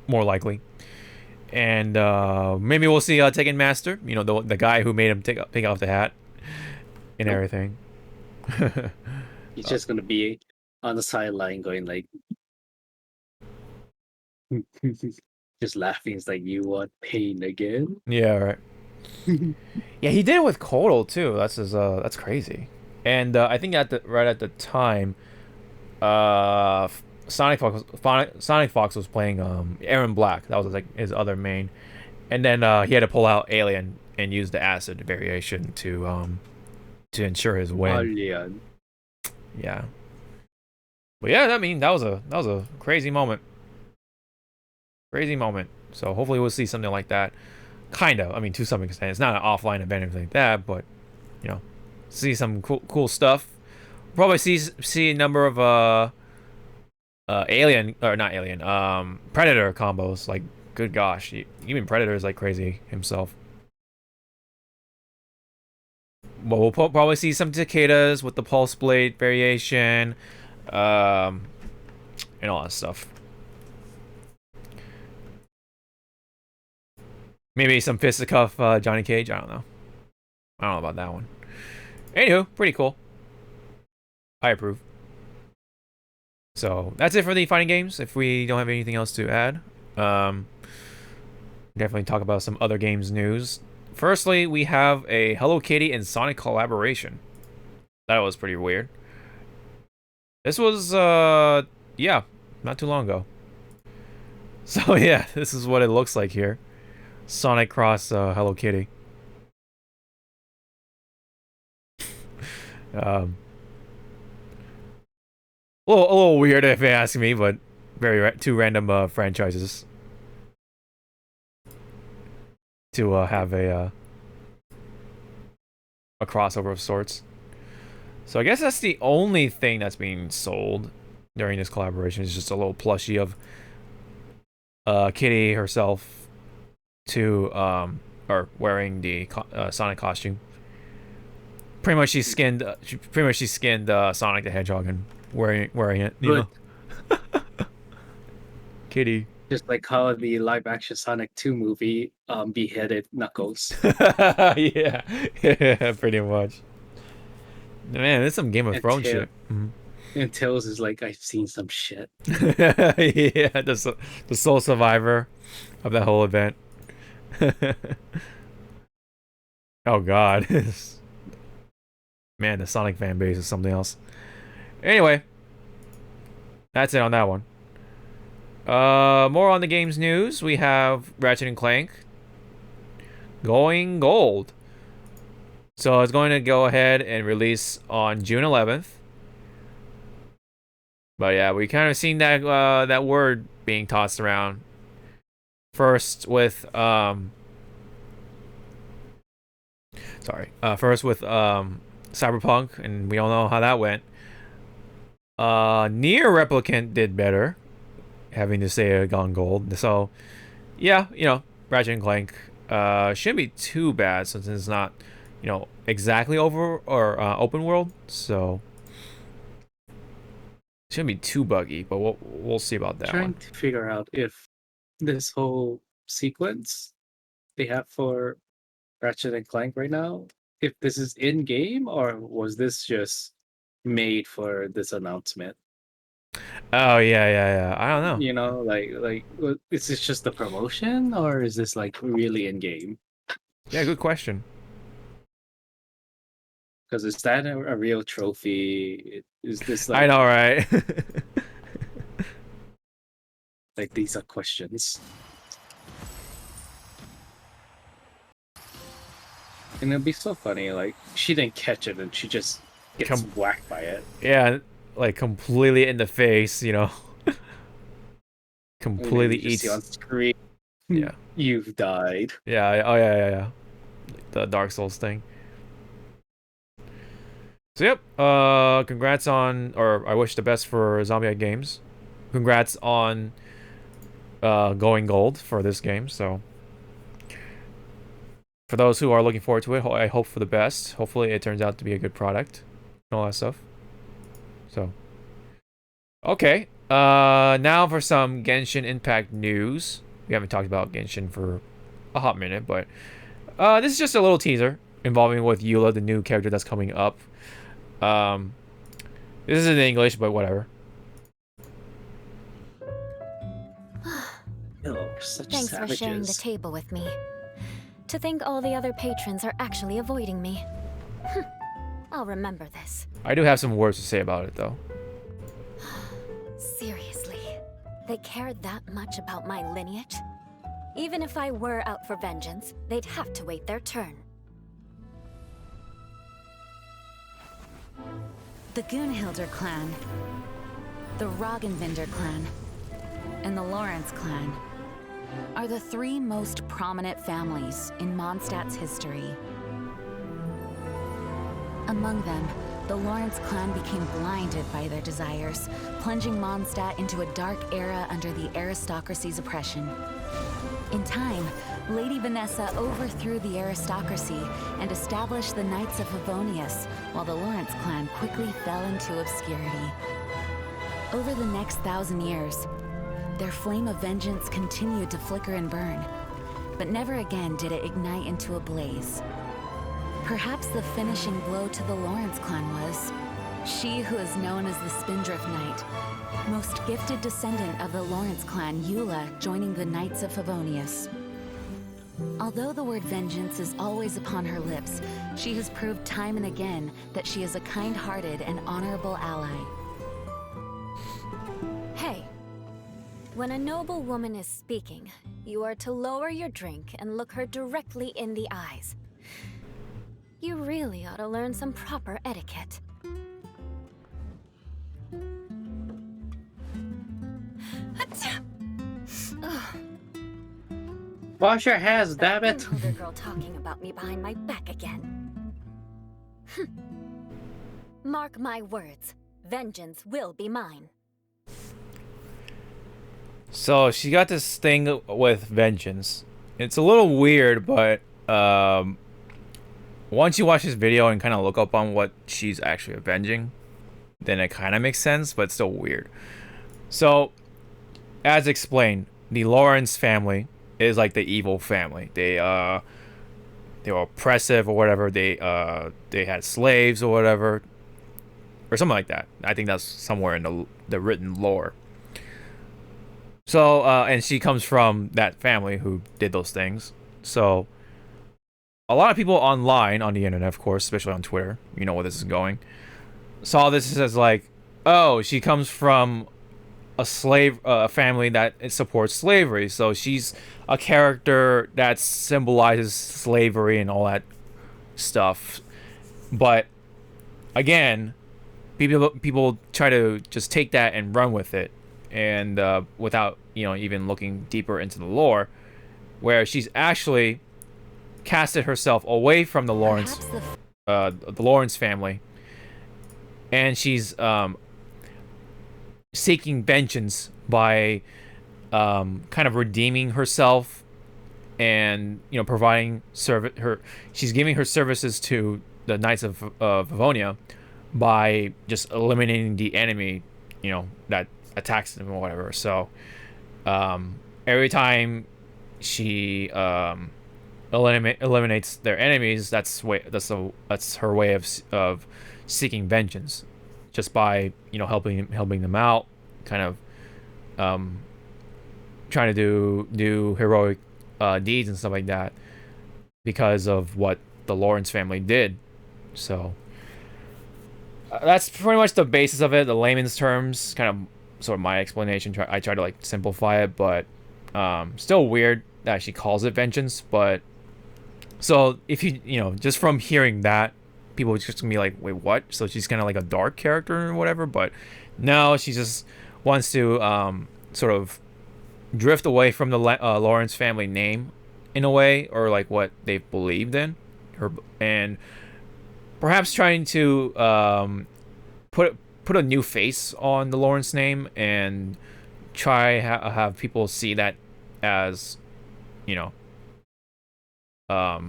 More likely. And maybe we'll see Tekken Master, you know, the guy who made him take off the hat and everything. He's just gonna be on the sideline going like just laughing. It's like, you want pain again? Yeah, right. Yeah, he did it with Kotal too. That's crazy. And I think right at the time, Sonic Fox was playing Aaron Black. That was like his other main, and then he had to pull out Alien and use the acid variation to ensure his win. Alien. Yeah. But yeah, I mean that was a crazy moment. Crazy moment. So hopefully we'll see something like that. Kind of. I mean, to some extent, it's not an offline event or anything like that, but you know, see some cool stuff. Probably see a number of Alien, or not Alien, Predator combos. Like, good gosh, even Predator is like crazy himself. But we'll probably see some Takedas with the Pulse Blade variation, and all that stuff. Maybe some fisticuff Johnny Cage. I don't know about that one. Anywho, pretty cool. I approve. So that's it for the fighting games. If we don't have anything else to add, definitely talk about some other games news. Firstly, we have a Hello Kitty and Sonic collaboration. That was pretty weird. This was yeah, not too long ago. So yeah, this is what it looks like here. Sonic cross Hello Kitty. A little weird if you ask me, but two random franchises to have a crossover of sorts. So I guess that's the only thing that's being sold during this collaboration, is just a little plushie of Kitty herself or wearing the Sonic costume. Pretty much she skinned Sonic the Hedgehog and wearing it, you know. Kitty. Just like how the live action Sonic 2 movie beheaded Knuckles. Yeah. Yeah, pretty much. Man, there's some Game of And Thrones Tail- shit. Mhm. And Tails is like, I've seen some shit. Yeah, the sole survivor of that whole event. Oh god. Man, the Sonic fan base is something else. Anyway, that's it on that one. More on the game's news. We have Ratchet and Clank going gold. So it's going to go ahead and release on June 11th. But yeah, we kind of seen that that word being tossed around. First with Cyberpunk, and we all know how that went. Nier Replicant did better, having to say it gone gold. So yeah, you know, Ratchet and Clank shouldn't be too bad since it's not, you know, exactly over or open world. So shouldn't be too buggy, but we'll see about that Trying one. to figure out if this whole sequence they have for Ratchet and Clank right now, if this is in game or was this just made for this announcement? Oh yeah. I don't know. You know, is this just the promotion or is this like really in game? Yeah, good question. Because is that a real trophy? Is this like I know, right? like these are questions? And it'd be so funny, like she didn't catch it and she just gets whacked by it. Yeah, like completely in the face, you know. Completely And you just see on eats. screen. Yeah. You've died. Yeah. Oh yeah. The Dark Souls thing. So yep. Congrats on, or I wish the best for Zombie Games. Congrats on going gold for this game. So for those who are looking forward to it, I hope for the best. Hopefully it turns out to be a good product and all that stuff. So okay. Now for some Genshin Impact news. We haven't talked about Genshin for a hot minute, but this is just a little teaser involving with Eula, the new character that's coming up. This is in English, but whatever. Oh, such Thanks savages. for sharing the table with me. To think all the other patrons are actually avoiding me. I'll remember this. I do have some words to say about it, though. Seriously, they care that much about my lineage? Even if I were out for vengeance, they'd have to wait their turn. The Goonhilder Clan, the Roggenvinder Clan, and the Lawrence Clan are the three most prominent families in Mondstadt's history. Among them, the Lawrence clan became blinded by their desires, plunging Mondstadt into a dark era under the aristocracy's oppression. In time, Lady Vanessa overthrew the aristocracy and established the Knights of Favonius, while the Lawrence clan quickly fell into obscurity. Over the next 1,000 years, their flame of vengeance continued to flicker and burn, but never again did it ignite into a blaze. Perhaps the finishing blow to the Lawrence clan was she who is known as the Spindrift Knight, most gifted descendant of the Lawrence clan, Eula, joining the Knights of Favonius. Although the word vengeance is always upon her lips, she has proved time and again that she is a kind-hearted and honorable ally. Hey, when a noble woman is speaking, you are to lower your drink and look her directly in the eyes. You really ought to learn some proper etiquette. Wash your hands, damn it! Another girl talking about me behind my back again. Mark my words, vengeance will be mine. So she got this thing with vengeance. It's a little weird, but once you watch this video and kind of look up on what she's actually avenging, then it kind of makes sense, but it's still weird. So as explained, the Lawrence family is like the evil family. They were oppressive or whatever. They had slaves or whatever, or something like that. I think that's somewhere in the written lore. So and she comes from that family who did those things. So a lot of people online on the internet, of course, especially on Twitter, you know where this is going, saw this as like, oh, she comes from a family that supports slavery, so she's a character that symbolizes slavery and all that stuff. But again, people try to just take that and run with it, and without even looking deeper into the lore, where she's actually casted herself away from the Lawrence family, and she's seeking vengeance by kind of redeeming herself, and providing she's giving her services to the Knights of Livonia by just eliminating the enemy that attacks them or whatever. So every time she eliminates their enemies, that's her way of seeking vengeance, just by helping them out, kind of trying to do heroic deeds and stuff like that because of what the Lawrence family did. So that's pretty much the basis of it, the layman's terms, kind of sort of my explanation. I try to like simplify it, but still weird that she calls it vengeance. But so if you just from hearing that, people are just gonna be like, wait, what? So she's kind of like a dark character or whatever. But no, she just wants to sort of drift away from the Lawrence family name in a way, or like what they've believed in, and perhaps trying to put a new face on the Lawrence name, and try have people see that as a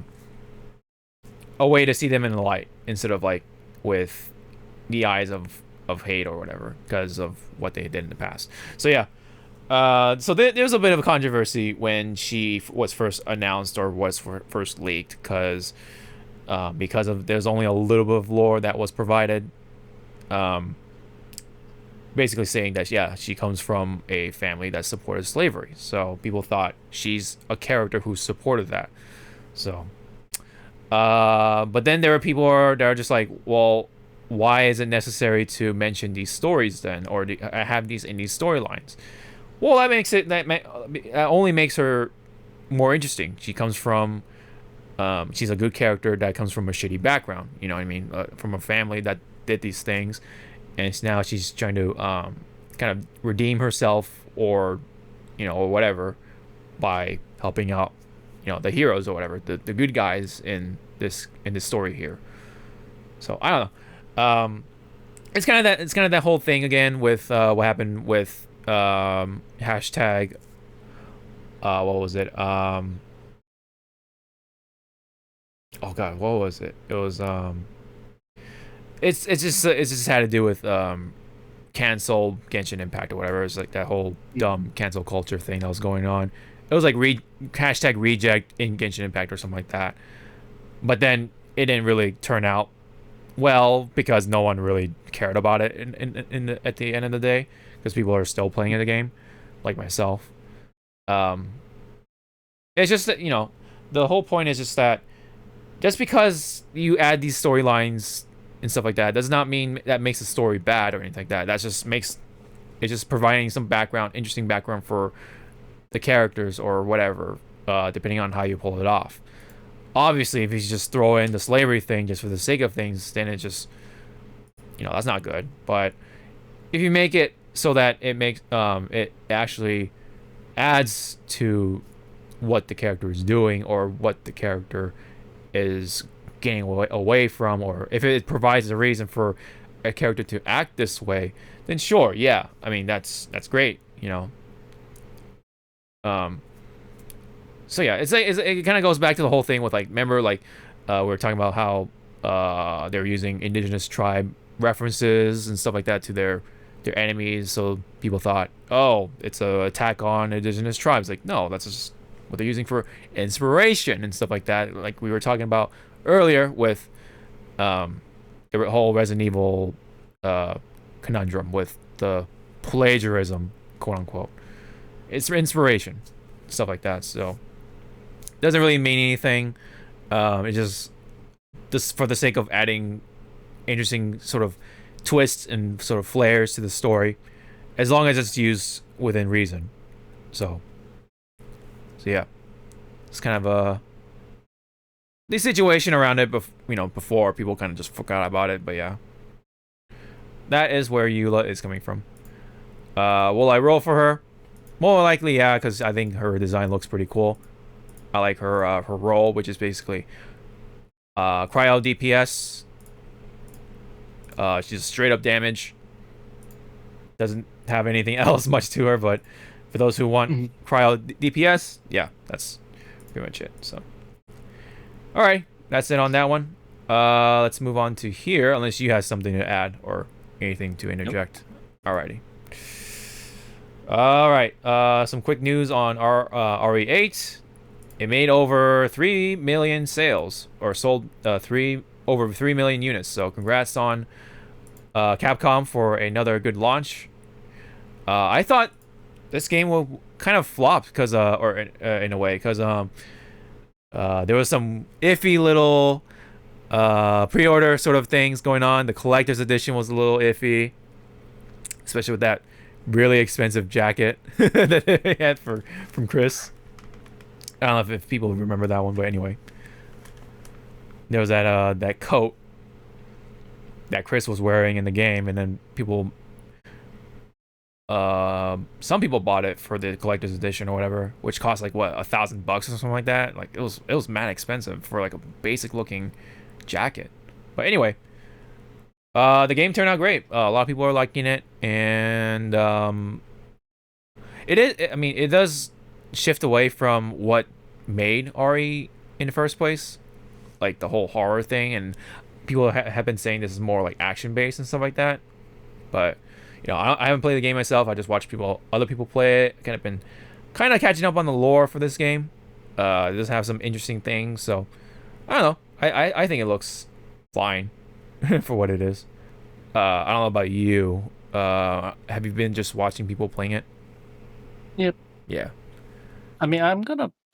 way to see them in the light, instead of like with the eyes of hate or whatever, because of what they did in the past. So yeah, so there's a bit of a controversy when she was first announced or was first leaked, because of there's only a little bit of lore that was provided, basically saying that she comes from a family that supported slavery. So people thought she's a character who supported that. So but then there are people that are just like, well, why is it necessary to mention these stories then, or have these in these storylines? Well, that only makes her more interesting. She comes from she's a good character that comes from a shitty background, you know what I mean, from a family that did these things, and now she's trying to kind of redeem herself, or or whatever, by helping out the heroes or whatever, the good guys in this story here. So I don't know. It's kind of that whole thing again with what happened with hashtag what was it? Oh god, what was it? It was it's just had to do with cancel Genshin Impact or whatever. It's like that whole dumb cancel culture thing that was going on. It was like hashtag reject in Genshin Impact or something like that. But then it didn't really turn out well, because no one really cared about it at the end of the day, because people are still playing the game, like myself. It's just that the whole point is just that just because you add these storylines and stuff like that does not mean that makes the story bad or anything like that. That just makes it's just providing some interesting background for the characters or whatever, depending on how you pull it off. Obviously, if you just throw in the slavery thing just for the sake of things, then it just, that's not good. But if you make it so that it makes it actually adds to what the character is doing, or what the character is getting away from, or if it provides a reason for a character to act this way, then sure, yeah. I mean, that's great, So yeah, it kind of goes back to the whole thing with, like, remember, like, we were talking about how they're using indigenous tribe references and stuff like that to their enemies. So people thought, oh, it's a attack on indigenous tribes. Like, no, that's just what they're using for inspiration and stuff like that. Like we were talking about earlier with the whole Resident Evil conundrum with the plagiarism, quote unquote. It's inspiration, stuff like that. So it doesn't really mean anything. It's just for the sake of adding interesting sort of twists and sort of flares to the story, as long as it's used within reason. So yeah, it's kind of the situation around it. Before people kind of just forgot about it, but yeah, that is where Eula is coming from. Will I roll for her? More likely, yeah, because I think her design looks pretty cool. I like her her role, which is basically cryo DPS. She's straight up damage. Doesn't have anything else much to her, but for those who want cryo DPS, yeah, that's pretty much it. So, all right, that's it on that one. Let's move on to here, unless you have something to add or anything to interject. Nope. Alrighty. All right. Some quick news on RE8. It made over 3 million sales, or sold over 3 million units. So congrats on Capcom for another good launch. I thought this game will kind of flop because, in a way, because there was some iffy little pre-order sort of things going on. The collector's edition was a little iffy, especially with that really expensive jacket that they had from Chris. I don't know if people remember that one, but anyway, there was that coat that Chris was wearing in the game, and then some people bought it for the collector's edition or whatever, which cost like what, $1,000 or something like that. Like it was mad expensive for like a basic looking jacket. But anyway, the game turned out great. A lot of people are liking it, and it does shift away from what made RE in the first place, like the whole horror thing, and people have been saying this is more like action based and stuff like that. But I haven't played the game myself. I just watched other people play it. Been catching up on the lore for this game. It does have some interesting things, so I don't know. I think it looks fine for what it is. I don't know about you. Have you been just watching people playing it? Yep. Yeah. I mean,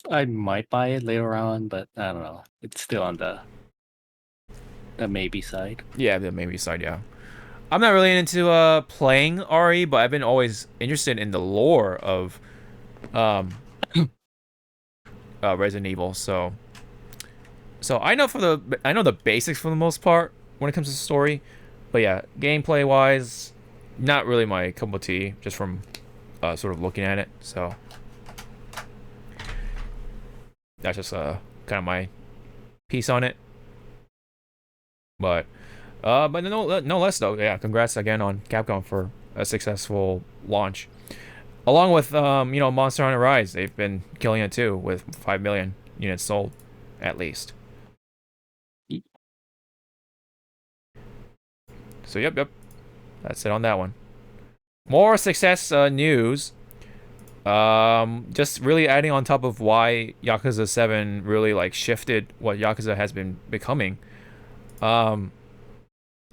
I might buy it later on, but I don't know. It's still on the maybe side. Yeah, the maybe side, yeah. I'm not really into playing RE, but I've been always interested in the lore of Resident Evil. So I know the basics for the most part when it comes to story, but yeah, gameplay wise, not really my cup of tea. Just from sort of looking at it. So that's just kind of my piece on it. But no less though. Yeah, congrats again on Capcom for a successful launch. Along with Monster Hunter Rise, they've been killing it too with 5 million units sold, at least. So yep, that's it on that one. More success news. Just really adding on top of why Yakuza 7 really like shifted what Yakuza has been becoming.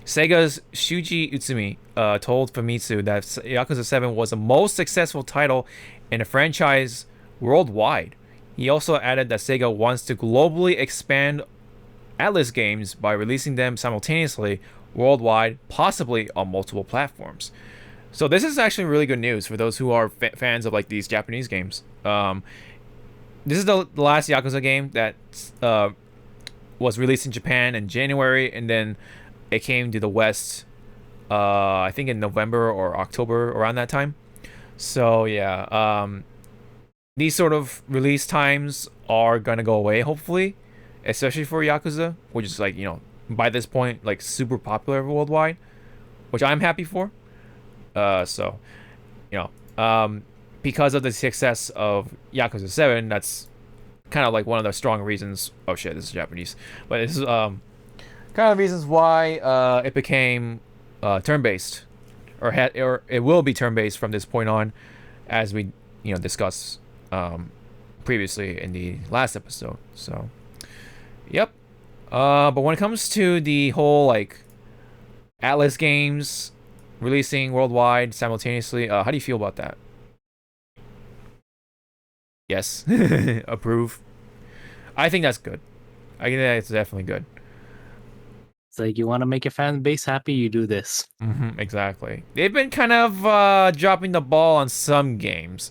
Sega's Shuji Utsumi told Famitsu that Yakuza 7 was the most successful title in the franchise worldwide. He also added that Sega wants to globally expand Atlas games by releasing them simultaneously worldwide, possibly on multiple platforms. So this is actually really good news for those who are fans of like these Japanese games. This is the last Yakuza game that was released in Japan in January, and then it came to the West, I think in November or October, around that time. So yeah, these sort of release times are gonna go away, hopefully, especially for Yakuza, which is like, by this point, like super popular worldwide, which I'm happy for. Because of the success of Yakuza 7, that's kind of like one of the strong reasons. Oh shit, this is Japanese, but this is kind of reasons why it became turn-based or it will be turn-based from this point on, as we discussed previously in the last episode. So, yep. But when it comes to the whole like Atlas games releasing worldwide simultaneously, how do you feel about that? Yes, approve. I think that's good. I think that's definitely good. It's like you want to make your fan base happy, you do this. Exactly. They've been kind of dropping the ball on some games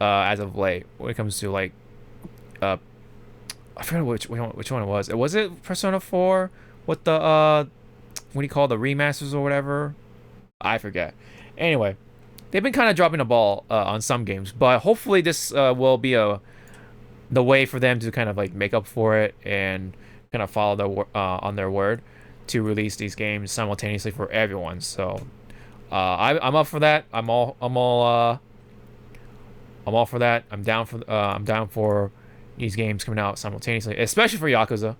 as of late when it comes to like I forgot which one it was. Was it Persona 4 with the what do you call the remasters or whatever? I forget. Anyway, they've been kind of dropping the ball on some games, but hopefully this will be the way for them to kind of like make up for it and kind of follow on their word to release these games simultaneously for everyone. So I'm up for that. I'm all for that. I'm down for these games coming out simultaneously, especially for Yakuza.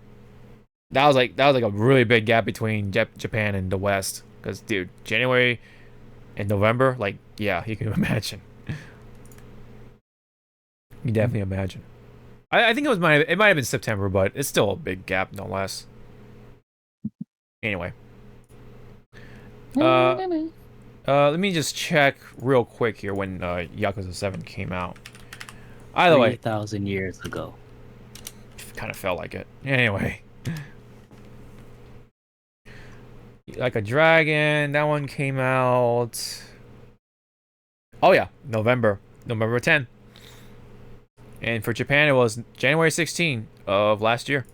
That was like a really big gap between Japan and the West, because dude, January and November, like, yeah, you can imagine. You definitely imagine. I think it might have been September, but it's still a big gap nonetheless. Anyway, let me just check real quick here when Yakuza 7 came out. Either way, 3,000 years ago. Kind of felt like it. Anyway, Like a Dragon, that one came out. Oh yeah, November 10th. And for Japan, it was January 16th of last year.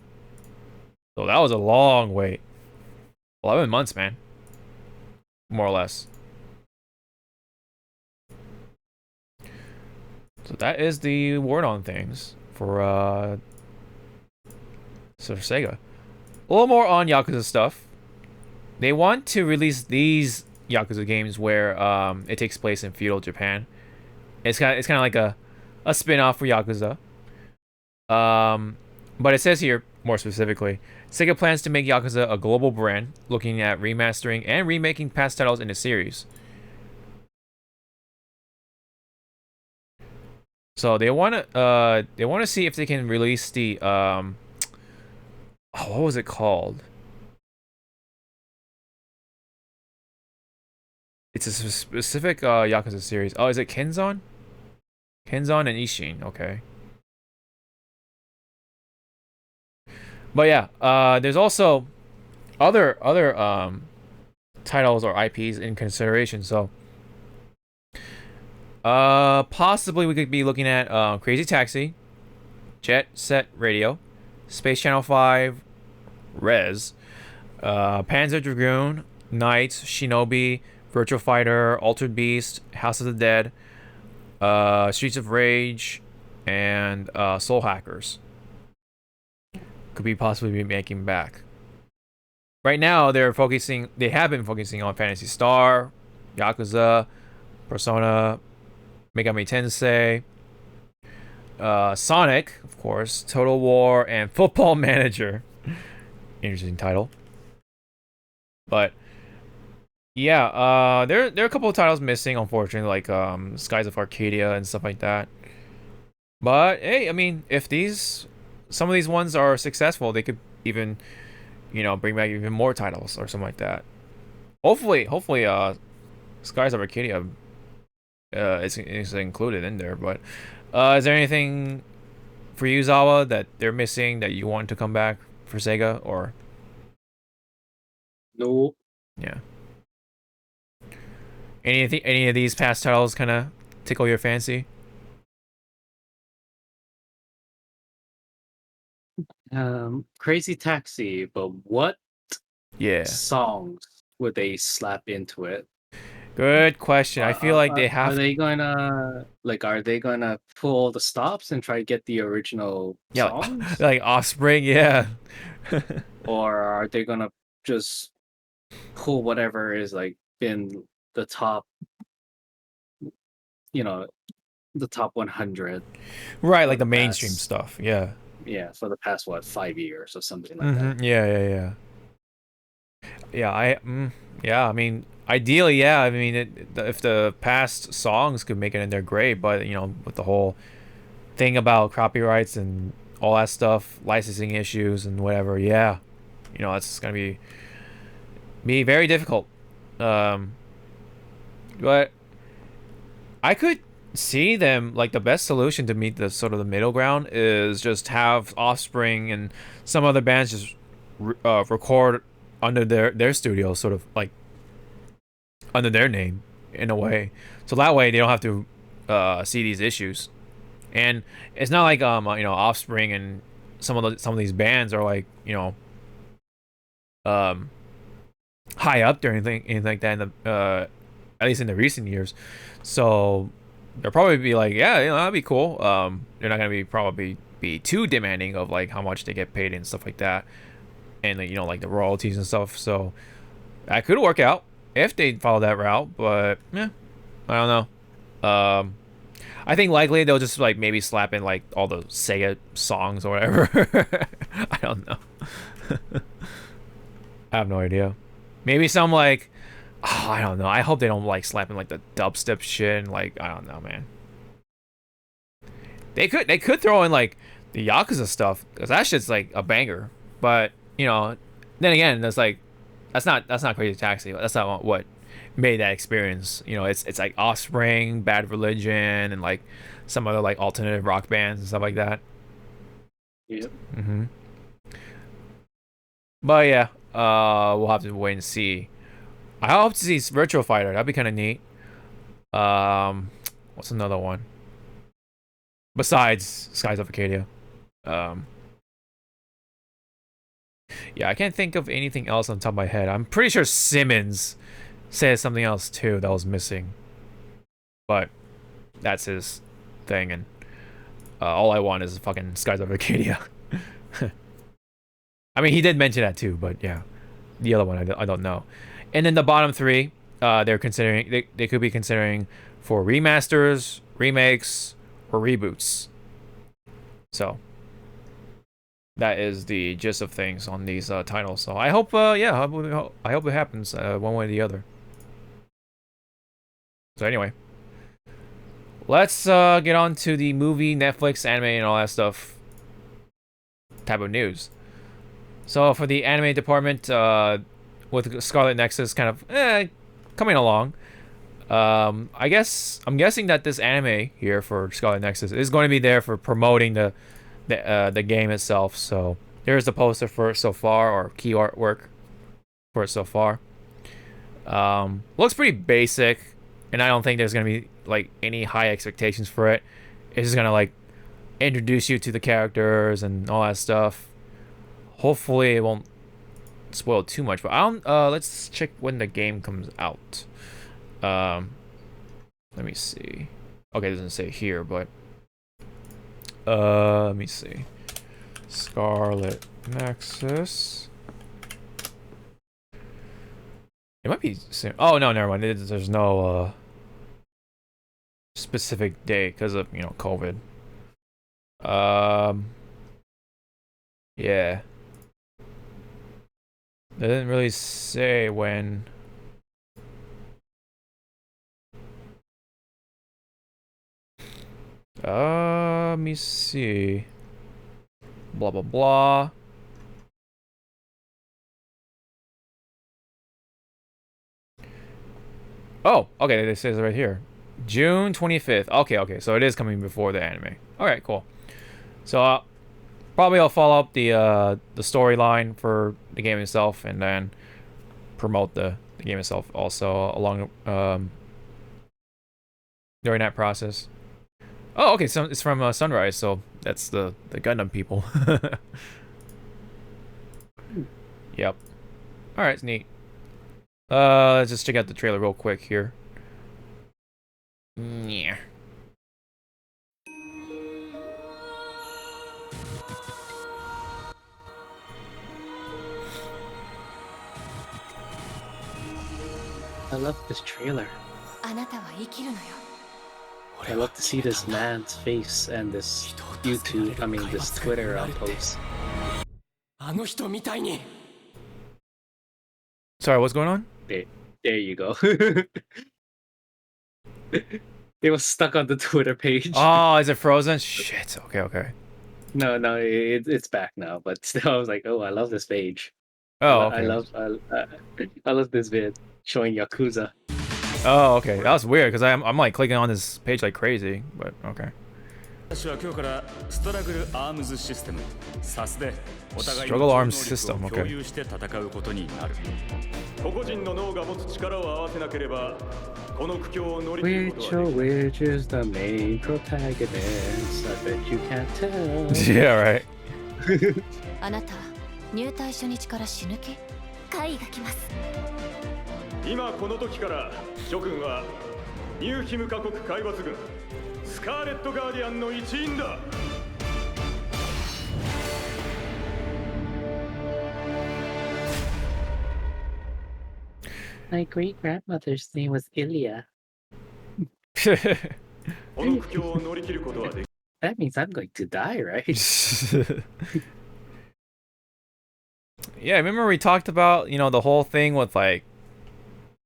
So that was a long wait. 11 months, man. More or less. So that is the word on things for Sega. A little more on Yakuza stuff. They want to release these Yakuza games where it takes place in feudal Japan. It's kind of like a spin-off for Yakuza. But it says here, more specifically, Sega plans to make Yakuza a global brand, looking at remastering and remaking past titles in the series. So they want to see if they can release the what was it called? It's a specific Yakuza series. Oh, is it Kenzan? Kenzan and Ishin, okay. But yeah, there's also other titles or IPs in consideration. So possibly we could be looking at Crazy Taxi, Jet Set Radio, Space Channel 5, Rez, Panzer Dragoon, Knights, Shinobi, Virtual Fighter, Altered Beast, House of the Dead, Streets of Rage, and Soul Hackers. Could be possibly making back. Right now, they have been focusing on Phantasy Star, Yakuza, Persona, Megami Tensei, Sonic, of course, Total War, and Football Manager. Interesting title. But yeah, there are a couple of titles missing, unfortunately, like Skies of Arcadia and stuff like that. But hey, I mean, if some of these ones are successful, they could even, bring back even more titles or something like that. Hopefully, Skies of Arcadia is included in there. But is there anything for you, Zawa, that they're missing that you want to come back for Sega, or? No. Yeah. Any of these past titles kind of tickle your fancy? Crazy Taxi, but what Yeah. songs would they slap into it? Good question. I feel like they have. Are they gonna pull all the stops and try to get the original songs? like Offspring, yeah. Or are they gonna just pull whatever is like been the top, the top 100? Right, like the mainstream stuff. Yeah. Yeah, for the past 5 years or something like that. Yeah. Yeah, I mean, ideally, yeah. I mean, if the past songs could make it in there, great. But you know, with the whole thing about copyrights and all that stuff, licensing issues and whatever, yeah, you know, that's gonna be very difficult. But I could see them like the best solution to meet the sort of the middle ground is just have Offspring and some other bands just record under their studio, sort of like under their name in a way, so that way they don't have to see these issues. And it's not like you know, Offspring and some of these bands are like, you know, high up or anything like that in the at least in the recent years, so they'll probably be like, yeah, you know, that'd be cool. They're not gonna probably be too demanding of like how much they get paid and stuff like that, and you know, like the royalties and stuff. So that could work out if they follow that route. But yeah, I don't know. I think likely they'll just like maybe slap in like all the Sega songs or whatever. I don't know. I have no idea. Maybe some like, oh, I don't know. I hope they don't like slap in like the dubstep shit and like, I don't know, man. They could throw in like the Yakuza stuff, because that shit's like a banger. But you know, then again, that's like that's not Crazy Taxi. That's not what made that experience. You know, it's like Offspring, Bad Religion, and like some other like alternative rock bands and stuff like that. Yep. But yeah, we'll have to wait and see. I hope to see Virtual Fighter. That'd be kind of neat. What's another one besides Skies of Arcadia? Yeah, I can't think of anything else on top of my head. I'm pretty sure Simmons said something else too that was missing, but that's his thing, and all I want is fucking Skies of Arcadia. I mean, he did mention that too, but yeah, the other one I don't know. And then the bottom three, they're considering they could be considering for remasters, remakes, or reboots. So that is the gist of things on these titles. So I hope, yeah, I hope it happens one way or the other. So anyway, let's get on to the movie, Netflix, anime, and all that stuff type of news. So for the anime department, with Scarlet Nexus kind of coming along, I'm guessing that this anime here for Scarlet Nexus is going to be there for promoting the game itself. So there's the poster for it so far, or key artwork for it so far. Looks pretty basic, and I don't think there's gonna be like any high expectations for it. It's just gonna like introduce you to the characters and all that stuff. Hopefully it won't spoil too much, but I don't. Let's check when the game comes out. Let me see. Okay, it doesn't say here, but let me see. Scarlet Nexus. It might be soon. Oh no, never mind. There's no specific date because of, you know, COVID. Yeah. They didn't really say when. Let me see. Blah blah blah. Oh, okay, it says right here. June 25th. Okay, so it is coming before the anime. Alright, cool. So probably I'll follow up the storyline for the game itself, and then promote the game itself also along during that process. Oh, okay, so it's from Sunrise, so that's the Gundam people. Yep. Alright, it's neat. Let's just check out the trailer real quick here. Yeah. I love this trailer. I love to see this man's face and this this Twitter post. Sorry, what's going on? There you go. It was stuck on the Twitter page. Oh, is it frozen? Shit. Okay, okay. No, it's back now. But still, I was like, oh, I love this page. Oh, I okay. I love this vid showing Yakuza. Oh, okay. That was weird because I'm like clicking on this page like crazy, but okay. 私は今日からストラグルアームズシステム SAS でお互い Struggle の Arms 超能力 System, を okay. 共有して戦うことになる個々人の脳が持つ力を合わせなければこの苦境を乗り切ること Which は or できない which is the main protagonist? I bet you can't tell. Yeah, right. あなた入隊初日から死ぬ気？会が来ます。今この時から諸君はニューヒムカ国海抜軍スカーレットガーディアンの一員だ My great grandmother's name was Ilya. この苦境を乗り切ることはでき That means I'm going to die, right? Yeah, remember we talked about, you know, the whole thing with like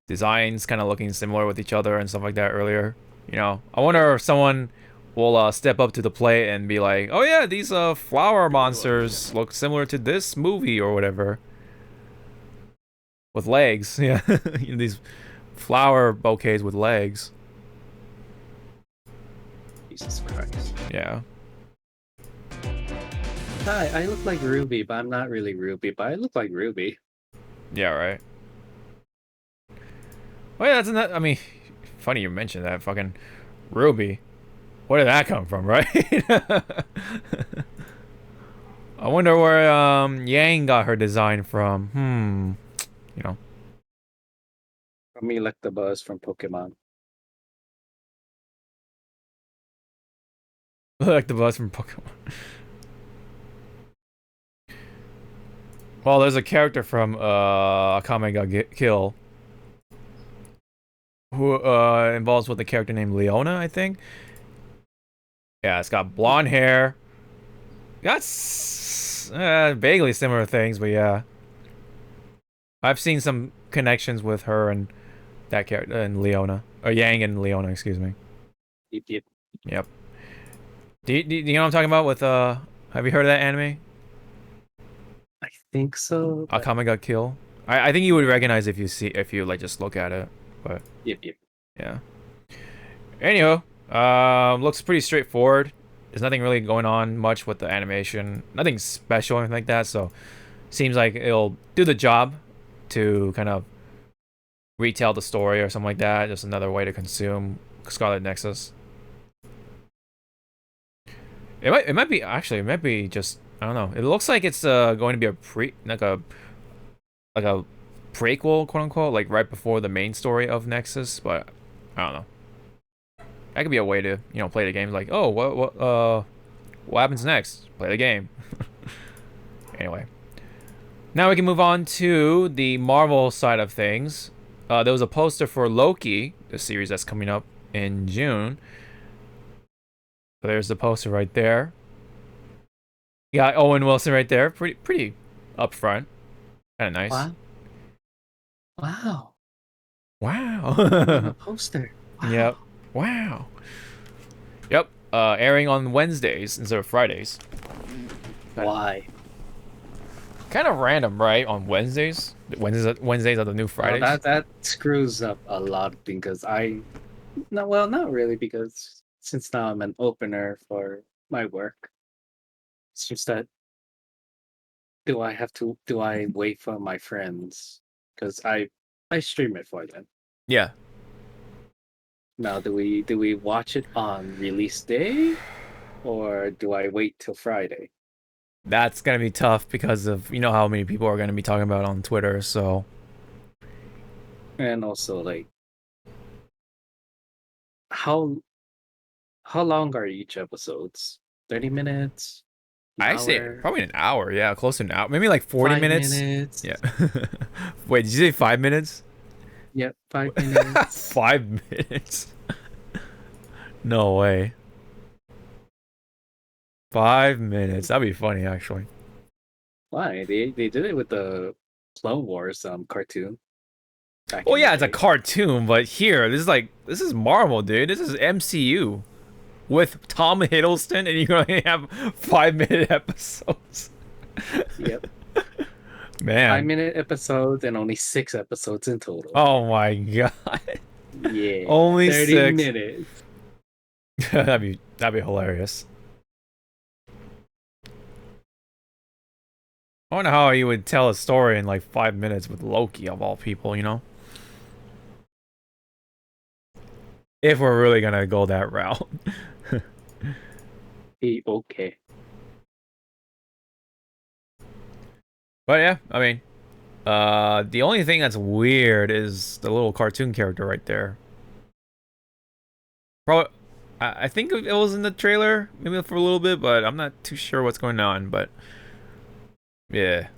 designs kind of looking similar with each other and stuff like that earlier. You know, I wonder if someone will step up to the plate and be like, "Oh yeah, these flower monsters look similar to this movie or whatever." With legs, yeah. You know, these flower bouquets with legs. Jesus Christ. Yeah. Hi, I look like Ruby, but I'm not really Ruby, but I look like Ruby. Yeah, right. Oh yeah, that's not. I mean, funny you mentioned that. Fucking Ruby. Where did that come from, right? I wonder where Yang got her design from. You know. From Electabuzz from Pokemon. Like the bus from Pokemon. Well, there's a character from Akame ga Kill who involves with a character named Leona, I think. Yeah, it's got blonde hair. Got vaguely similar things, but yeah. I've seen some connections with her and that character and Leona. Or Yang and Leona, excuse me. Yep. Yep. Do you know what I'm talking about with have you heard of that anime? I think so. but- Akame ga Kill. I think you would recognize if you like just look at it, but Yep. yeah. Anyhow, looks pretty straightforward. There's nothing really going on much with the animation. Nothing special or anything like that, so seems like it'll do the job to kind of retell the story or something like that. Just another way to consume Scarlet Nexus. It might be just, I don't know. It looks like it's going to be a prequel, quote unquote, like right before the main story of Nexus, but I don't know. That could be a way to, you know, play the game. Like, oh, what happens next? Play the game. Anyway, now we can move on to the Marvel side of things. There was a poster for Loki, the series that's coming up in June. So there's the poster right there. You got Owen Wilson right there, pretty up front, kind of nice. Wow. Wow. A poster. Wow. Yep. Wow. Yep. Airing on Wednesdays instead of Fridays. Why? Kind of random, right? On Wednesdays. Wednesdays are the new Fridays. Well, that screws up a lot because not really, because since now I'm an opener for my work. It's just that do I wait for my friends? Because I stream it for them. Yeah. Now do we watch it on release day, or do I wait till Friday? That's gonna be tough because of, you know, how many people are gonna be talking about it on Twitter, so And also, like, how long are each episodes? 30 minutes? I say Hour? probably an hour. Yeah, close to an hour. Maybe like 40 5 minutes. Yeah. Wait, did you say 5 minutes? Yep, 5 minutes. 5 minutes. No way. 5 minutes. That'd be funny, actually. Why? They did it with the Clone Wars cartoon. back Oh in yeah, the it's a day. cartoon, but here, this is Marvel, dude. This is MCU with Tom Hiddleston, and you're gonna have 5-minute episodes. Yep. Man. 5-minute episodes and only 6 episodes in total. Oh my god. Yeah. Only 30 6. minutes. that'd be hilarious. I wonder how you would tell a story in like 5 minutes with Loki of all people, you know? If we're really gonna go that route. Okay. But yeah, I mean, the only thing that's weird is the little cartoon character right there. Probably, I think it was in the trailer, maybe for a little bit, but I'm not too sure what's going on, but yeah.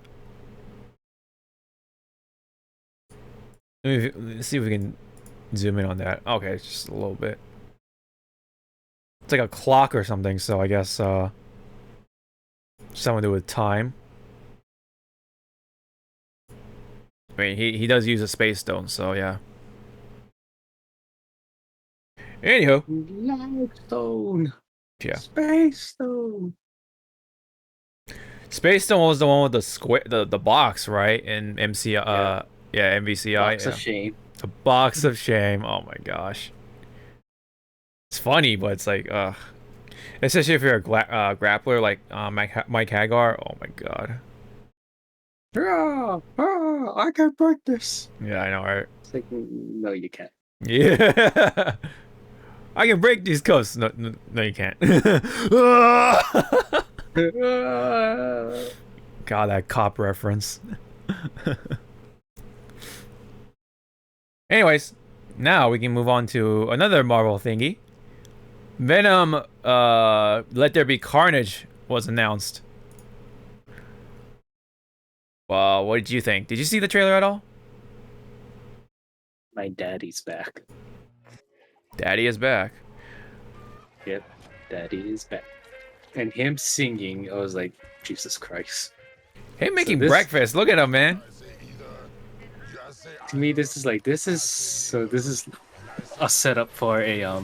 Let's see if we can zoom in on that. Okay, just a little bit. It's like a clock or something, so I guess, something to do with time. I mean, he does use a space stone, so yeah. Anywho. Limestone. Yeah. Space stone. Space Stone was the one with the square, the box, right? In MVCI. Box Yeah. of shame. It's a box of shame. Oh my gosh. It's funny, but it's like, especially if you're a grappler like Mike Hagar. Oh my god. I can break this. Yeah, I know, right? It's like, no, you can't. Yeah. I can break these cuffs. No, you can't. God, that cop reference. Anyways, now we can move on to another Marvel thingy. Venom, Let There Be Carnage was announced. Well, what did you think? Did you see the trailer at all? My daddy's back. Daddy is back. Yep, daddy is back. And him singing, I was like, Jesus Christ. Hey, making this- breakfast. Look at him, man. To me, this is a setup for A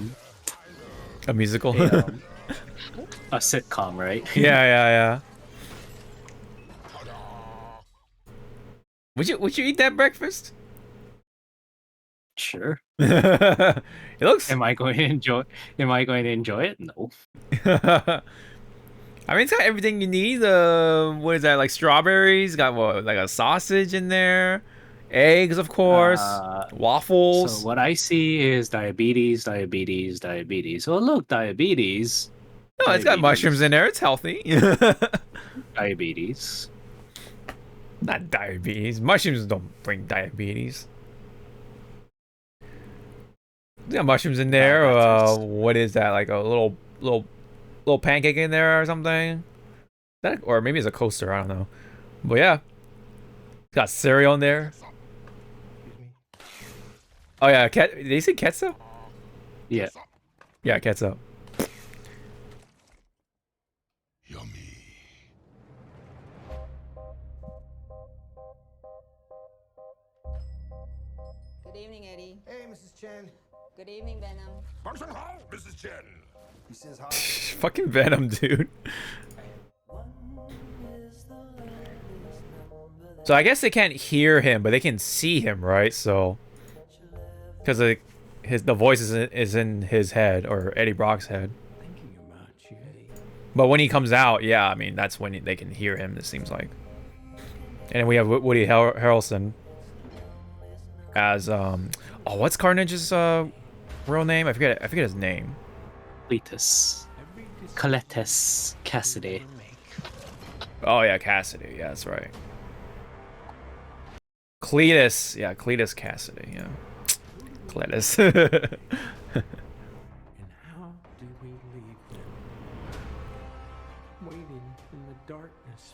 musical. a sitcom, right? Yeah. Would you eat that breakfast? Sure. It looks. Am I going to enjoy it? No. I mean, it's got everything you need. What is that? Like strawberries? Got what? Like a sausage in there, eggs, of course, waffles. So what I see is diabetes. Oh, look, diabetes. No, it's got mushrooms in there. It's healthy. Diabetes. Not diabetes. Mushrooms don't bring diabetes. It's got mushrooms in there. What is that? Like a little pancake in there or something? That, or maybe it's a coaster. I don't know. But yeah, it's got cereal in there. Oh yeah, did you say ketchup? Yeah. Yeah, ketchup. Good evening, Eddie. Hey, Mrs. Chen. Good evening, Venom. Mrs. Chen. He says hi. Fucking Venom, dude. So I guess they can't hear him, but they can see him, right? So, because the voice is in his head, or Eddie Brock's head. But when he comes out, yeah, I mean that's when they can hear him. It seems like. And then we have Woody Harrelson as what's Carnage's real name? I forget his name. Cletus Cassidy. Oh yeah, Cassidy. Yeah, that's right. Cletus. Yeah, Cletus Cassidy. Yeah. Cletus. And how do we leave them? Waiting in the darkness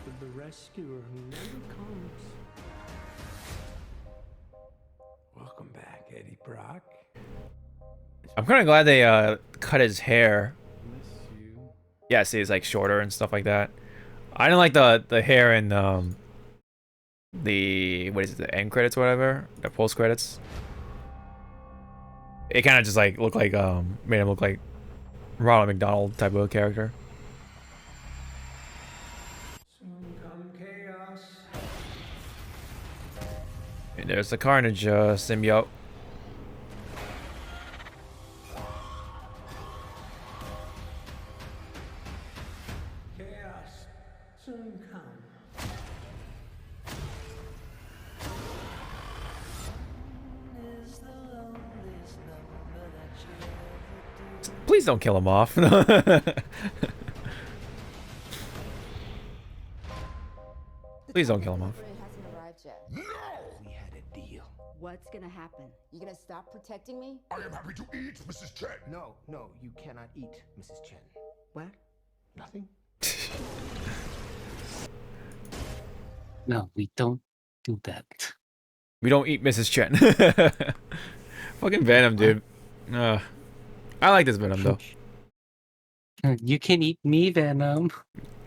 for the rescuer who never comes. Welcome back, Eddie Brock. I'm kind of glad they cut his hair. Miss you. Yeah, see, it's like shorter and stuff like that. I didn't like the hair in the what is it, the end credits or whatever, the post credits. It kind of just like looked like made him look like Ronald McDonald type of character. And there's the Carnage symbiote. Chaos soon come. Please don't kill him off. Please don't kill him off. Hasn't arrived yet. No! We had a deal. What's gonna happen? You gonna stop protecting me? I am happy to eat, Mrs. Chen. No, no, you cannot eat, Mrs. Chen. What? Nothing? No, we don't do that. We don't eat Mrs. Chen. Fucking Venom, dude. I like this Venom though. You can eat me, Venom.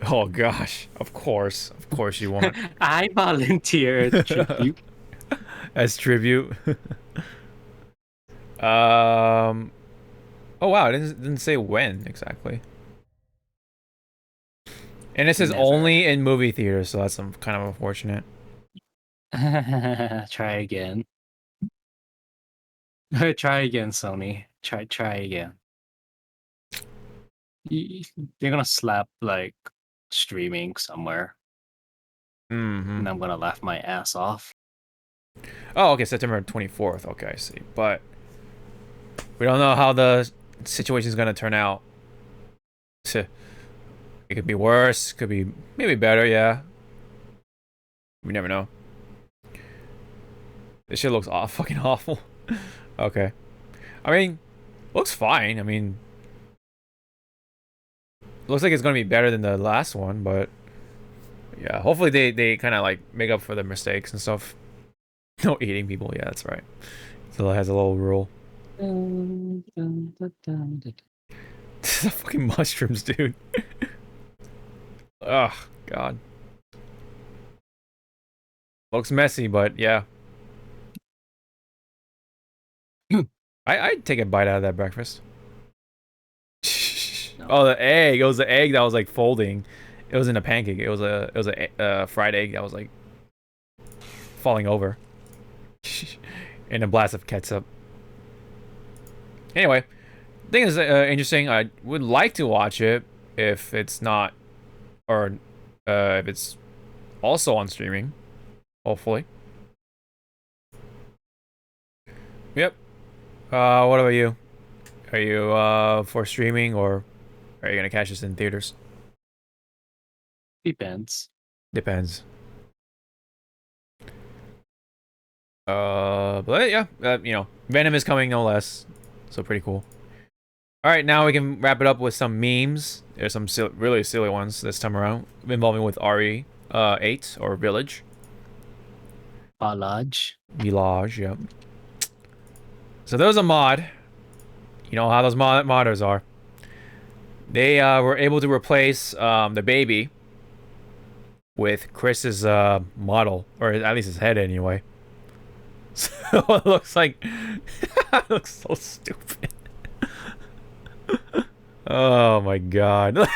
Oh gosh, of course you won't. I volunteer as tribute. As tribute. Oh wow, it didn't say when exactly. And this is only in movie theaters, so that's kind of unfortunate. Try again. Try again, Sony. Try again. They're gonna slap like streaming somewhere, and I'm gonna laugh my ass off. Oh, okay, September 24th. Okay, I see. But we don't know how the situation is gonna turn out. It could be worse. Could be maybe better. Yeah. We never know. This shit looks fucking awful. Okay. I mean, looks fine. I mean, looks like it's gonna be better than the last one, but yeah, hopefully they kind of like make up for the mistakes and stuff. No eating people. Yeah, that's right. So it has a little rule. The fucking mushrooms, dude. Ugh, God. Looks messy, but yeah. I'd take a bite out of that breakfast. No. Oh, the egg. It was the egg that was like folding. It wasn't a pancake. It was a fried egg that was like falling over. And a blast of ketchup. Anyway, I think it's interesting. I would like to watch it if it's not, or if it's also on streaming. Hopefully. Yep. What about you? Are you for streaming, or are you gonna catch this in theaters? Depends. Depends. But yeah, you know, Venom is coming no less, so pretty cool. All right, now we can wrap it up with some memes. There's some really silly ones this time around, involving with RE 8 or Village. Village, yep. So there was a mod. You know how those modders are. They were able to replace the baby with Chris's model, or at least his head anyway. So it looks like it looks so stupid. Oh my god.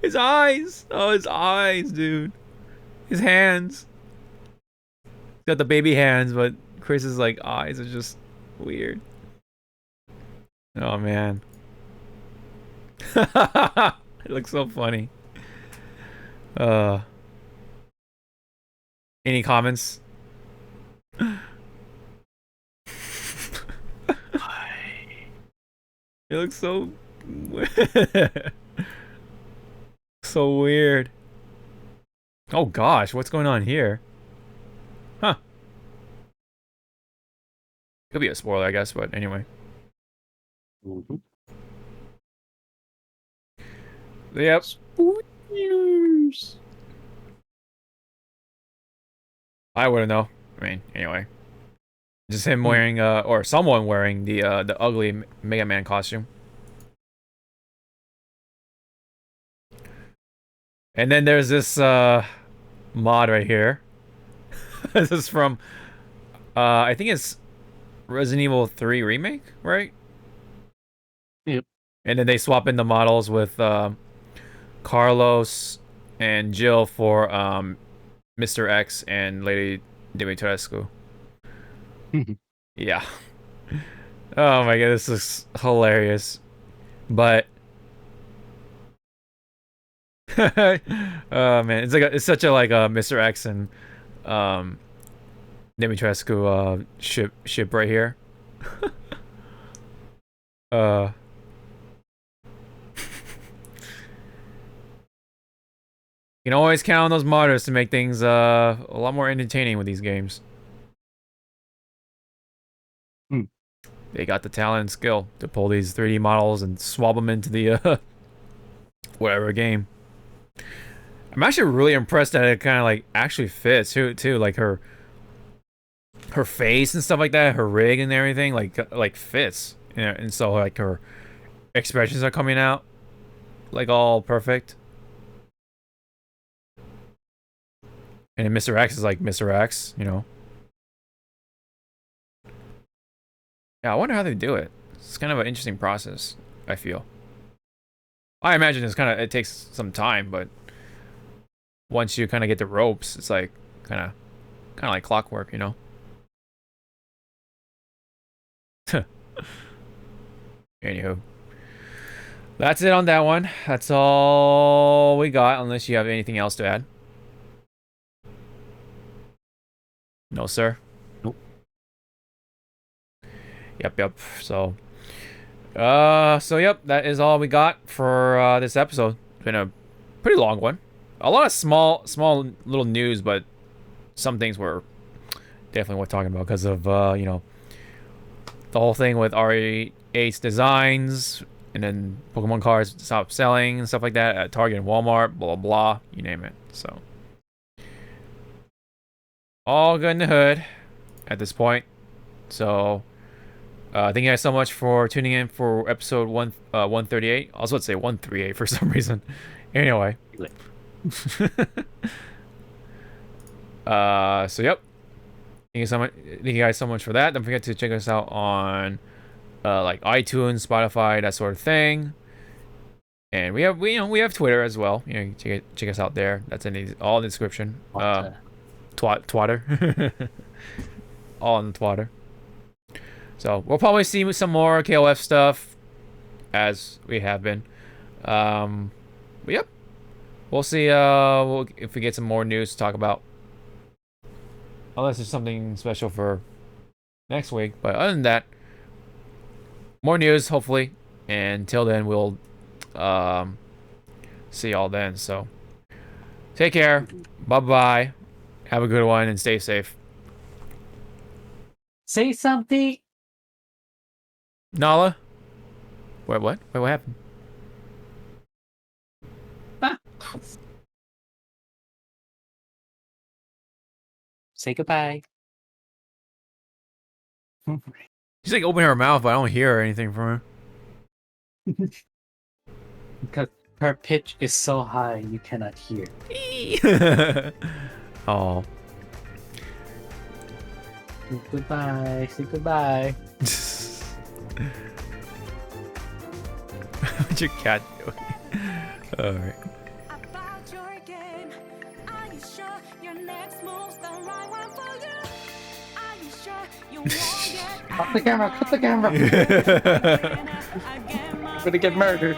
His eyes. Oh, his eyes, dude. His hands. He's got the baby hands, but Chris's like eyes are just weird. Oh man. It looks so funny. Any comments? It looks so so weird. Oh gosh, what's going on here? Huh. Could be a spoiler, I guess, but anyway. Yep. Spoilers. I wouldn't know. I mean, anyway. Just him wearing, or someone wearing the ugly Mega Man costume. And then there's this mod right here. This is from, I think it's Resident Evil 3 remake, right? Yep. And then they swap in the models with Carlos and Jill for Mr. X and Lady Dimitrescu. Yeah. Oh my god, this is hilarious. But oh man, it's such a like Mr. X and Dimitrescu ship right here. You can always count on those modders to make things a lot more entertaining with these games. They got the talent and skill to pull these 3D models and swap them into the whatever game. I'm actually really impressed that it kind of like actually fits too. Like her face and stuff like that, her rig and everything like fits. You know, and so like her expressions are coming out like all perfect. And then Mr. X is like Mr. X, you know. Yeah, I wonder how they do it. It's kind of an interesting process, I feel. I imagine it takes some time, but once you kind of get the ropes, it's like kind of like clockwork, you know. Anywho, that's it on that one. That's all we got, unless you have anything else to add. No, sir. Nope. Yep. So yep, that is all we got for this episode. It's been a pretty long one. A lot of small little news, but some things were definitely worth talking about because of you know, the whole thing with RE8's designs, and then Pokemon cards stopped selling and stuff like that at Target and Walmart, blah blah, you name it. So all good in the hood at this point. So thank you guys so much for tuning in for episode 138. I was about to say 138 for some reason. Anyway. So yep. Thank you guys so much for that. Don't forget to check us out on like iTunes, Spotify, that sort of thing. And we have Twitter as well. You know, check us out there. That's in all in the description. Twatter. All in the twatter. So we'll probably see some more KOF stuff as we have been. But yep. We'll see if we get some more news to talk about. Unless there's something special for next week. But other than that, more news, hopefully. And until then, we'll see y'all then. So take care. Bye-bye. Have a good one and stay safe. Say something. Nala? Wait, what? Wait, what happened? Say goodbye. She's like opening her mouth, but I don't hear anything from her. Because her pitch is so high, you cannot hear. Oh. Goodbye. Say goodbye. What's your cat doing? Alright. Cut the camera. I'm gonna get murdered.